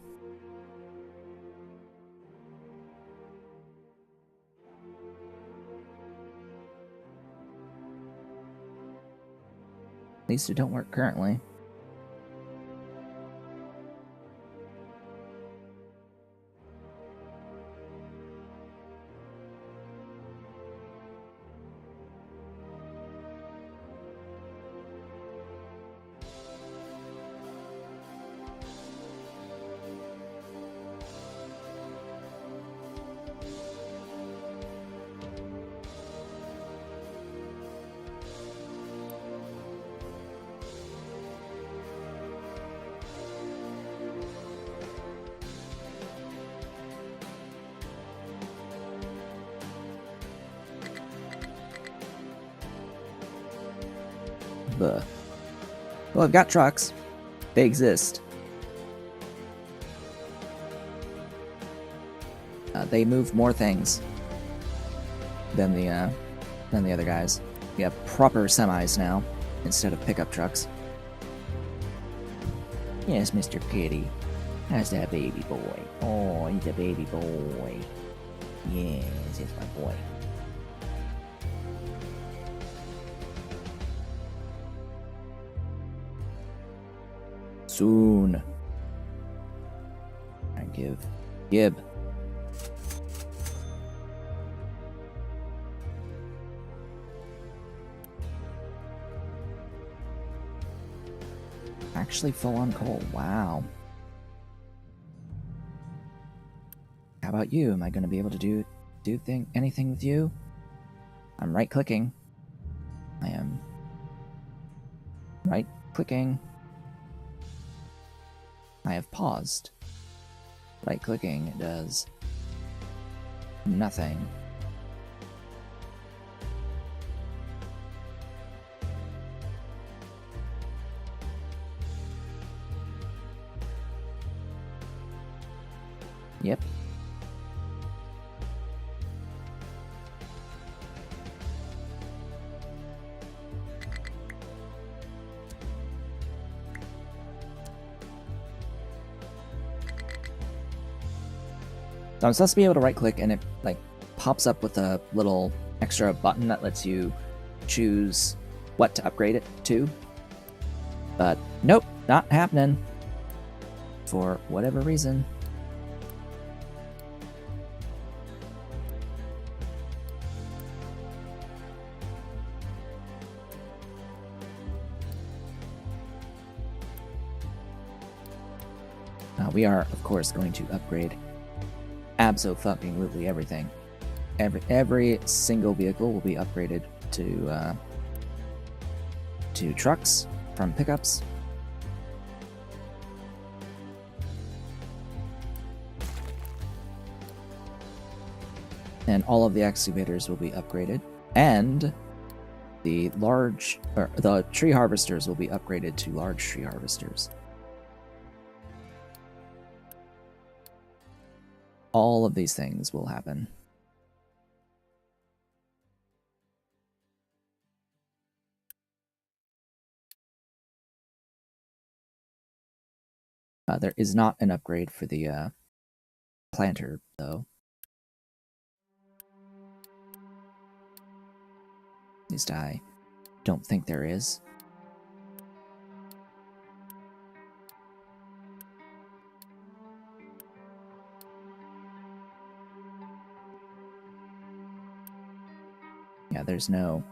At least it don't work currently. Well, I've got trucks. They exist. They move more things than the other guys. We have proper semis now instead of pickup trucks. Yes, Mr. Kitty. How's that baby boy? Oh, he's a baby boy. Yes, it's my boy. Soon. I Gib. Actually full on coal. Wow. How about you? Am I going to be able to do anything with you? I'm right clicking. I am right clicking. I have paused. Right clicking does nothing. Yep. So I'm supposed to be able to right click and it like pops up with a little extra button that lets you choose what to upgrade it to. But nope, not happening. For whatever reason. We are, of course, going to upgrade abso-fucking-lutely everything. Every single vehicle will be upgraded to trucks from pickups. And all of the excavators will be upgraded. And the the tree harvesters will be upgraded to large tree harvesters. All of these things will happen. There is not an upgrade for the planter, though. At least I don't think there is. Yeah, there's no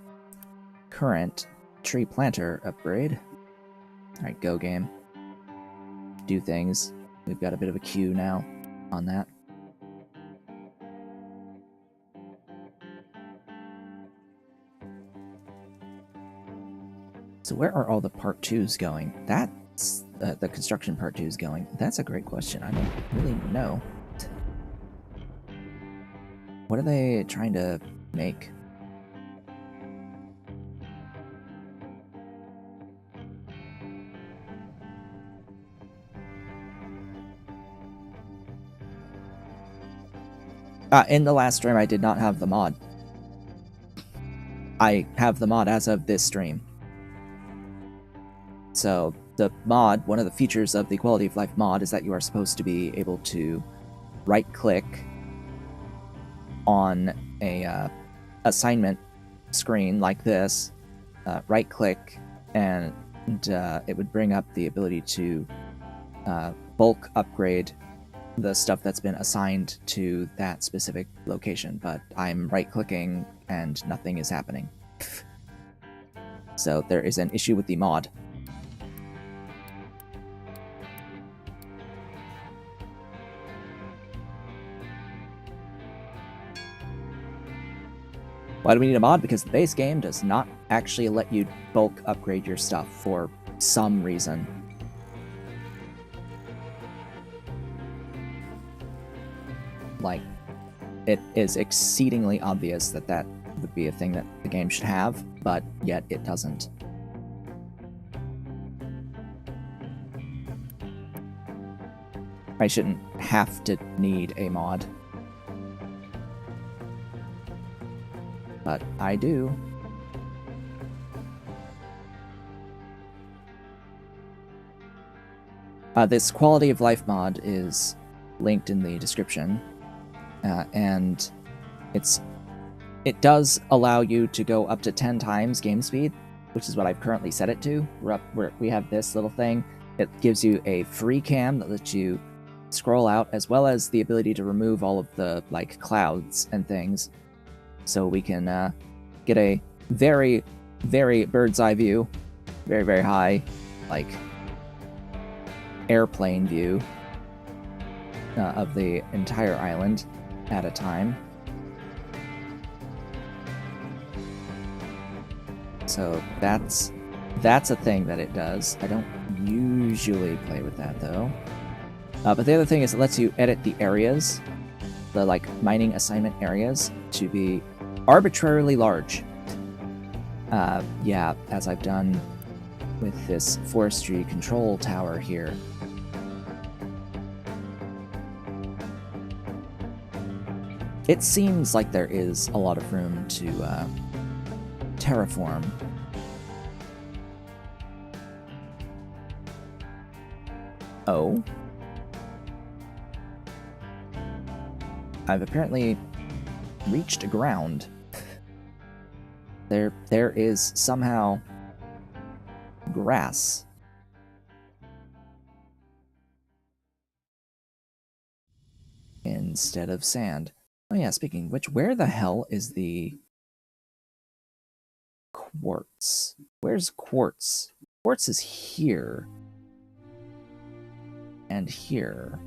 current tree planter upgrade. Alright, go game. Do things. We've got a bit of a queue now on that. So where are all the part 2s going? That's the construction part 2s going. That's a great question. I don't really know. What are they trying to make? In the last stream, I did not have the mod. I have the mod as of this stream. So, the mod, one of the features of the Quality of Life mod is that you are supposed to be able to right-click on a assignment screen like this, right-click, and it would bring up the ability to bulk upgrade the stuff that's been assigned to that specific location, but I'm right-clicking and nothing is happening. So there is an issue with the mod. Why do we need a mod? Because the base game does not actually let you bulk upgrade your stuff for some reason. Like, it is exceedingly obvious that that would be a thing that the game should have, but yet it doesn't. I shouldn't have to need a mod. But I do. This Quality of Life mod is linked in the description. And it does allow you to go up to 10 times game speed, which is what I've currently set it to. We have this little thing. It gives you a free cam that lets you scroll out, as well as the ability to remove all of the like clouds and things, so we can get a very, very bird's eye view, very, very high, like airplane view of the entire island at a time. So that's a thing that it does. I don't usually play with that though. But the other thing is it lets you edit the areas, the like mining assignment areas, to be arbitrarily large. Yeah, as I've done with this forestry control tower here. It seems like there is a lot of room to terraform. Oh. I've apparently reached ground. There is somehow grass. Instead of sand. Oh yeah, speaking of which, where the hell is the quartz? Where's quartz? Quartz is here. And here.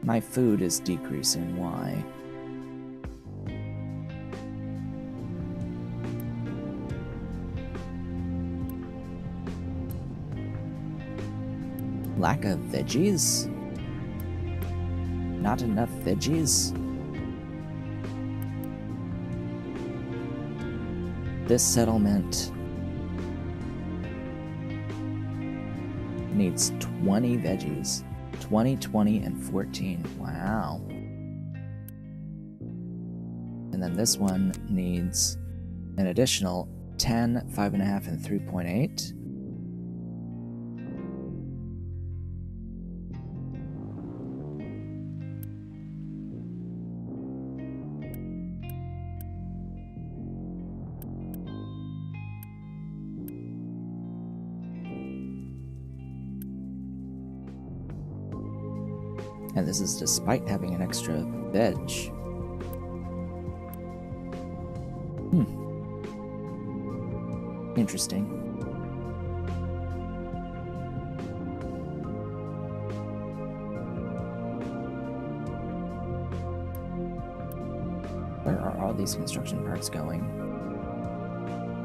My food is decreasing. Why? Lack of veggies? Not enough veggies? This settlement needs 20 veggies. 20, 20, and 14. Wow. And then this one needs an additional 10, 5.5, and 3.8. And this is despite having an extra veg. Interesting. Where are all these construction parts going?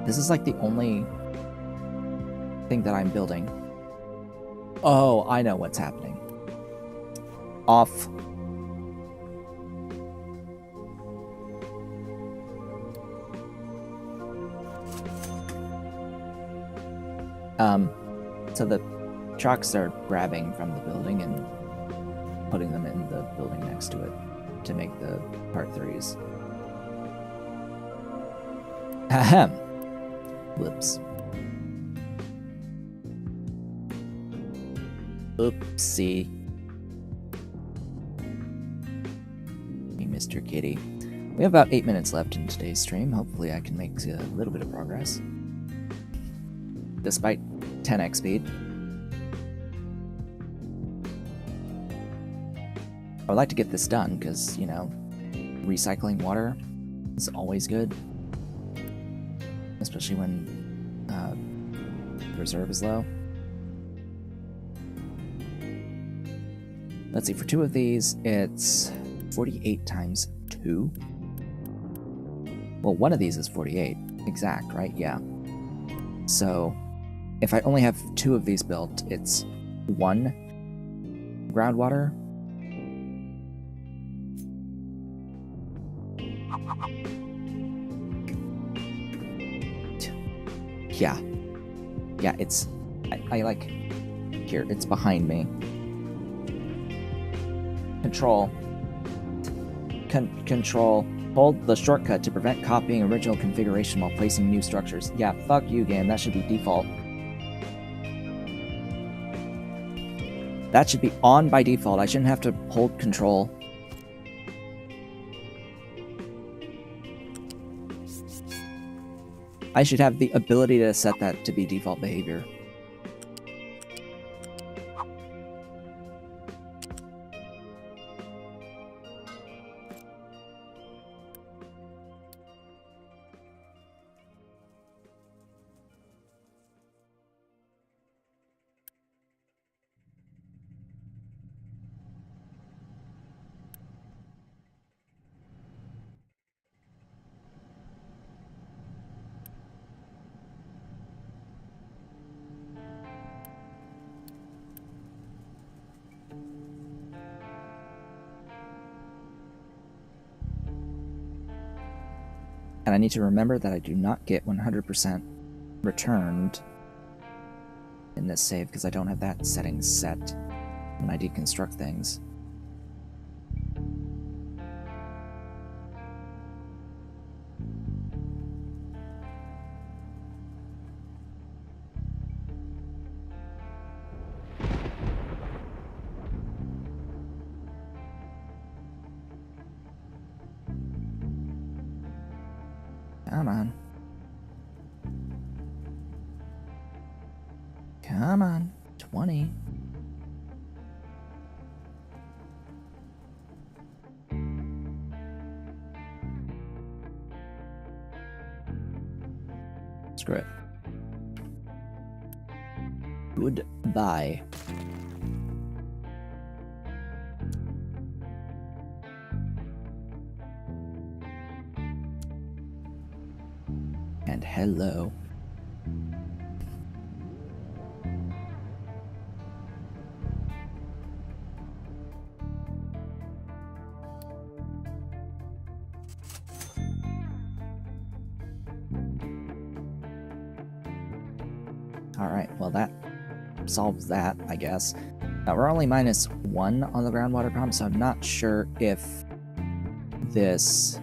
This is like the only thing that I'm building. Oh, I know what's happening. Off. So the trucks are grabbing from the building and putting them in the building next to it to make the part 3s. Ahem. Whoops. Oopsie. Hey, Mr. Kitty. We have about 8 minutes left in today's stream. Hopefully I can make a little bit of progress. Despite 10x speed. I would like to get this done because, you know, recycling water is always good. Especially when the reserve is low. Let's see, for 2 of these, it's 48 times 2. Well, one of these is 48. Exact, right? Yeah. So if I only have 2 of these built, it's 1 groundwater. Yeah. Yeah, it's... I like... Here, it's behind me. Control. Control. Hold the shortcut to prevent copying original configuration while placing new structures. Yeah, fuck you, game. That should be default. That should be on by default. I shouldn't have to hold control. I should have the ability to set that to be default behavior. And I need to remember that I do not get 100% returned in this save because I don't have that setting set when I deconstruct things. Come on. Come on. 20. Screw it. Goodbye. And hello. Alright, well that solves that, I guess. We're only -1 on the groundwater problem, so I'm not sure if this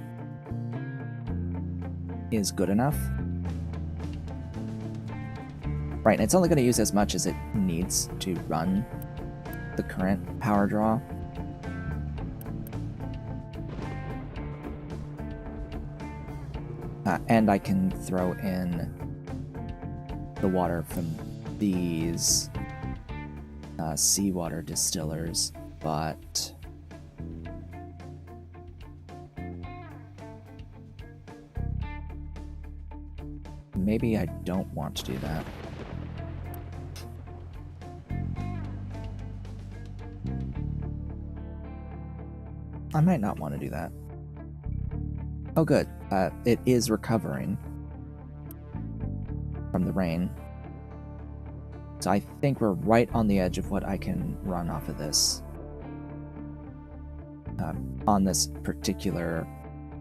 is good enough. Right, and it's only going to use as much as it needs to run the current power draw. And I can throw in the water from these seawater distillers, but maybe I don't want to do that. I might not want to do that. Oh good, it is recovering from the rain. So I think we're right on the edge of what I can run off of this. On this particular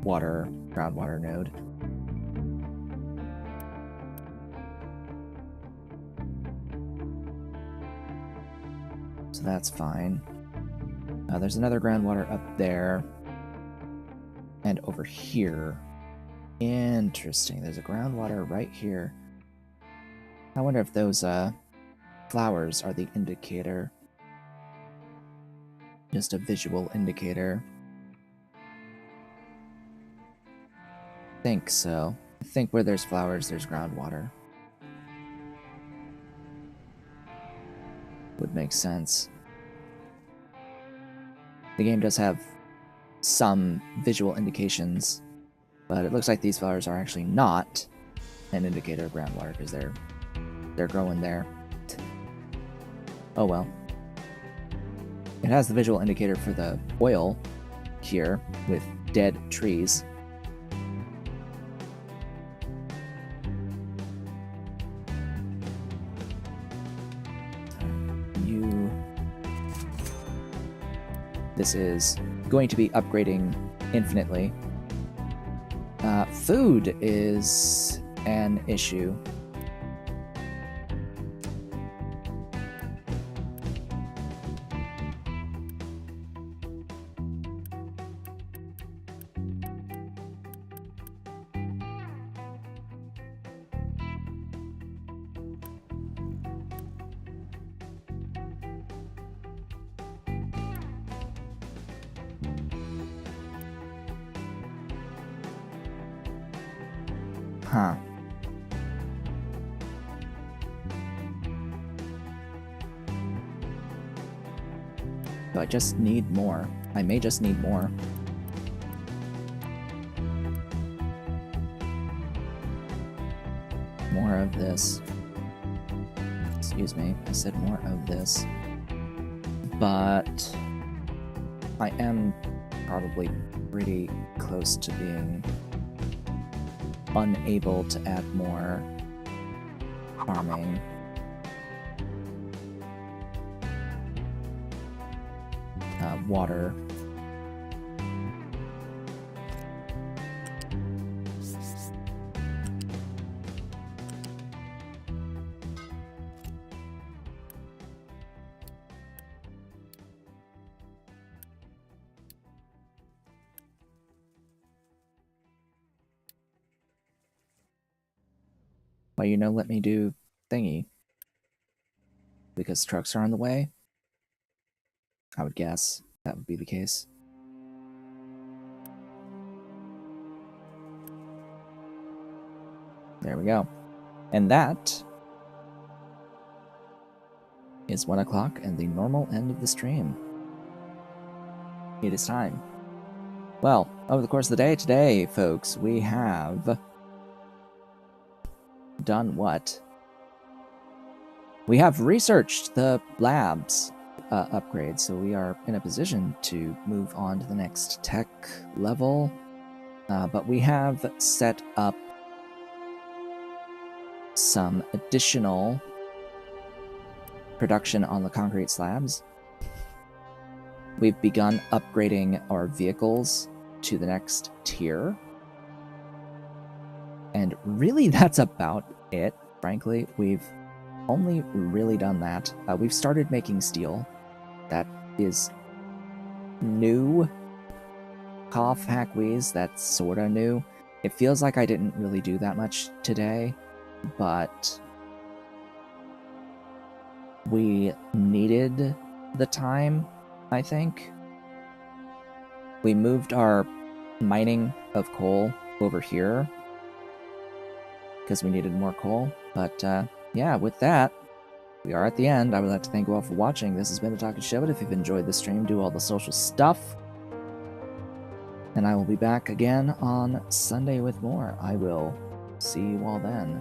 groundwater node. So that's fine. There's another groundwater up there. And over here. Interesting. There's a groundwater right here. I wonder if those flowers are the indicator. Just a visual indicator. I think so. I think where there's flowers, there's groundwater. Would make sense. The game does have some visual indications, but it looks like these flowers are actually not an indicator of groundwater because they're growing there. Oh well. It has the visual indicator for the oil here with dead trees. This is going to be upgrading infinitely. Food is an issue. Huh. So I just need more. I may just need more. More of this. Excuse me, I said more of this. But I am probably pretty close to being unable to add more farming. Water. Well, you know, let me do thingy. Because trucks are on the way? I would guess that would be the case. There we go. And that is 1 o'clock and the normal end of the stream. It is time. Well, over the course of the day today, folks, we have done what? We have researched the labs upgrade, so we are in a position to move on to the next tech level. But we have set up some additional production on the concrete slabs. We've begun upgrading our vehicles to the next tier. And really, that's about it, frankly. We've only really done that. We've started making steel. That is new. Cough, hack, wheeze, that's sorta new. It feels like I didn't really do that much today, but we needed the time, I think. We moved our mining of coal over here because we needed more coal, but yeah, with that, we are at the end. I would like to thank you all for watching. This has been The Talking Shove It. If you've enjoyed the stream, do all the social stuff. And I will be back again on Sunday with more. I will see you all then.